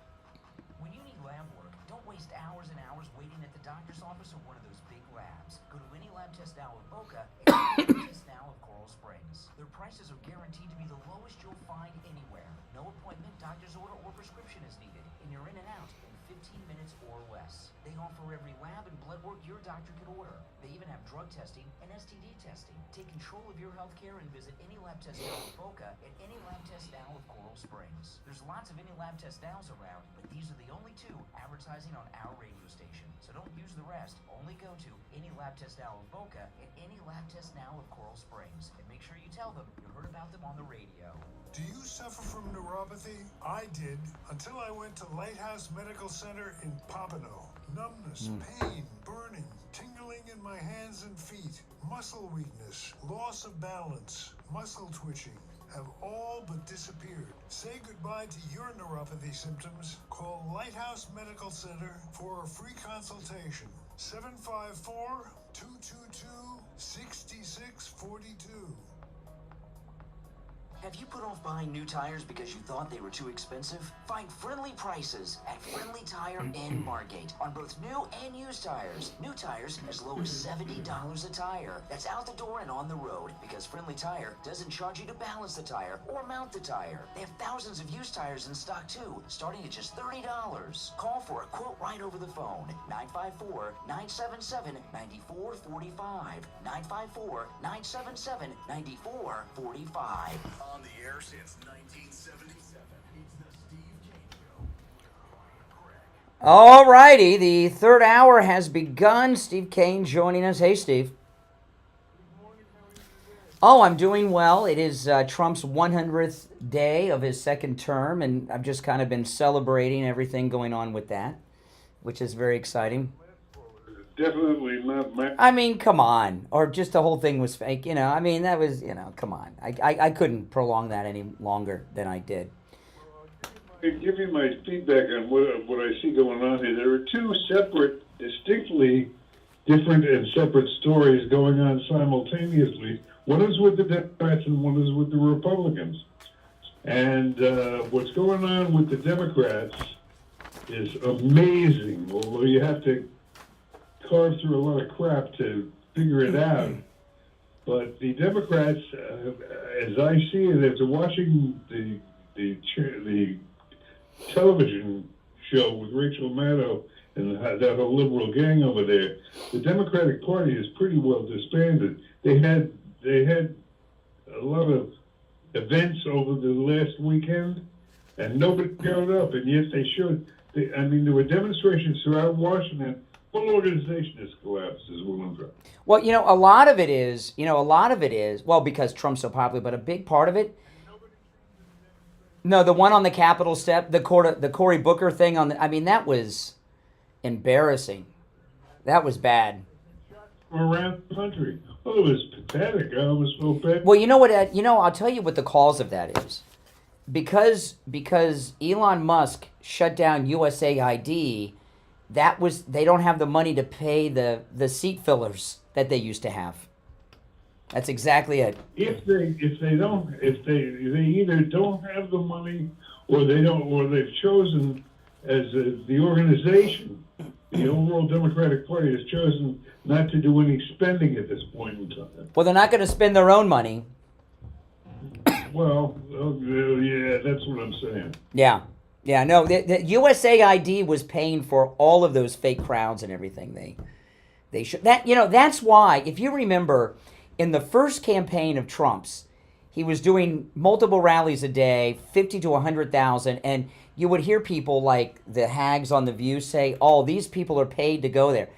When you need lab work, don't waste hours and hours waiting at the doctor's office or one of those big labs. Go to any lab test now of Boca and any lab test now of Coral Springs. Their prices are guaranteed to be the lowest you'll find anywhere. No appointment, doctor's order, or prescription is needed, and you're in and out in 15 minutes or less. They offer every lab and blood work your doctor could order. They even have drug testing and STD testing. Take control of your health care and visit any lab test now of Boca and any lab test now of Coral Springs. There's lots of any lab test nows around, but these are the only two advertising on our radio station. So don't use the rest. Only go to any lab test now of Boca and any lab test now of Coral Springs. And make sure you tell them you heard about them on the radio. Do you suffer from neuropathy? I did, until I went to Lighthouse Medical Center in Pompano. Numbness, pain, burning, tingling in my hands and feet, muscle weakness, loss of balance, muscle twitching have all but disappeared. Say goodbye to your neuropathy symptoms. Call Lighthouse Medical Center for a free consultation. 754-222-6642. Have you put off buying new tires because you thought they were too expensive? Find friendly prices at Friendly Tire in Margate on both new and used tires. New tires as low as $70 a tire. That's out the door and on the road, because Friendly Tire doesn't charge you to balance the tire or mount the tire. They have thousands of used tires in stock too, starting at just $30. Call for a quote right over the phone. 954-977-9445. 954-977-9445. On the air since 1977. It's the Steve Kane Show. All righty, the third hour has begun. Steve Kane joining us. Hey, Steve. Oh, I'm doing well. It is Trump's 100th day of his second term, and I've just kind of been celebrating everything going on with that, which is very exciting. Definitely not. I mean, come on. Or just the whole thing was fake. You know, I mean, that was, you know, come on. I couldn't prolong that any longer than I did. Give you my feedback on what I see going on here. There are two separate, distinctly different and separate stories going on simultaneously. One is with the Democrats and one is with the Republicans. And what's going on with the Democrats is amazing, although you have to carve through a lot of crap to figure it out. But the Democrats, as I see it, after watching the television show with Rachel Maddow and that whole liberal gang over there, the Democratic Party is pretty well disbanded. They had a lot of events over the last weekend, and nobody showed up, and yet they should. I mean, there were demonstrations throughout Washington. Whole organization has collapsed, is what I'm trying. Well, you know, a lot of it is, well, because Trump's so popular, but a big part of it. No, the one on the Capitol step, the Cory Booker thing that was embarrassing. That was bad. Around the country. Oh, it was pathetic. I almost felt bad. Well, you know what, Ed? I'll tell you what the cause of that is. Because Elon Musk shut down USAID, they don't have the money to pay the seat fillers that they used to have. That's exactly it. If they either don't have the money, or they've chosen as the organization, the overall Democratic Party has chosen not to do any spending at this point in time. Well, they're not going to spend their own money. Well, yeah, that's what I'm saying. Yeah. Yeah, no, the USAID was paying for all of those fake crowds and everything. They should. That's why, if you remember, in the first campaign of Trump's, he was doing multiple rallies a day, 50 to 100,000, and you would hear people like the hags on The View say, oh, these people are paid to go there.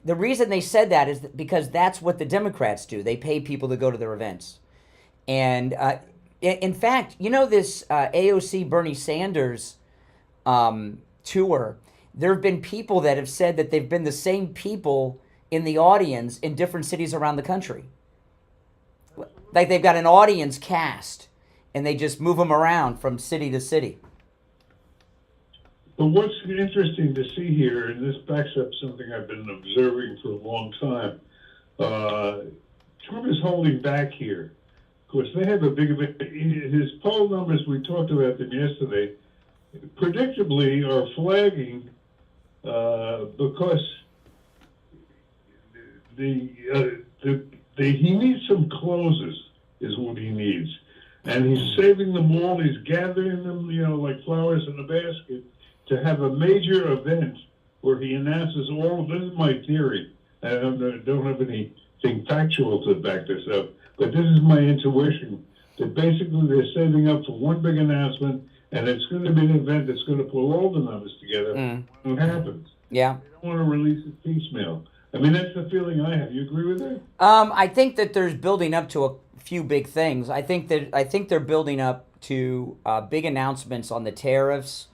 The reason they said that is because that's what the Democrats do. They pay people to go to their events. And in fact, you know this AOC Bernie Sanders tour, there have been people that have said that they've been the same people in the audience in different cities around the country. Like they've got an audience cast, and they just move them around from city to city. But what's interesting to see here, and this backs up something I've been observing for a long time, Trump is holding back here. Of course, they have a big, his poll numbers, we talked about them yesterday, predictably are flagging because he needs some closes, is what he needs. And he's saving them all, he's gathering them, like flowers in a basket, to have a major event where he announces all, this is my theory, I don't have anything factual to back this up, but this is my intuition, that basically they're saving up for one big announcement, and it's going to be an event that's going to pull all the numbers together when it happens. Yeah. They don't want to release it piecemeal. I mean, that's the feeling I have. You agree with that? I think that there's building up to a few big things. I think they're building up to big announcements on the tariffs,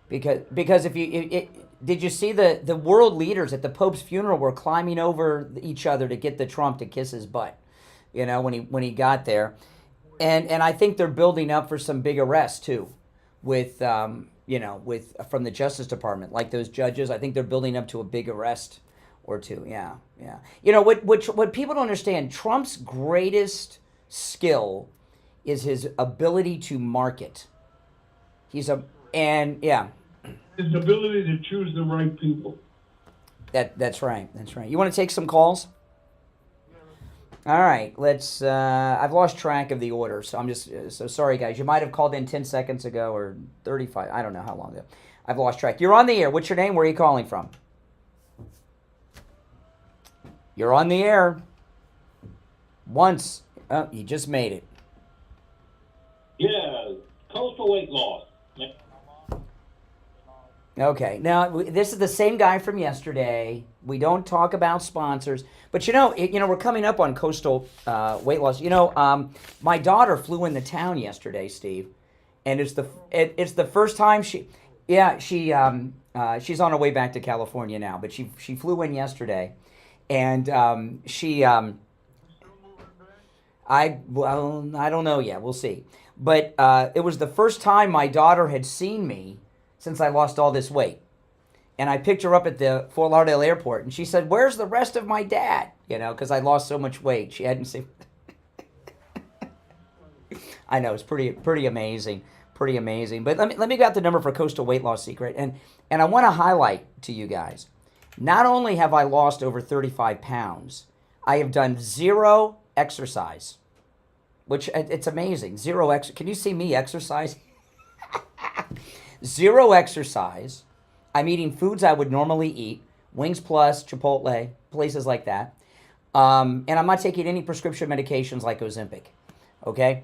because if you did you see the world leaders at the Pope's funeral were climbing over each other to get the Trump to kiss his butt, when he got there, and I think they're building up for some big arrests too, with from the Justice Department, like those judges. I think they're building up to a big arrest or two. Yeah. What people don't understand, Trump's greatest skill is his ability to market. His ability to choose the right people. That's right. You want to take some calls? All right, let's. I've lost track of the order, so I'm just so sorry, guys. You might have called in 10 seconds ago or 35. I don't know how long ago. I've lost track. You're on the air. What's your name? Where are you calling from? You're on the air. Once. Oh, you just made it. Yeah, coastal weight loss. Okay, now this is the same guy from yesterday. We don't talk about sponsors, but we're coming up on coastal weight loss. My daughter flew into town yesterday, Steve, and it's the first time she's on her way back to California now, but she flew in yesterday, and I don't know yet. We'll see, but it was the first time my daughter had seen me since I lost all this weight. And I picked her up at the Fort Lauderdale airport, and she said, where's the rest of my dad? Because I lost so much weight. She hadn't seen... I know, it's pretty amazing. Pretty amazing. But let me get the number for Coastal Weight Loss Secret. And I want to highlight to you guys, not only have I lost over 35 pounds, I have done 0 exercise, which it's amazing. 0 exercise. Can you see me exercise? 0 exercise. I'm eating foods I would normally eat, Wings Plus, Chipotle, places like that. And I'm not taking any prescription medications like Ozempic. Okay?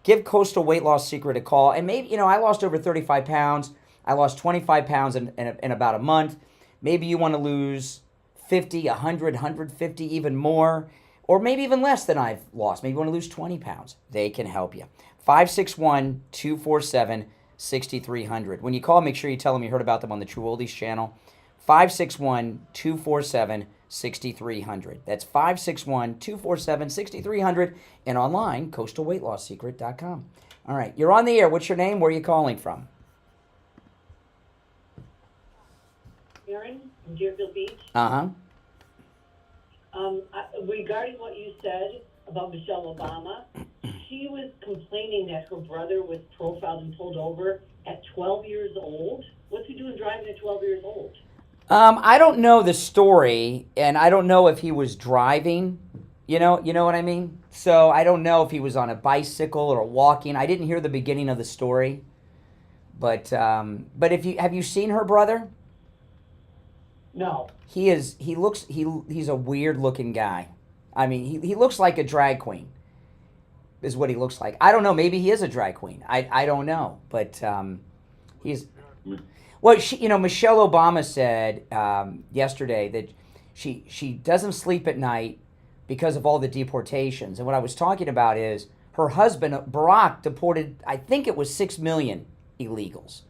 Give Coastal Weight Loss Secret a call. And maybe, I lost over 35 pounds. I lost 25 pounds in about a month. Maybe you want to lose 50, 100, 150, even more. Or maybe even less than I've lost. Maybe you want to lose 20 pounds. They can help you. 561-247-6300. When you call, make sure you tell them you heard about them on the True Oldies channel. 561-247-6300. That's 561-247-6300. And online, coastalweightlossecret.com. All right, you're on the air. What's your name? Where are you calling from? Aaron from Deerfield Beach. Uh-huh. Regarding what you said about Michelle Obama, she was complaining that her brother was profiled and pulled over at 12 years old. What's he doing driving at 12 years old? I don't know the story, and I don't know if he was driving. You know what I mean? So I don't know if he was on a bicycle or walking. I didn't hear the beginning of the story. But have you seen her brother? No. He's a weird looking guy. I mean, he looks like a drag queen. is what he looks like. I don't know. Maybe he is a drag queen. I don't know. But he's... Well, Michelle Obama said yesterday that she doesn't sleep at night because of all the deportations. And what I was talking about is her husband, Barack, deported, I think it was 6 million illegals.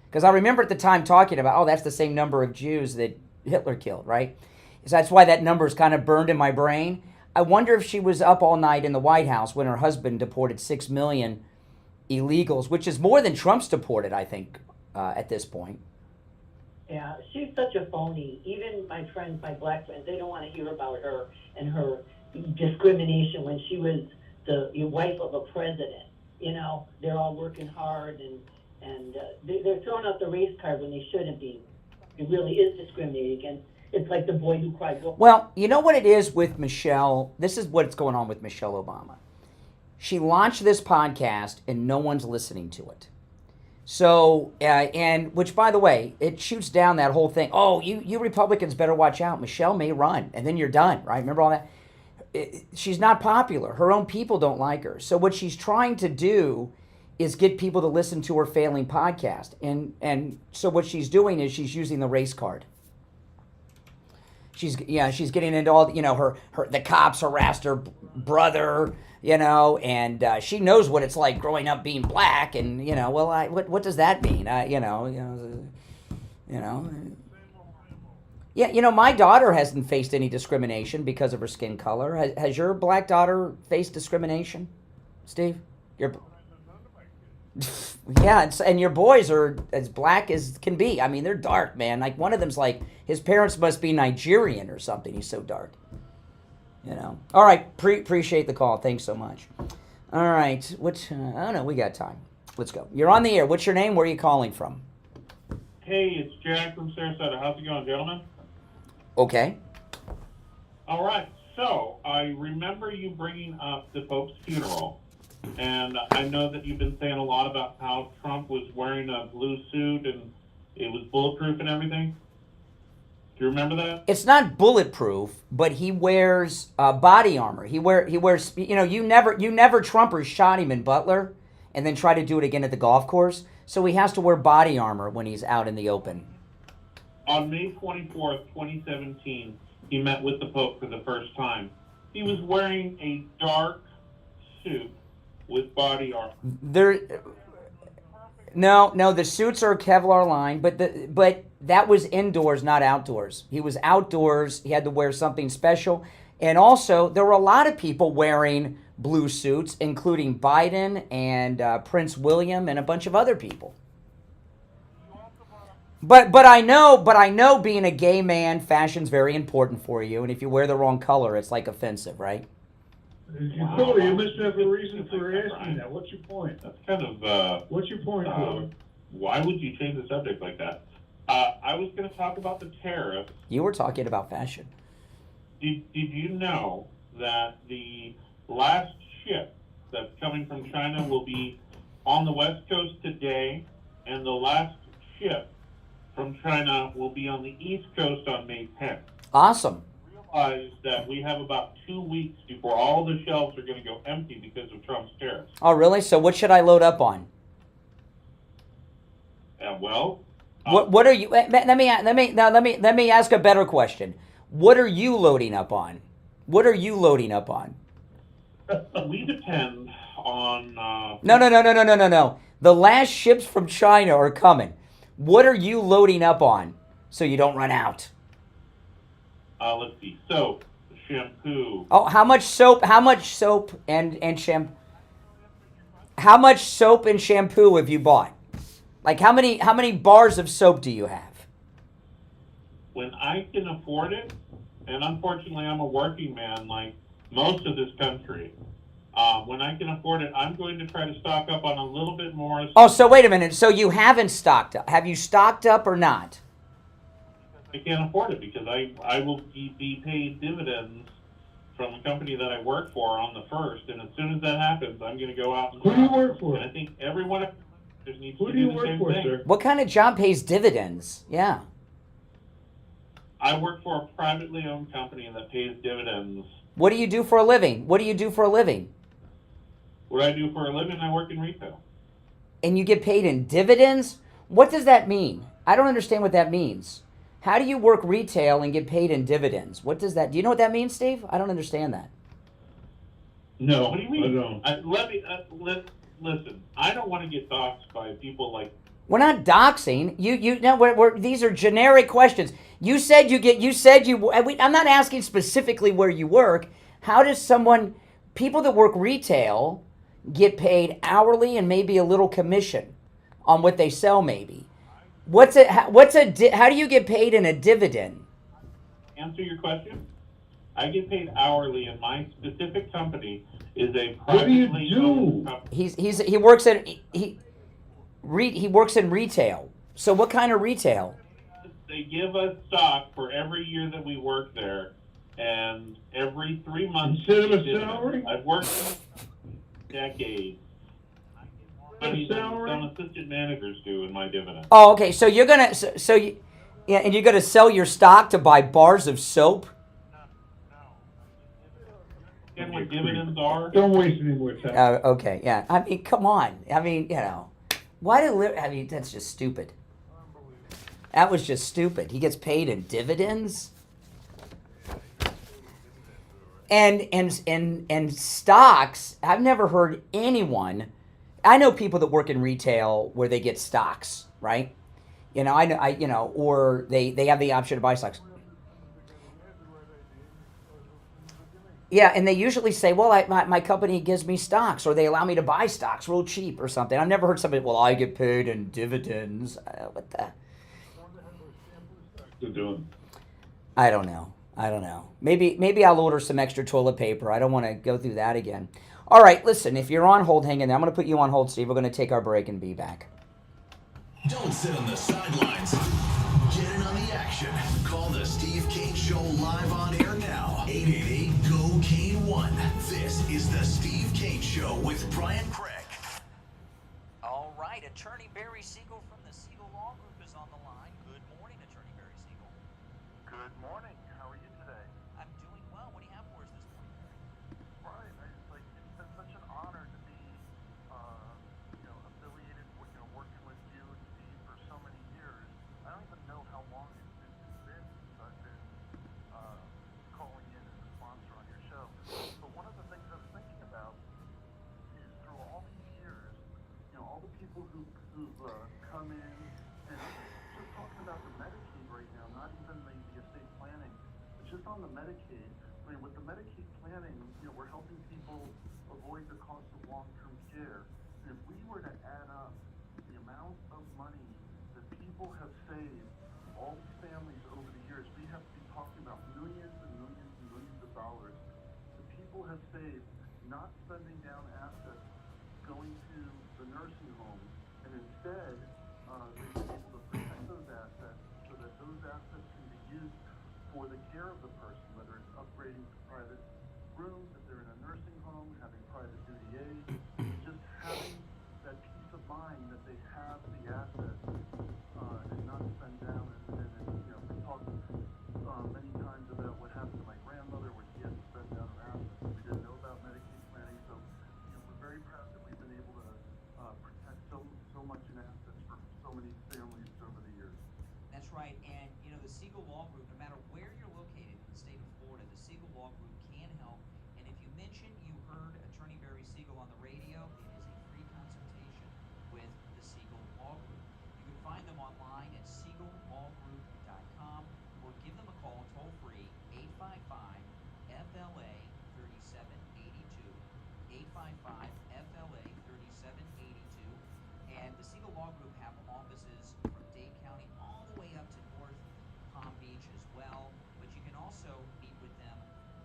Because I remember at the time talking about, that's the same number of Jews that Hitler killed, right? So that's why that number is kind of burned in my brain. I wonder if she was up all night in the White House when her husband deported 6 million illegals, which is more than Trump's deported, I think, at this point. Yeah, she's such a phony. Even my friends, my black friends, they don't want to hear about her and her discrimination when she was the wife of a president. They're all working hard and they're throwing out the race card when they shouldn't be. It really is discriminating against. It's like the boy who cried wolf. Well, you know what it is with Michelle? This is what's going on with Michelle Obama. She launched this podcast and no one's listening to it. So, and which, by the way, it shoots down that whole thing. Oh, you Republicans better watch out. Michelle may run, and then you're done, right? Remember all that? She's not popular. Her own people don't like her. So what she's trying to do is get people to listen to her failing podcast. And so what she's doing is she's using the race card. She's getting into all, the cops harassed her brother, and she knows what it's like growing up being black, and what does that mean? Yeah, my daughter hasn't faced any discrimination because of her skin color. Has your black daughter faced discrimination, Steve? Yeah, and your boys are as black as can be. I mean, they're dark, man. Like, one of them's like, his parents must be Nigerian or something. He's so dark. All right, appreciate the call. Thanks so much. All right, I don't know, we got time. Let's go. You're on the air. What's your name? Where are you calling from? Hey, it's Jack from Sarasota. How's it going, gentlemen? Okay. All right, so I remember you bringing up the Pope's funeral. And I know that you've been saying a lot about how Trump was wearing a blue suit and it was bulletproof and everything. Do you remember that? It's not bulletproof, but he wears body armor. He wears. You never Trumpers shot him in Butler, and then try to do it again at the golf course. So he has to wear body armor when he's out in the open. On May 24th, 2017, he met with the Pope for the first time. He was wearing a dark suit with body armor. No, the suits are Kevlar lined, but that was indoors, not outdoors. He was outdoors. He had to wear something special. And also, there were a lot of people wearing blue suits, including Biden and Prince William and a bunch of other people. But I know being a gay man, fashion's very important for you. And if you wear the wrong color, it's like offensive, right? Wow. You must have a reason for asking that. What's your point? That's kind of... What's your point, Paul? Why would you change the subject like that? I was going to talk about the tariff. You were talking about fashion. Did you know that the last ship that's coming from China will be on the West Coast today, and the last ship from China will be on the East Coast on May 10th? Awesome. Realize that we have about 2 weeks before all the shelves are going to go empty because of Trump's tariffs. Oh, really? So what should I load up on? What are you? Let me ask a better question. What are you loading up on? What are you loading up on? We depend on. No. The last ships from China are coming. What are you loading up on so you don't run out? Let's see. Soap, shampoo. Oh, how much soap and shampoo? How much soap and shampoo have you bought? Like how many bars of soap do you have? When I can afford it, and unfortunately I'm a working man like most of this country. When I can afford it, I'm going to try to stock up on a little bit more. Oh, so wait a minute. So you haven't stocked up. Have you stocked up or not? I can't afford it because I will be paid dividends from the company that I work for on the 1st, and as soon as that happens, I'm going to go out and Who do you work for? And I think everyone just needs Who to do do you the work same for, thing. sir? What kind of job pays dividends? Yeah. I work for a privately owned company that pays dividends. What do you do for a living? What I do for a living, I work in retail. And you get paid in dividends? What does that mean? I don't understand what that means. How do you work retail and get paid in dividends? What does that? Do you know what that means, Steve? I don't understand that. No. What do you mean? Listen. I don't want to get doxxed by people like. We're not doxing. These are generic questions. I'm not asking specifically where you work. How does people that work retail get paid hourly and maybe a little commission on what they sell maybe? How do you get paid in a dividend? Answer your question. I get paid hourly, and my specific company is a privately owned company. He works in retail. So what kind of retail? They give us stock for every year that we work there, and every 3 months. Instead of a salary? I've worked for decades. Some assistant managers do in my dividend. Oh, okay. So you're gonna and you're gonna sell your stock to buy bars of soap? And what dividends are? Don't waste any more time. Okay, yeah. I mean, come on. I mean, that's just stupid. That was just stupid. He gets paid in dividends? And stocks, I've never heard anyone. I know people that work in retail where they get stocks, right? Or they have the option to buy stocks. Yeah, and they usually say, well, my company gives me stocks, or they allow me to buy stocks real cheap or something. I've never heard somebody, well, I get paid in dividends. What the? They're doing. I don't know. Maybe I'll order some extra toilet paper. I don't want to go through that again. All right, listen, if you're on hold, hang in there. I'm going to put you on hold, Steve. We're going to take our break and be back. Don't sit on the sidelines. Get in on the action. Call the Steve Kane Show live on air now. 888-GO-KANE-1. This is the Steve Kane Show with Brian Craig. All right, Attorney Barry Siegel from the Siegel Law Group is on the line. Good morning, Attorney Barry Siegel. Good morning. How are you today? I'm doing well. What do you have for us this morning, Barry? Brian, it's been such an honor to be, affiliated with, working with you and Steve for so many years. I don't even know how long it's been since I've been calling in as a sponsor on your show. But one of the things I was thinking about is through all these years, all the people who've come in and just talking about the Medicaid right now, not even the estate planning, but just on the Medicaid. I mean, with the Medicaid planning, we're helping people avoid the cost of long-term care. And if we were to add up the amount of money that people have saved, all these families over the years, we have to be talking about millions and millions and millions of dollars that people have saved, not spending down assets, going to the nursing home, and instead they've been able to protect those assets so that those assets can be used for the care of the person, whether it's upgrading to private rooms, if they're in a nursing home, having private duty aid, just having that peace of mind that they have the assets and not spend down. And we talked many times about what happened to my grandmother when she had to spend down her assets. We didn't know about Medicaid planning, so we're very proud that we've been able to protect so much in assets for so many families over the years. That's right, and the Siegel Law Group, no matter where you're located in the state of Florida, the Siegel Law Group can help. And if you mention you heard Attorney Barry Siegel on the radio, it is a free consultation with the Siegel Law Group. You can find them online at SiegelLawGroup.com or give them a call toll free 855-FLA-3782, 855-FLA-3782. And the Siegel Law Group have offices from Dade County all the way up to North Palm Beach as well. But you can also meet with them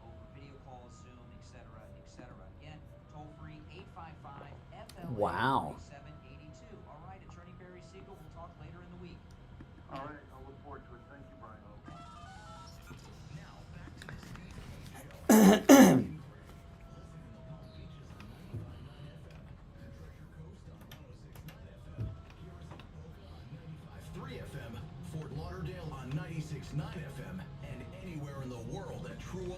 over video calls, Zoom, etc., etc. Again, toll free 855-FLA-3782. Wow. All right, Attorney Barry Siegel, we'll talk later in the week. All right, I'll look forward to it. Thank you, Brian. Now, back to the Steve Kane Show. 3 FM, Fort Lauderdale on 96.9 FM, and anywhere in the world at True.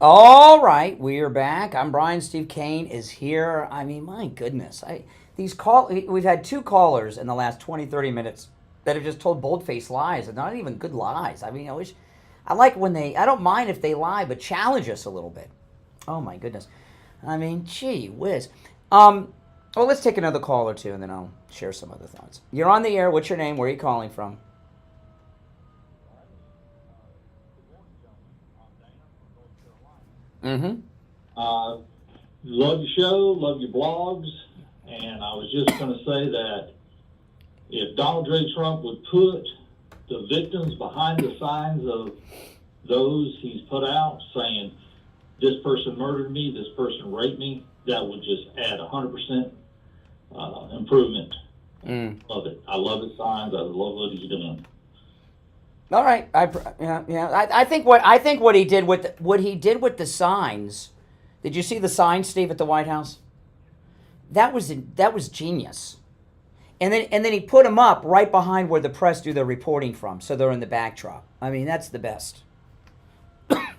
All right, we are back. I'm Brian. Steve Kane is here. I mean, my goodness. We've had 2 callers in the last 20, 30 minutes that have just told bold-faced lies, and not even good lies. I mean, I don't mind if they lie, but challenge us a little bit. Oh, my goodness. I mean, gee whiz. Well, let's take another call or two, and then I'll share some other thoughts. You're on the air. What's your name? Where are you calling from? Mm-hmm. Love your show, love your blogs, and I was just going to say that if Donald J. Trump would put the victims behind the signs of those he's put out saying, this person murdered me, this person raped me, that would just add 100% improvement of it. I love his signs. I love what he's doing. All right, I think what he did with the signs. Did you see the signs, Steve, at the White House? That was genius. And then he put them up right behind where the press do their reporting from, so they're in the backdrop. I mean, that's the best.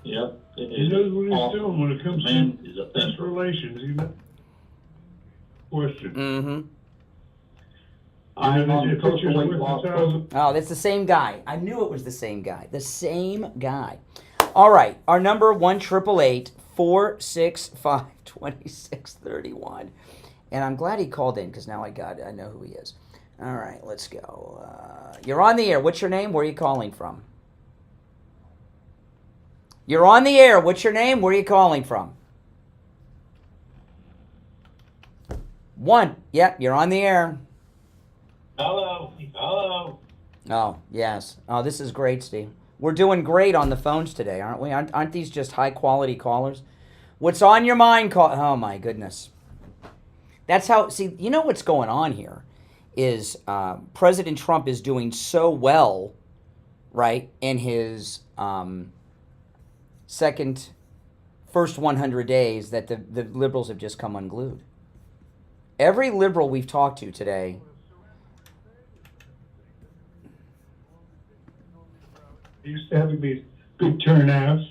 Yep. He knows what he's doing when it comes to press relations. You know? Question. Mm-hmm. Oh, that's the same guy. I knew it was the same guy. The same guy. All right. Our number 1-888-465-2631. And I'm glad he called in because now I know who he is. All right, let's go. You're on the air. What's your name? Where are you calling from? You're on the air. What's your name? Where are you calling from? 1. Yep, you're on the air. Hello. Oh, yes. Oh, this is great, Steve. We're doing great on the phones today, aren't we? Aren't these just high-quality callers? What's on your mind? Oh, my goodness. That's how, see, you know what's going on here is President Trump is doing so well, right, in his first 100 days that the liberals have just come unglued. Every liberal we've talked to today. He used to have these big turnouts,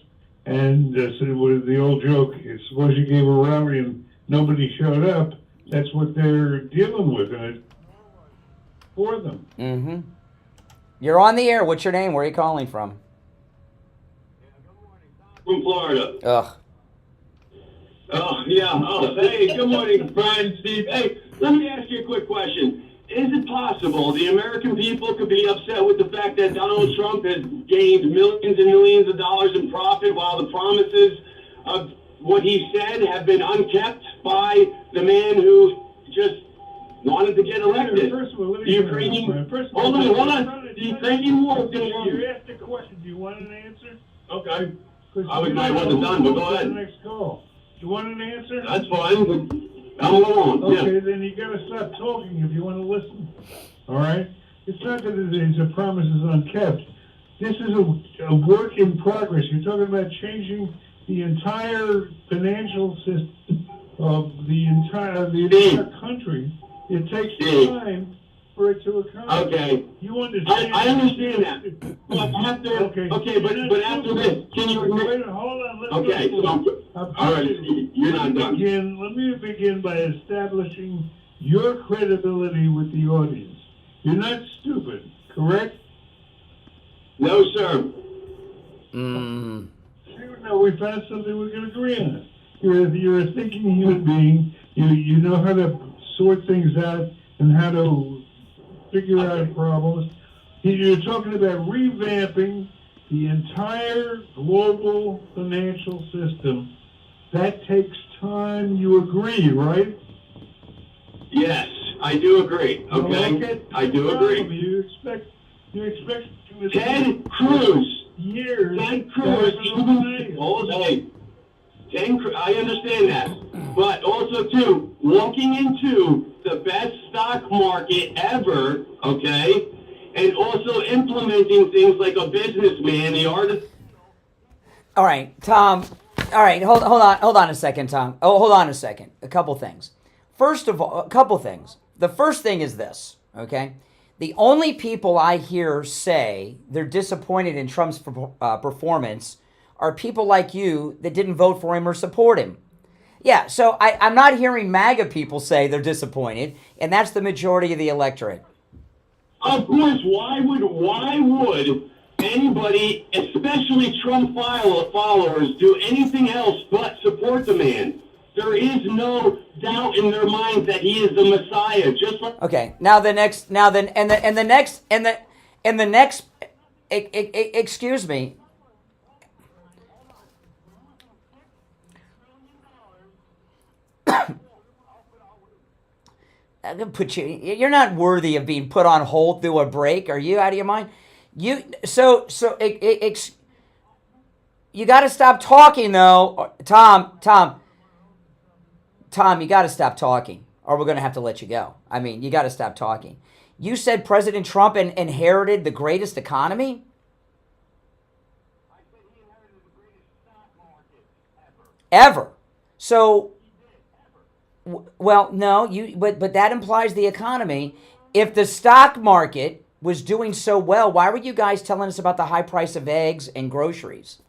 and so the old joke is, suppose you gave a rally and nobody showed up. That's what they're dealing with, and it's for them. Mm-hmm. You're on the air. What's your name? Where are you calling from? From Florida. Ugh. Oh, yeah. Oh, hey, good morning, Brian, Steve. Hey, let me ask you a quick question. Is it possible the American people could be upset with the fact that Donald Trump has gained millions and millions of dollars in profit while the promises of what he said have been unkept by the man who just wanted to get elected? First of all, the Ukrainian, hold on. The Ukrainian war is going to You asked a question. Do you want an answer? Okay. I wasn't done, but go ahead. Next call. Do you want an answer? That's fine. I'm alone. Okay, then you got to stop talking if you want to listen. All right? It's not that the promise is unkept. This is a work in progress. You're talking about changing the entire financial system of the entire country. It takes time for it to occur. Okay. You understand? I understand that. But after, but after this, can you admit? Hold on. Okay, so, all right, you're not done. Let me begin by establishing your credibility with the audience. You're not stupid, correct? No, sir. No, we found something we can agree on. You're a thinking human being. You know how to sort things out and how to figure out problems. You're talking about revamping the entire global financial system. That takes time. You agree, right? Yes, I do agree. Okay, I do agree. You expect Ted Cruz. Years. Ted Cruz. I understand that, but also too, walking into the best stock market ever. Okay. And also implementing things like a businessman, the artist. All right, Tom. All right, hold on a second, Tom. Oh, hold on a second. A couple things. First of all, a couple things. The first thing is this, okay? The only people I hear say they're disappointed in Trump's performance are people like you that didn't vote for him or support him. Yeah, so I'm not hearing MAGA people say they're disappointed, and that's the majority of the electorate. Of course, why would anybody, especially Trump followers, do anything else but support the man? There is no doubt in their minds that he is the Messiah. Just like Excuse me. I'm gonna put you. You're not worthy of being put on hold through a break. Are you out of your mind? You got to stop talking though, Tom. You got to stop talking, or we're gonna have to let you go. I mean, you got to stop talking. You said President Trump inherited the greatest economy. Ever. So. Well, no, but that implies the economy. If the stock market was doing so well, why were you guys telling us about the high price of eggs and groceries?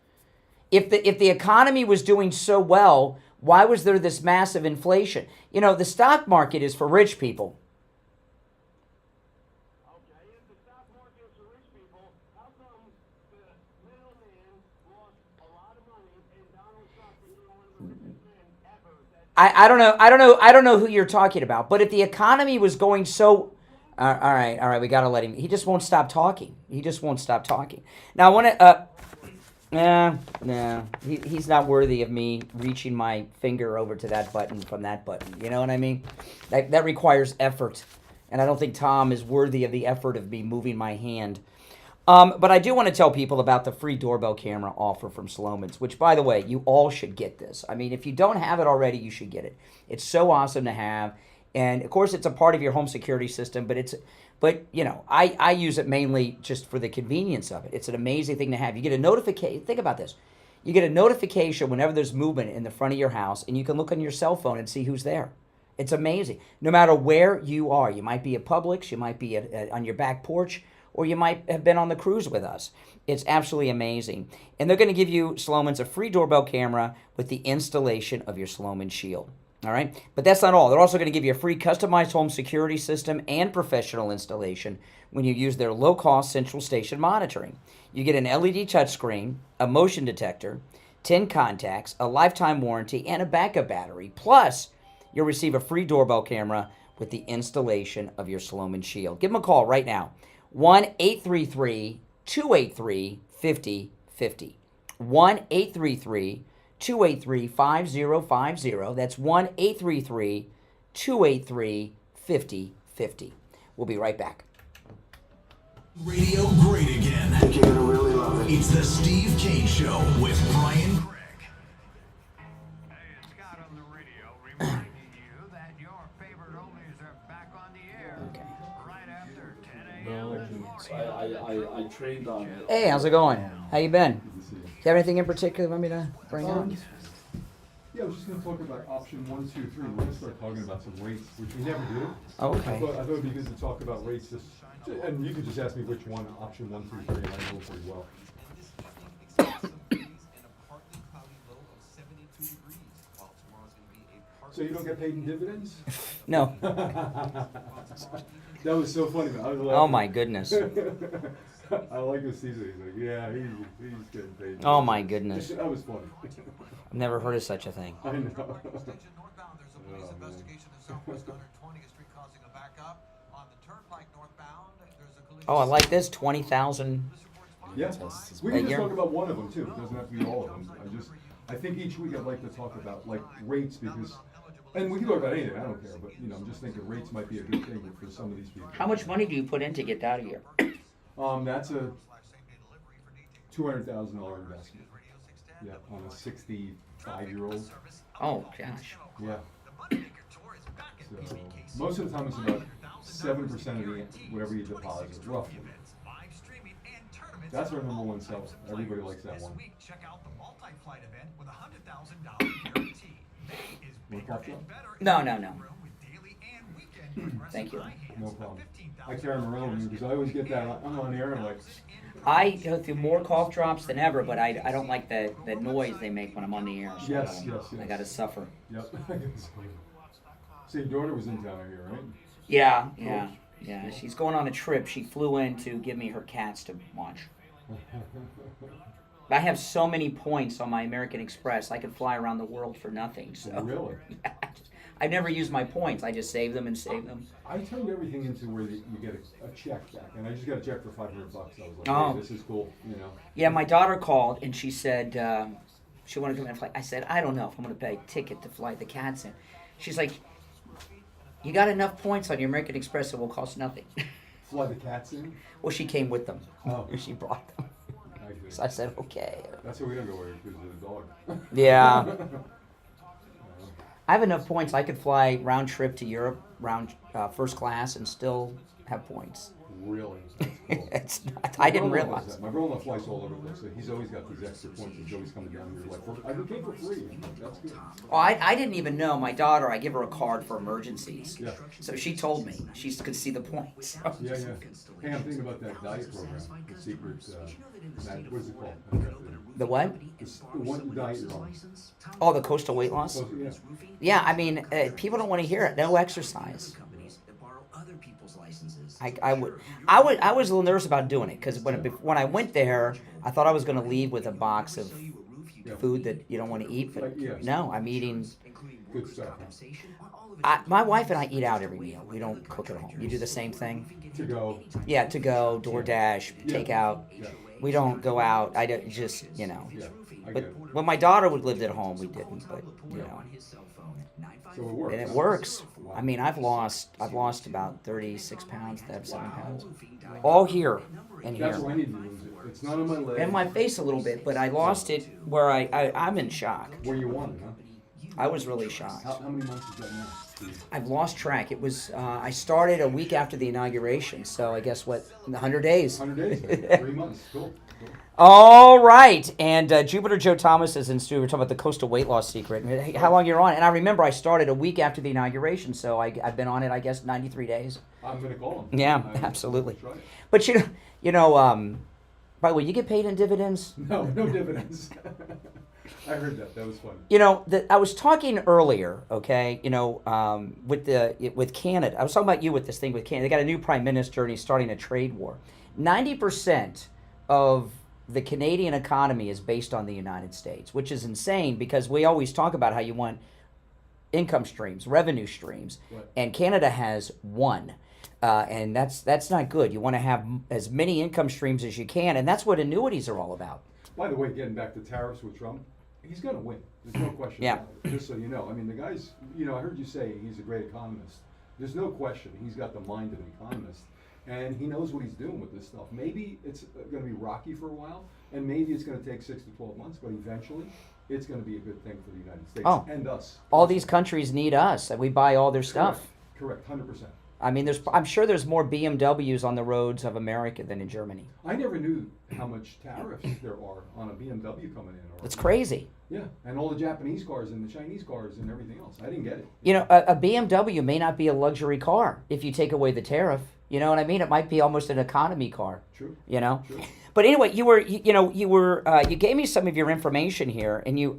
If the economy was doing so well, why was there this massive inflation? You know, the stock market is for rich people. I don't know who you're talking about. But if the economy was going so, all right, we gotta let him. He just won't stop talking. Now I want to. He's not worthy of me reaching my finger over to that button from that button. You know what I mean? That requires effort, and I don't think Tom is worthy of the effort of me moving my hand. But I do want to tell people about the free doorbell camera offer from Sloman's, which, by the way, you all should get this. I mean, if you don't have it already, you should get it. It's so awesome to have. And, of course, it's a part of your home security system, but you know, I use it mainly just for the convenience of it. It's an amazing thing to have. You get a notification. Think about this. You get a notification whenever there's movement in the front of your house, and you can look on your cell phone and see who's there. It's amazing. No matter where you are. You might be at Publix. You might be on your back porch. Or you might have been on the cruise with us. It's absolutely amazing. And they're going to give you, Sloman's, a free doorbell camera with the installation of your Sloman Shield. All right? But that's not all. They're also going to give you a free customized home security system and professional installation when you use their low-cost central station monitoring. You get an LED touchscreen, a motion detector, 10 contacts, a lifetime warranty, and a backup battery. Plus, you'll receive a free doorbell camera with the installation of your Sloman Shield. Give them a call right now. 1-833-283-5050. 1-833-283-5050. That's 1-833-283-5050. We'll be right back. Radio great again. I think you're gonna really love it. It's the Steve Kane Show with Brian Craig. Hey, it's Scott on the radio reminding you that your favorite oldies are back on the air. Okay. Right after 10 a.m. this morning. I trained on it. Hey, how's it going? How you been? Do you have anything in particular you want me to bring on? Yeah, I was just going to talk about option 1, 2, 3. We're going to start talking about some rates, which we never do. Oh, okay. I thought it would be good to talk about rates, and you could just ask me which one, option 1, 2, 3, and I know pretty well. So you don't get paid in dividends? No. That was so funny, man. I was Oh my goodness. I like this season. He's like, yeah, he's getting paid. Oh my goodness. That was funny. I've never heard of such a thing. I know. Oh, I like this, 20,000. Yeah, we can just talk about one of them too. It doesn't have to be all of them. I think each week I'd like to talk about like rates because, and we can talk about anything. I don't care, but you know, I'm just thinking rates might be a good thing for some of these people. How much money do you put in to get out of here? That's a $200,000 investment. Yeah, on a 65-year-old. Oh gosh. Yeah. So most of the time it's about 7% of the whatever you deposit, roughly. That's our number one seller. Everybody likes that one. Check out the multi-flight event with a $100,000 guarantee. May is bigger and better. No. Thank you. No problem. I carry them around with me because I always get that. I'm on air and like. I go through more cough drops than ever, but I don't like the noise they make when I'm on the air. So Yes. I gotta suffer. Yep. So your daughter was in town here, right? Yeah. She's going on a trip. She flew in to give me her cats to watch. I have so many points on my American Express. I could fly around the world for nothing. So Really? I never use my points. I just save them and save them. I turned everything into where you get a check back, and I just got a check for $500. I was like, Oh. hey, this is cool, you know. Yeah, my daughter called and she said she wanted to come in and fly. I said, I don't know if I'm going to pay a ticket to fly the cats in. She's like, you got enough points on your American Express, it will cost nothing. Fly the cats in? Well, she came with them. Oh. She brought them. I So I said, okay. That's why we don't go where because of the dog. Yeah. I have enough points. I could fly round trip to Europe, first class, and still have points. Really? It's not, I didn't realize. My brother flies all over the place, so he's always got these extra points. He's always coming down here. I came for free. That's good. Oh, I didn't even know. My daughter, I give her a card for emergencies. Yeah. So she told me. She could see the points. Yeah. Hey, I'm thinking about that diet program, the secret, what's it called? The what? The one diet you're on. Oh, the coastal weight loss? Yeah. Yeah, I mean, people don't want to hear it. No exercise. I was a little nervous about doing it because when I went there, I thought I was going to leave with a box of food that you don't want to eat, but no, I'm eating. Good stuff. My wife and I eat out every meal. We don't cook at home. You do the same thing? To go. Yeah, to go, DoorDash, takeout. Yeah. We don't go out. I don't, just, you know. Yeah, but when my daughter lived at home, we didn't, but, you know. So it works. And it works. I mean, I've lost about 36 pounds, 7 pounds. All here and here. That's why I need to lose it. It's not on my leg. And my face a little bit, but I lost it where I'm in shock. Where you want it, huh? I was really shocked. How many months is that now? I've lost track. It was, I started a week after the inauguration, so I guess 100 days. 100 days, 3 months. Cool. All right, and Jupiter Joe Thomas is in studio. We're talking about the coastal weight loss secret. How long you're on? And I remember I started a week after the inauguration, so I've been on it, I guess, 93 days. I'm going to call him. Yeah, absolutely. But you know, by the way, you get paid in dividends? No dividends. I heard that. That was funny. You know, I was talking earlier, okay, you know, with Canada. I was talking about you with this thing with Canada. They got a new prime minister and he's starting a trade war. 90% of the Canadian economy is based on the United States, which is insane because we always talk about how you want income streams, revenue streams, and Canada has one. And that's not good. You want to have as many income streams as you can, and that's what annuities are all about. By the way, getting back to tariffs with Trump, he's going to win. There's no question. Yeah. About it. Just so you know. I mean, the guy's, you know, I heard you say he's a great economist. There's no question. He's got the mind of an economist. And he knows what he's doing with this stuff. Maybe it's going to be rocky for a while, and maybe it's going to take 6 to 12 months, but eventually it's going to be a good thing for the United States and us. All these countries need us, and we buy all their stuff. Correct, 100%. I mean, I'm sure there's more BMWs on the roads of America than in Germany. I never knew how much tariffs there are on a BMW coming in. It's crazy. Yeah, and all the Japanese cars and the Chinese cars and everything else. I didn't get it. You know, a BMW may not be a luxury car if you take away the tariff. You know what I mean? It might be almost an economy car. True. You know. True. But anyway, you gave me some of your information here, and you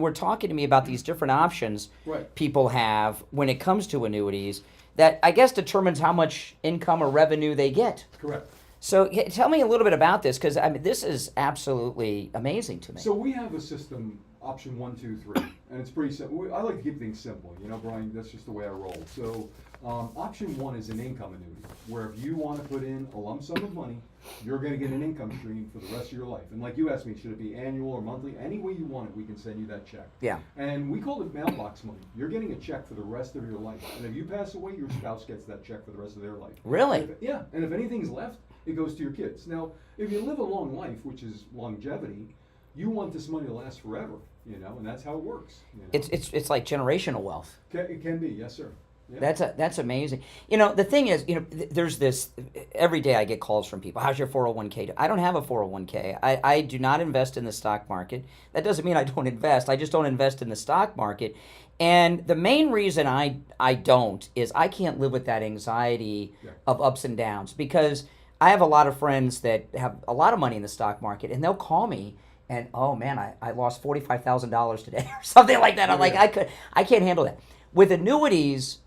were talking to me about these different options people have when it comes to annuities that I guess determines how much income or revenue they get. Correct. So tell me a little bit about this because I mean this is absolutely amazing to me. So we have a system, option 1, 2, 3, and it's pretty simple. I like to keep things simple. You know, Brian, that's just the way I roll. So option 1 is an income annuity, where if you want to put in a lump sum of money, you're going to get an income stream for the rest of your life. And like you asked me, should it be annual or monthly? Any way you want it, we can send you that check. Yeah. And we call it mailbox money. You're getting a check for the rest of your life. And if you pass away, your spouse gets that check for the rest of their life. Really? Yeah. And if anything's left, it goes to your kids. Now, if you live a long life, which is longevity, you want this money to last forever, you know, and that's how it works. You know? It's like generational wealth. It can be, yes, sir. That's amazing. You know, the thing is, there's this, every day I get calls from people. How's your 401k? I don't have a 401k. I do not invest in the stock market. That doesn't mean I don't invest. I just don't invest in the stock market. And the main reason I don't is I can't live with that anxiety of ups and downs, because I have a lot of friends that have a lot of money in the stock market, and they'll call me and, oh man, I lost $45,000 today or something like that. I'm like, I can't handle that. With annuities,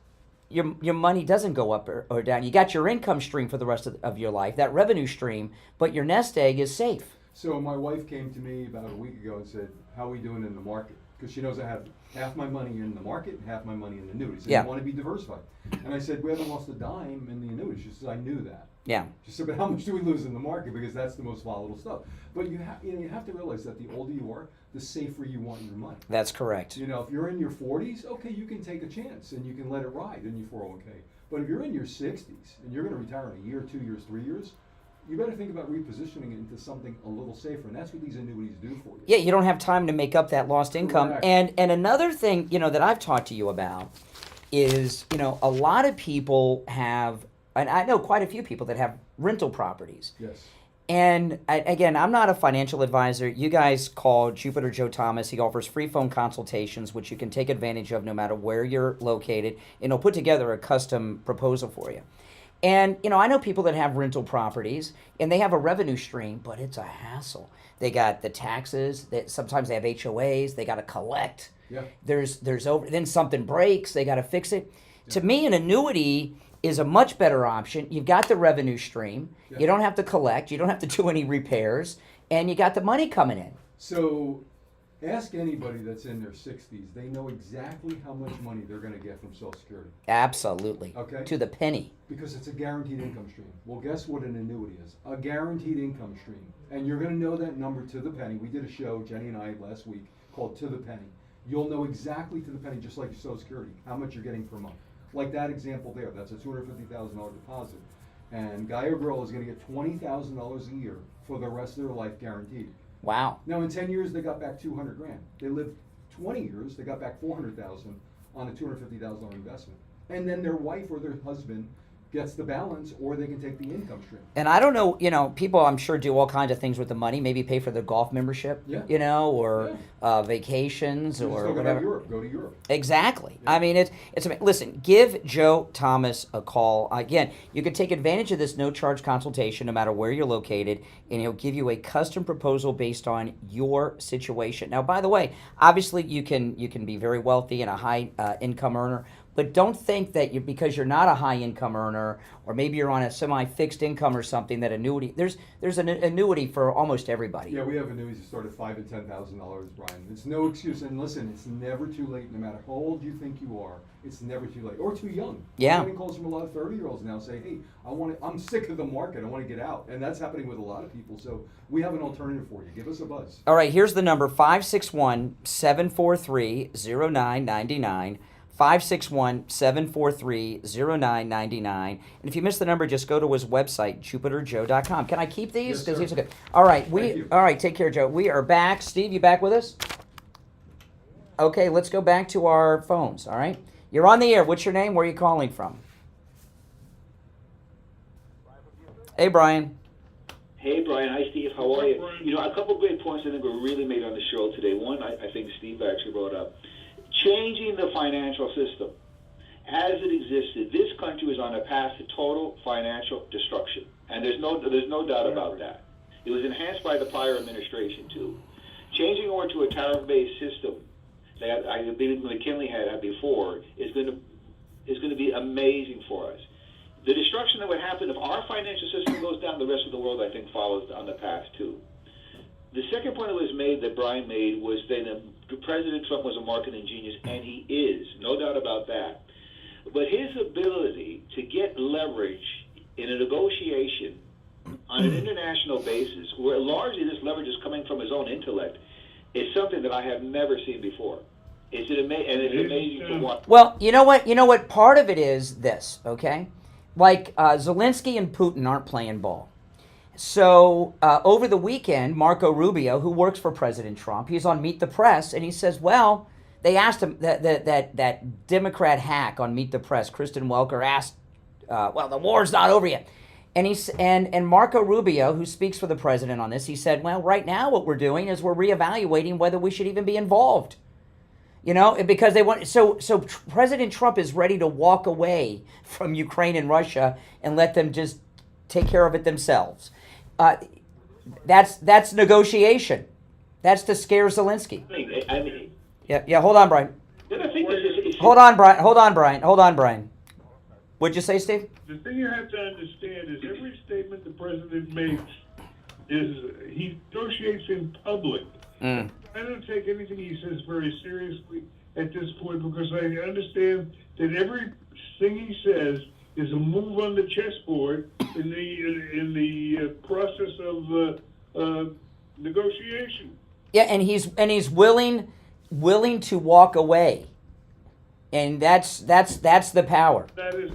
your money doesn't go up or down. You got your income stream for the rest of your life, that revenue stream, but your nest egg is safe. So my wife came to me about a week ago and said, how are we doing in the market? Because she knows I have half my money in the market and half my money in the annuities. And I want to be diversified. And I said, we haven't lost a dime in the annuities. She said, I knew that. Yeah. She said, but how much do we lose in the market? Because that's the most volatile stuff. But you have to realize that the older you are, the safer you want your money. That's correct. You know, if you're in your 40s, okay, you can take a chance and you can let it ride in your 401k. But if you're in your 60s and you're going to retire in a year, 2 years, 3 years, you better think about repositioning it into something a little safer, and that's what these annuities do for you. Yeah, you don't have time to make up that lost income. Correct. And another thing, that I've talked to you about is, a lot of people have, and I know quite a few people that have rental properties. Yes. And again, I'm not a financial advisor. You guys call Jupiter Joe Thomas. He offers free phone consultations, which you can take advantage of no matter where you're located, and he'll put together a custom proposal for you. And, I know people that have rental properties, and they have a revenue stream, but it's a hassle. They got the taxes, sometimes they have HOAs, they got to collect. Yeah. Then something breaks, they got to fix it. Yeah. To me, an annuity is a much better option. You've got the revenue stream. Yeah. You don't have to collect. You don't have to do any repairs. And you got the money coming in. So ask anybody that's in their 60s. They know exactly how much money they're going to get from Social Security. Absolutely. Okay? To the penny. Because it's a guaranteed income stream. Well, guess what an annuity is? A guaranteed income stream. And you're going to know that number to the penny. We did a show, Jenny and I, last week, called To the Penny. You'll know exactly to the penny, just like your Social Security, how much you're getting per month. Like that example there, that's a $250,000 deposit. And guy or girl is going to get $20,000 a year for the rest of their life guaranteed. Wow. Now in 10 years, they got back $200,000. They lived 20 years, they got back $400,000 on a $250,000 investment. And then their wife or their husband gets the balance, or they can take the income stream. And I don't know, people I'm sure do all kinds of things with the money, maybe pay for their golf membership, or vacations or whatever. Go to Europe. Exactly. Yeah. I mean, it's listen, give Joe Thomas a call. Again, you can take advantage of this no-charge consultation no matter where you're located, and he'll give you a custom proposal based on your situation. Now, by the way, obviously you can be very wealthy and a high income earner, but don't think that because you're not a high income earner, or maybe you're on a semi-fixed income or something, that annuity, there's an annuity for almost everybody. Yeah, we have annuities that start at $5,000 and $10,000, Brian. It's no excuse. And listen, it's never too late. No matter how old you think you are, it's never too late, or too young. Yeah. I'm getting calls from a lot of 30-year-olds now say, hey, I'm sick of the market. I want to get out. And that's happening with a lot of people. So we have an alternative for you. Give us a buzz. All right, here's the number, 561-743-0999. 561-743-0999. And if you missed the number, just go to his website, jupiterjoe.com. Can I keep these? Yes, sir. These are good. All right, take care, Joe. We are back. Steve, you back with us? Okay, let's go back to our phones, all right? You're on the air. What's your name? Where are you calling from? Hey, Brian. Hey, Brian. Hi, Steve. How are you? A couple great points I think were really made on the show today. One, I think Steve actually brought up. Changing the financial system. As it existed, this country was on a path to total financial destruction. And there's no doubt about that. It was enhanced by the prior administration, too. Changing over to a tariff-based system that I believe McKinley had before is going to be amazing for us. The destruction that would happen if our financial system goes down, the rest of the world, I think, follows on the path, too. The second point that Brian made was that President Trump was a marketing genius, and he is, no doubt about that. But his ability to get leverage in a negotiation on an international basis, where largely this leverage is coming from his own intellect, is something that I have never seen before. It's amazing to watch. Well, you know what? Part of it is this, okay? Like Zelensky and Putin aren't playing ball. So over the weekend, Marco Rubio, who works for President Trump, he's on Meet the Press, and he says, well, they asked him, that Democrat hack on Meet the Press, Kristen Welker, asked, well, the war's not over yet. And and Marco Rubio, who speaks for the president on this, he said, well, right now what we're doing is we're reevaluating whether we should even be involved. You know, because they want, so President Trump is ready to walk away from Ukraine and Russia and let them just take care of it themselves. That's negotiation. That's to scare Zelensky. I mean, Yeah. Hold on, Brian. then I think this is Hold on, Brian. What'd you say, Steve? The thing you have to understand is every statement the president makes is he negotiates in public. Mm. I don't take anything he says very seriously at this point because I understand that every thing he says is a move on the chessboard in the process of negotiation. Yeah, and he's willing to walk away, and that's the power. That is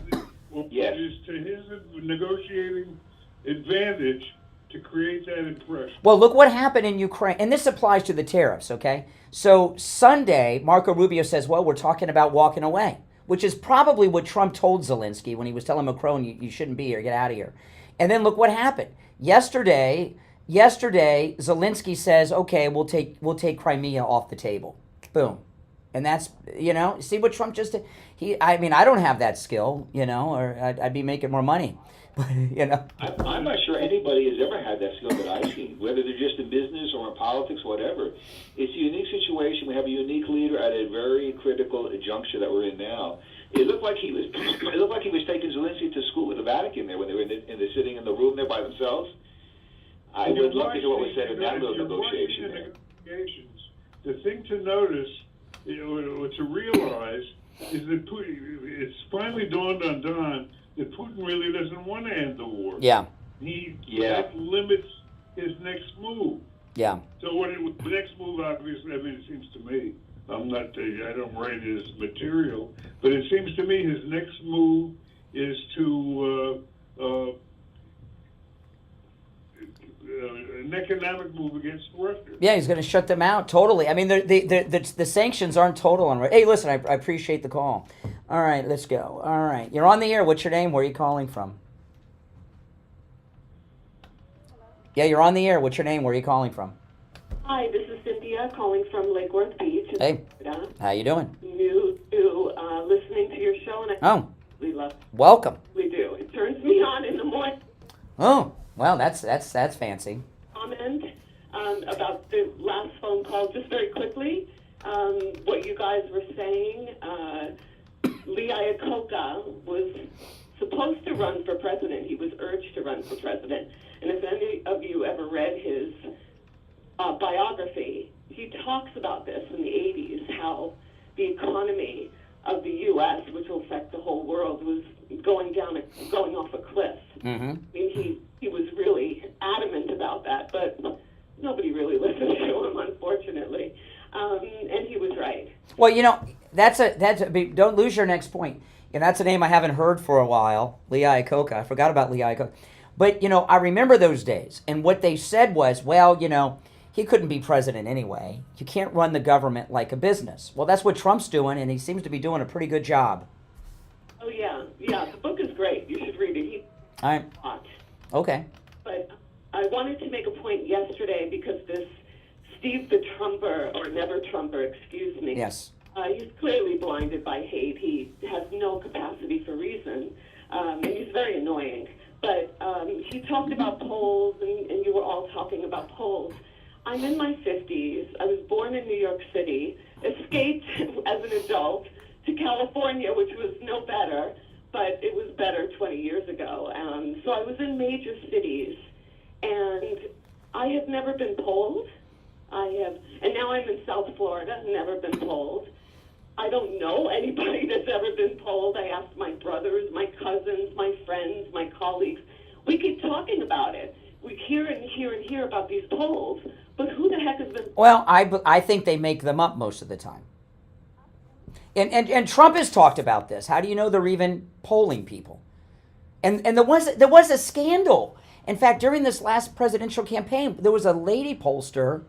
is to his negotiating advantage to create that impression. Well, look what happened in Ukraine, and this applies to the tariffs, okay? So Sunday, Marco Rubio says, well, we're talking about walking away, which is probably what Trump told Zelensky when he was telling Macron, you shouldn't be here, get out of here. And then look what happened. Yesterday, Zelensky says, okay, we'll take Crimea off the table. Boom. And that's, see what Trump just did? I don't have that skill, or I'd be making more money. But, I'm not sure anybody has ever had that skill that I've seen, whether they're just in business or in politics, whatever. It's a unique situation. We have a unique leader at a very critical juncture that we're in now. It looked like he was taking Zelensky to school with the Vatican there when they were sitting in the room there by themselves. I would love to hear what was said in that little negotiation there. The thing to notice, or to realize, is that it's finally dawned on Don that Putin really doesn't want to end the war. Yeah. That limits his next move. Yeah. So the next move, obviously, it seems to me, I don't write his material, but it seems to me his next move is to an economic move against Russia. Yeah, he's going to shut them out totally. I mean, the sanctions aren't total on Russia. Hey, listen, I appreciate the call. All right, let's go. All right, you're on the air. What's your name? Where are you calling from? Yeah, you're on the air. What's your name? Where are you calling from? Hi, this is Cynthia calling from Lake Worth Beach. Hey, how you doing? New to listening to your show, and I really love it. Welcome. We do. It turns me on in the morning. Oh, well, that's fancy. Comment about the last phone call, just very quickly. What you guys were saying. Lee Iacocca was supposed to run for president. He was urged to run for president. And if any of you ever read his biography, he talks about this in the 80s, how the economy of the U.S., which will affect the whole world, was going off a cliff. Mm-hmm. I mean, he was really adamant about that, but nobody really listened to him, unfortunately. And he was right. Well, don't lose your next point. That's a name I haven't heard for a while, Lee Iacocca. I forgot about Lee Iacocca. But, I remember those days. And what they said was, well, he couldn't be president anyway. You can't run the government like a business. Well, that's what Trump's doing, and he seems to be doing a pretty good job. Oh, yeah. Yeah, the book is great. You should read it. All right. Okay. But I wanted to make a point yesterday because this Steve the Trumper, or Never Trumper, excuse me. Yes. He's clearly blinded by hate. He has no capacity for reason, and he's very annoying. But he talked about polls, and you were all talking about polls. I'm in my 50s. I was born in New York City, escaped as an adult to California, which was no better, but it was better 20 years ago. So I was in major cities, and I have never been polled. And now I'm in South Florida, never been polled. I don't know anybody that's ever been polled. I asked my brothers, my cousins, my friends, my colleagues. We keep talking about it. We hear and hear and hear about these polls, but who the heck has been... Well, I think they make them up most of the time. And Trump has talked about this. How do you know they're even polling people? And there was a scandal. In fact, during this last presidential campaign, there was a lady pollster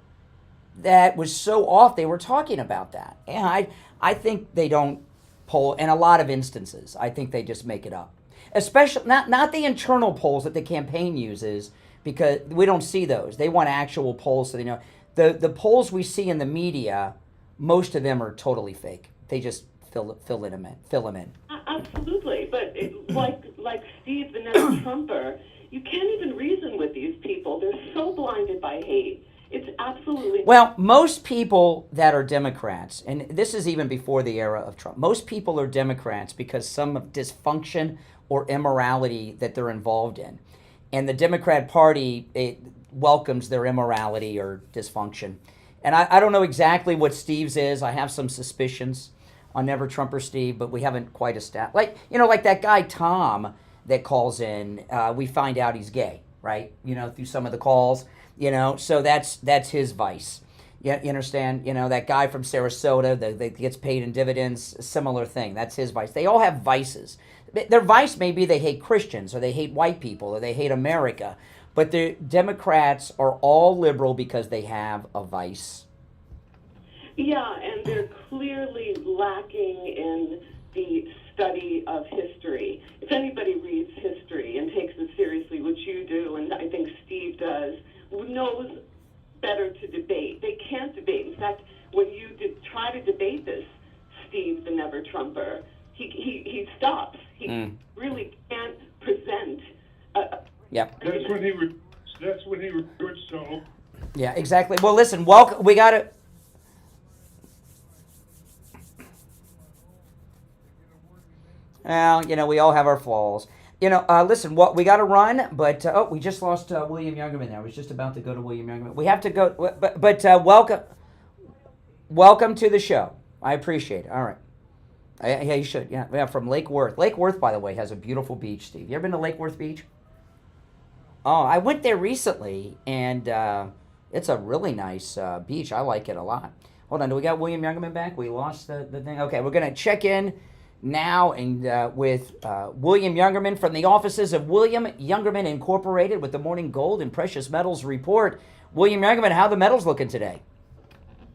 that was so off they were talking about that. And I think they don't poll in a lot of instances. I think they just make it up. Especially not the internal polls that the campaign uses, because we don't see those. They want actual polls so they know. The polls we see in the media, most of them are totally fake. They just fill them in. Absolutely, but like Steve, the never Trumper, you can't even reason with these people. They're so blinded by hate. It's absolutely... Well, most people that are Democrats, and this is even before the era of Trump, most people are Democrats because some dysfunction or immorality that they're involved in. And the Democrat Party, it welcomes their immorality or dysfunction. And I don't know exactly what Steve's is. I have some suspicions on Never Trumper Steve, but we haven't quite established. Like that guy Tom that calls in, we find out he's gay, right? Through some of the calls. So that's his vice. You understand? That guy from Sarasota that gets paid in dividends, similar thing. That's his vice. They all have vices. Their vice may be they hate Christians or they hate white people or they hate America. But the Democrats are all liberal because they have a vice. Yeah, and they're clearly lacking in the study of history. If anybody reads history and takes it seriously, which you do, and I think Steve does, knows better to debate. They can't debate. In fact, when you try to debate this, Steve, the never Trumper, he stops. He really can't present. Yep. That's when he recruits so. Yeah, exactly. Well, listen, welcome. We got to. Well, we all have our flaws. Listen, we got to run, but we just lost William Youngerman there. I was just about to go to William Youngerman. We have to go, but welcome to the show. I appreciate it. All right. Yeah, you should. Yeah, from Lake Worth. Lake Worth, by the way, has a beautiful beach, Steve. You ever been to Lake Worth Beach? Oh, I went there recently, and it's a really nice beach. I like it a lot. Hold on, do we got William Youngerman back? We lost the thing. Okay, we're going to check in now and with William Youngerman from the offices of William Youngerman Incorporated with the Morning Gold and Precious Metals Report. William Youngerman, how are the metals looking today?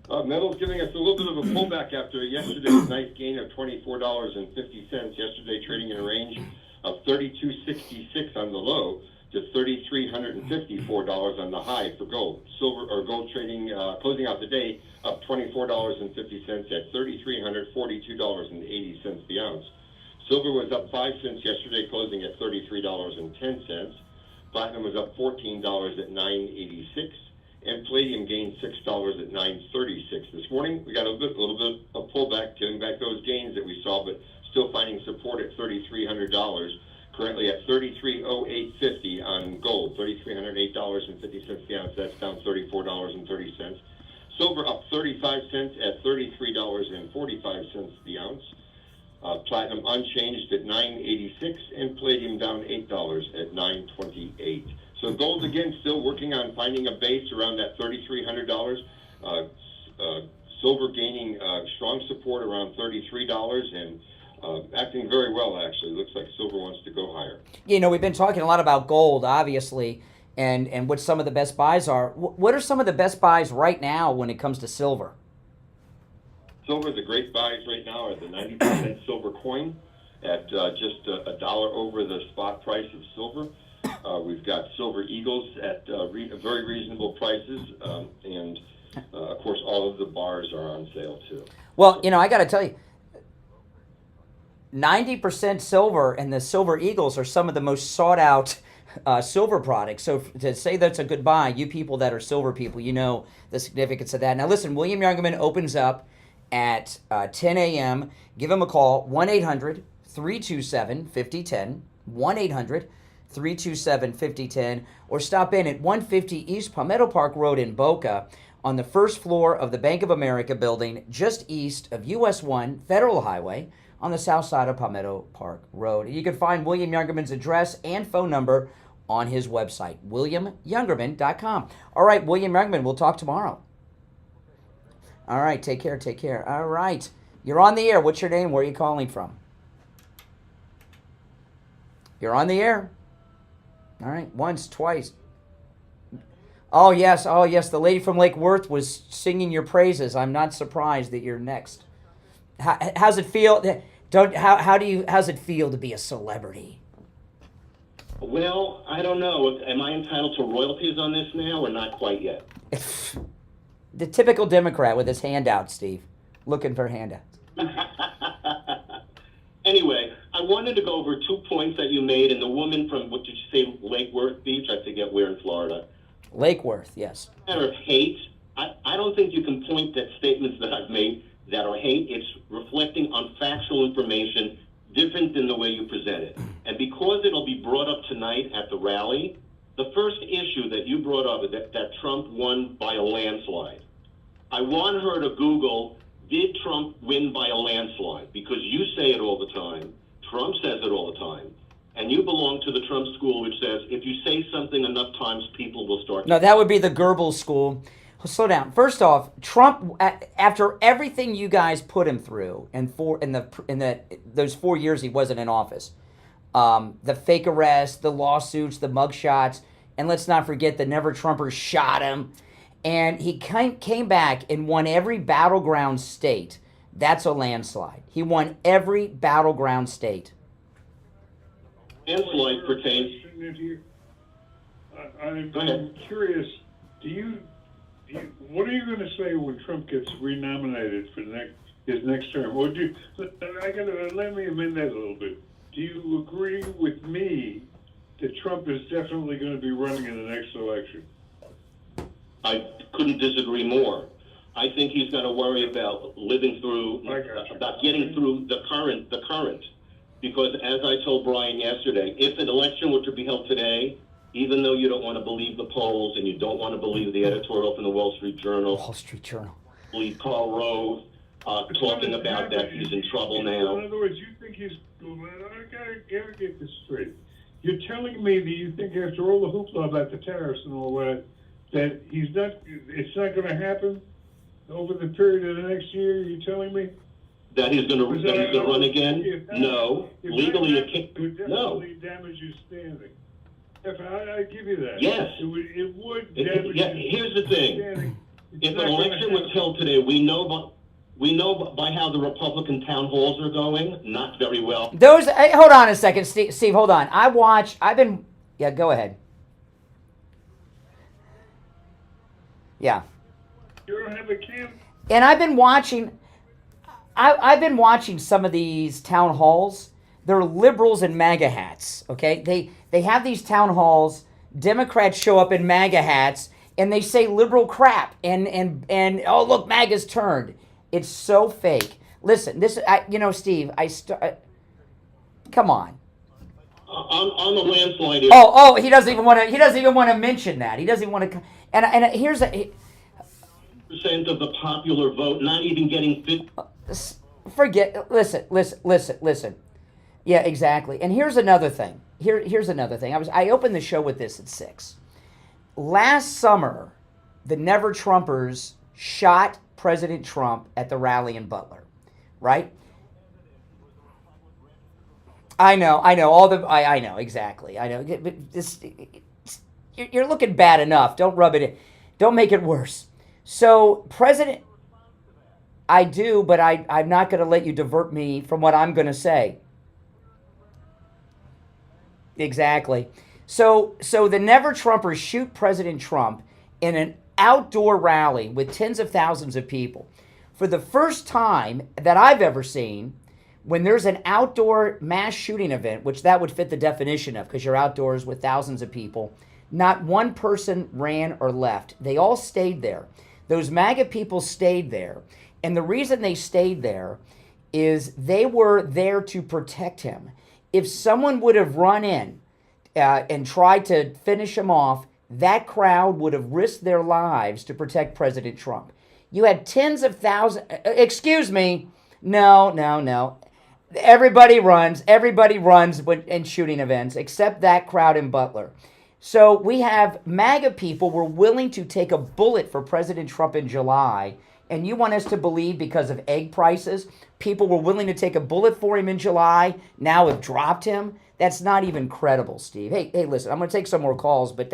Metals giving us a little bit of a pullback after yesterday's nice gain of $24.50. Yesterday trading in a range of $32.66 on the low to $3,354 on the high for gold. Silver or gold trading closing out the day up $24.50 at $3,342.80 the ounce. Silver was up 5 cents yesterday, closing at $33.10. Platinum was up $14 at $9.86. And palladium gained $6 at $9.36 this morning. We got a little bit of pullback, giving back those gains that we saw, but still finding support at $3,300. Currently at $33.0850 on gold, $3,308.50 the ounce. That's down $34.30. Silver up 35 cents at $33.45 the ounce. Platinum unchanged at $9.86, and palladium down $8 at $9.28. So gold again still working on finding a base around that $3,300. Silver gaining strong support around $33 and acting very well, actually. Looks like silver wants to go higher. We've been talking a lot about gold, obviously, and what some of the best buys are. What are some of the best buys right now when it comes to silver? Silver, the great buys right now are the 90% silver coin at just $1 over the spot price of silver. We've got silver eagles at very reasonable prices, and of course all of the bars are on sale too. Well, I got to tell you, 90% silver and the silver eagles are some of the most sought out silver products. So to say that's a good buy, you people that are silver people, you know the significance of that. Now listen, William Youngerman opens up at 10 a.m. Give him a call, 1-800-327-5010, 1-800-327-5010, or stop in at 150 East Palmetto Park Road in Boca on the first floor of the Bank of America building just east of US 1 Federal Highway on the south side of Palmetto Park Road. You can find William Youngerman's address and phone number on his website, williamyoungerman.com. All right, William Youngerman, we'll talk tomorrow. All right, take care, take care. All right, you're on the air. What's your name? Where are you calling from? You're on the air. All right, once, twice. Oh, yes. Oh, yes. The lady from Lake Worth was singing your praises. I'm not surprised that you're next. How's it feel? How's it feel to be a celebrity? Well, I don't know. Am I entitled to royalties on this now or not quite yet? The typical Democrat with his handout, Steve. Looking for handouts. Anyway, I wanted to go over 2 points that you made, and the woman from, what did you say, Lake Worth Beach? I forget where in Florida. Lake Worth, yes. Matter of hate, I don't think you can point at statements that I've made that are hate. It's reflecting on factual information different than the way you present it. And because it'll be brought up tonight at the rally, the first issue that you brought up is that Trump won by a landslide. I want her to Google, did Trump win by a landslide? Because you say it all the time. Trump says it all the time. And you belong to the Trump school, which says if you say something enough times, people will start. No, that would be the Goebbels school. Slow down. First off, Trump, after everything you guys put him through, those 4 years he wasn't in office, the fake arrests, the lawsuits, the mugshots, and let's not forget the Never Trumpers shot him, and he came back and won every battleground state. That's a landslide. He won every battleground state. Landslide pertains. I'm curious. What are you going to say when Trump gets renominated for his next term? Or let me amend that a little bit. Do you agree with me that Trump is definitely going to be running in the next election? I couldn't disagree more. I think he's got to worry about living through, about getting through the current. Because as I told Brian yesterday, if an election were to be held today, even though you don't want to believe the polls and you don't want to believe the editorial from the Wall Street Journal, believe Karl Rove talking about that he's in trouble now. In other words, you think he's... I gotta get this straight. You're telling me that you think after all the hoopla about the tariffs and all that it's not going to happen over the period of the next year? You're telling me? That he's going to run again? No. Legally, it can't. No. Damage his standing. I give you that. Yes. It would damage here's the thing. If an election was held today, we know by how the Republican town halls are going, not very well. Hold on a second, Steve, hold on. Yeah, go ahead. Yeah. You don't have a camp? And I've been watching some of these town halls. They're liberals in MAGA hats, okay? They have these town halls. Democrats show up in MAGA hats, and they say liberal crap. And oh, look, MAGA's turned. It's so fake. Listen, Steve, come on. On the landslide. Oh, he doesn't even want to mention that. He doesn't want to. And here's a percent of the popular vote, not even getting 50. Forget. Listen. Yeah, exactly. And here's another thing. Here's another thing. I opened the show with this at 6. Last summer, the Never Trumpers shot President Trump at the rally in Butler, right? I know. I know exactly. I know. But you're looking bad enough. Don't rub it in. Don't make it worse. So, I do, but I'm not going to let you divert me from what I'm going to say. Exactly. So the Never Trumpers shoot President Trump in an outdoor rally with tens of thousands of people. For the first time that I've ever seen, when there's an outdoor mass shooting event, which that would fit the definition of, because you're outdoors with thousands of people, not one person ran or left. They all stayed there. Those MAGA people stayed there. And the reason they stayed there is they were there to protect him. If someone would have run in and tried to finish him off, that crowd would have risked their lives to protect President Trump. You had tens of thousands. Excuse me. No. Everybody runs in shooting events, except that crowd in Butler. So we have MAGA people were willing to take a bullet for President Trump in July. And you want us to believe because of egg prices, people were willing to take a bullet for him in July, now have dropped him? That's not even credible, Steve. Hey, listen, I'm going to take some more calls, but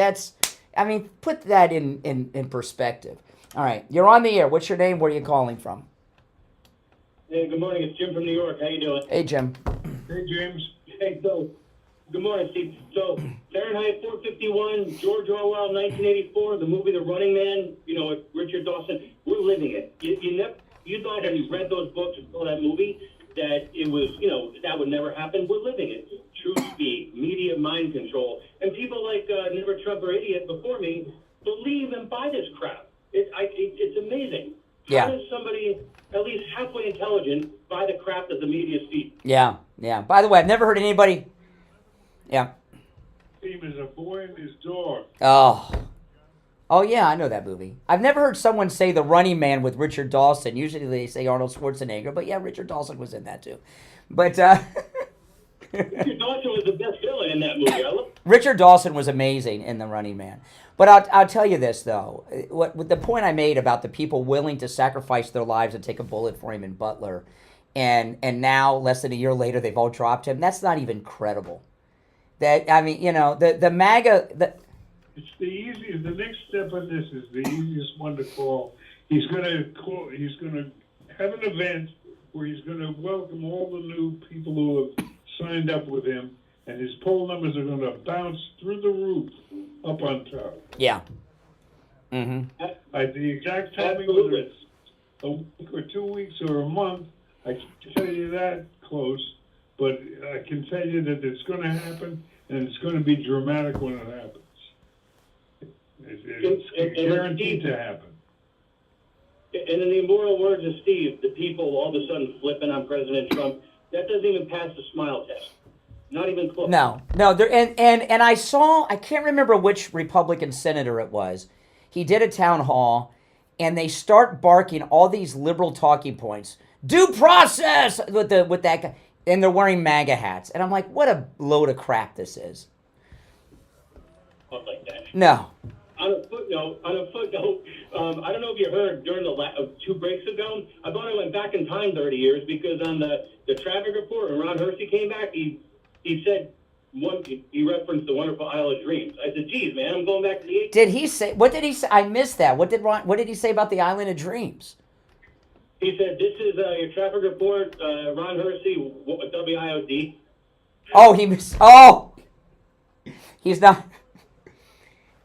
I mean, put that in perspective. All right, you're on the air. What's your name? Where are you calling from? Hey, good morning. It's Jim from New York. How you doing? Hey, Jim. Hey, James. Hey, so, good morning, Steve. So, Fahrenheit 451, George Orwell, 1984, the movie The Running Man, with Richard Dawson, we're living it. You thought when you read those books and saw that movie that it was, that would never happen. We're living it. Truth speak, media mind control, and people like Never Trump or Idiot before me believe and buy this crap. It's amazing. Yeah. How does somebody at least halfway intelligent buy the crap that the media speaks? Yeah. By the way, I've never heard anybody. Yeah. Steve is a boy and his dog. Oh yeah, I know that movie. I've never heard someone say The Running Man with Richard Dawson. Usually they say Arnold Schwarzenegger, but yeah, Richard Dawson was in that too. But Richard Dawson was the best villain in that movie. Richard Dawson was amazing in The Running Man. But I'll tell you this though, what the point I made about the people willing to sacrifice their lives and take a bullet for him in Butler, and now less than a year later they've all dropped him. That's not even credible. That I mean, the MAGA. It's the easiest. The next step of this is the easiest one to call. He's going to have an event where he's going to welcome all the new people who have signed up with him, and his poll numbers are going to bounce through the roof up on top. Yeah. Mm-hmm. The exact timing, whether it's a week or 2 weeks or a month, I can't tell you that close, but I can tell you that it's going to happen, and it's going to be dramatic when it happens. It's guaranteed to happen. And in the immortal words of Steve, the people all of a sudden flipping on President Trump, that doesn't even pass the smile test. Not even close. No. And I can't remember which Republican senator it was. He did a town hall, and they start barking all these liberal talking points. Due process with that guy, and they're wearing MAGA hats. And I'm like, what a load of crap this is. Not like that. No. On a footnote, I don't know if you heard during the 2 breaks ago, I thought I went back in time 30 years because on the traffic report, when Ron Hersey came back, he said, he referenced the wonderful Isle of Dreams. I said, geez, man, I'm going back to the 80s. Did he say, what did he say? I missed that. What did he say about the Island of Dreams? He said, this is your traffic report, Ron Hersey, WIOD. He's not.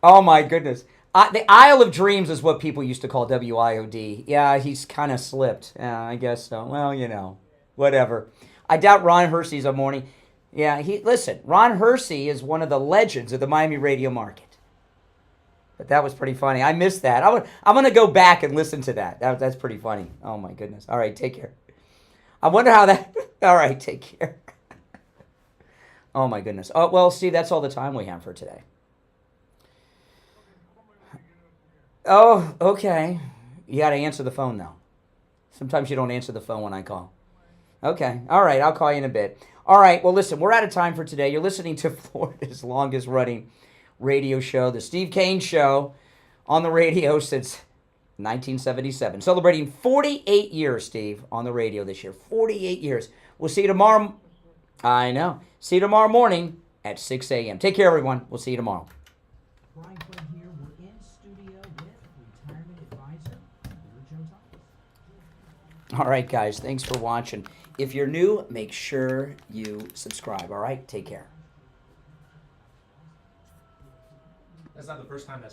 Oh my goodness. The Isle of Dreams is what people used to call WIOD. Yeah, he's kind of slipped. Yeah, I guess so. Well, whatever. I doubt Ron Hersey's a morning. Yeah, listen, Ron Hersey is one of the legends of the Miami radio market. But that was pretty funny. I missed that. I'm going to go back and listen to that. That's pretty funny. Oh my goodness. All right, take care. I wonder how that... All right, take care. Oh my goodness. Oh, well, see, that's all the time we have for today. Oh, okay. You got to answer the phone, though. Sometimes you don't answer the phone when I call. Okay. All right. I'll call you in a bit. All right. Well, listen, we're out of time for today. You're listening to Florida's longest running radio show, The Steve Kane Show, on the radio since 1977. Celebrating 48 years, Steve, on the radio this year. 48 years. We'll see you tomorrow. I know. See you tomorrow morning at 6 a.m. Take care, everyone. We'll see you tomorrow. All right, guys, thanks for watching. If you're new, make sure you subscribe, all right? Take care. That's not the first time that's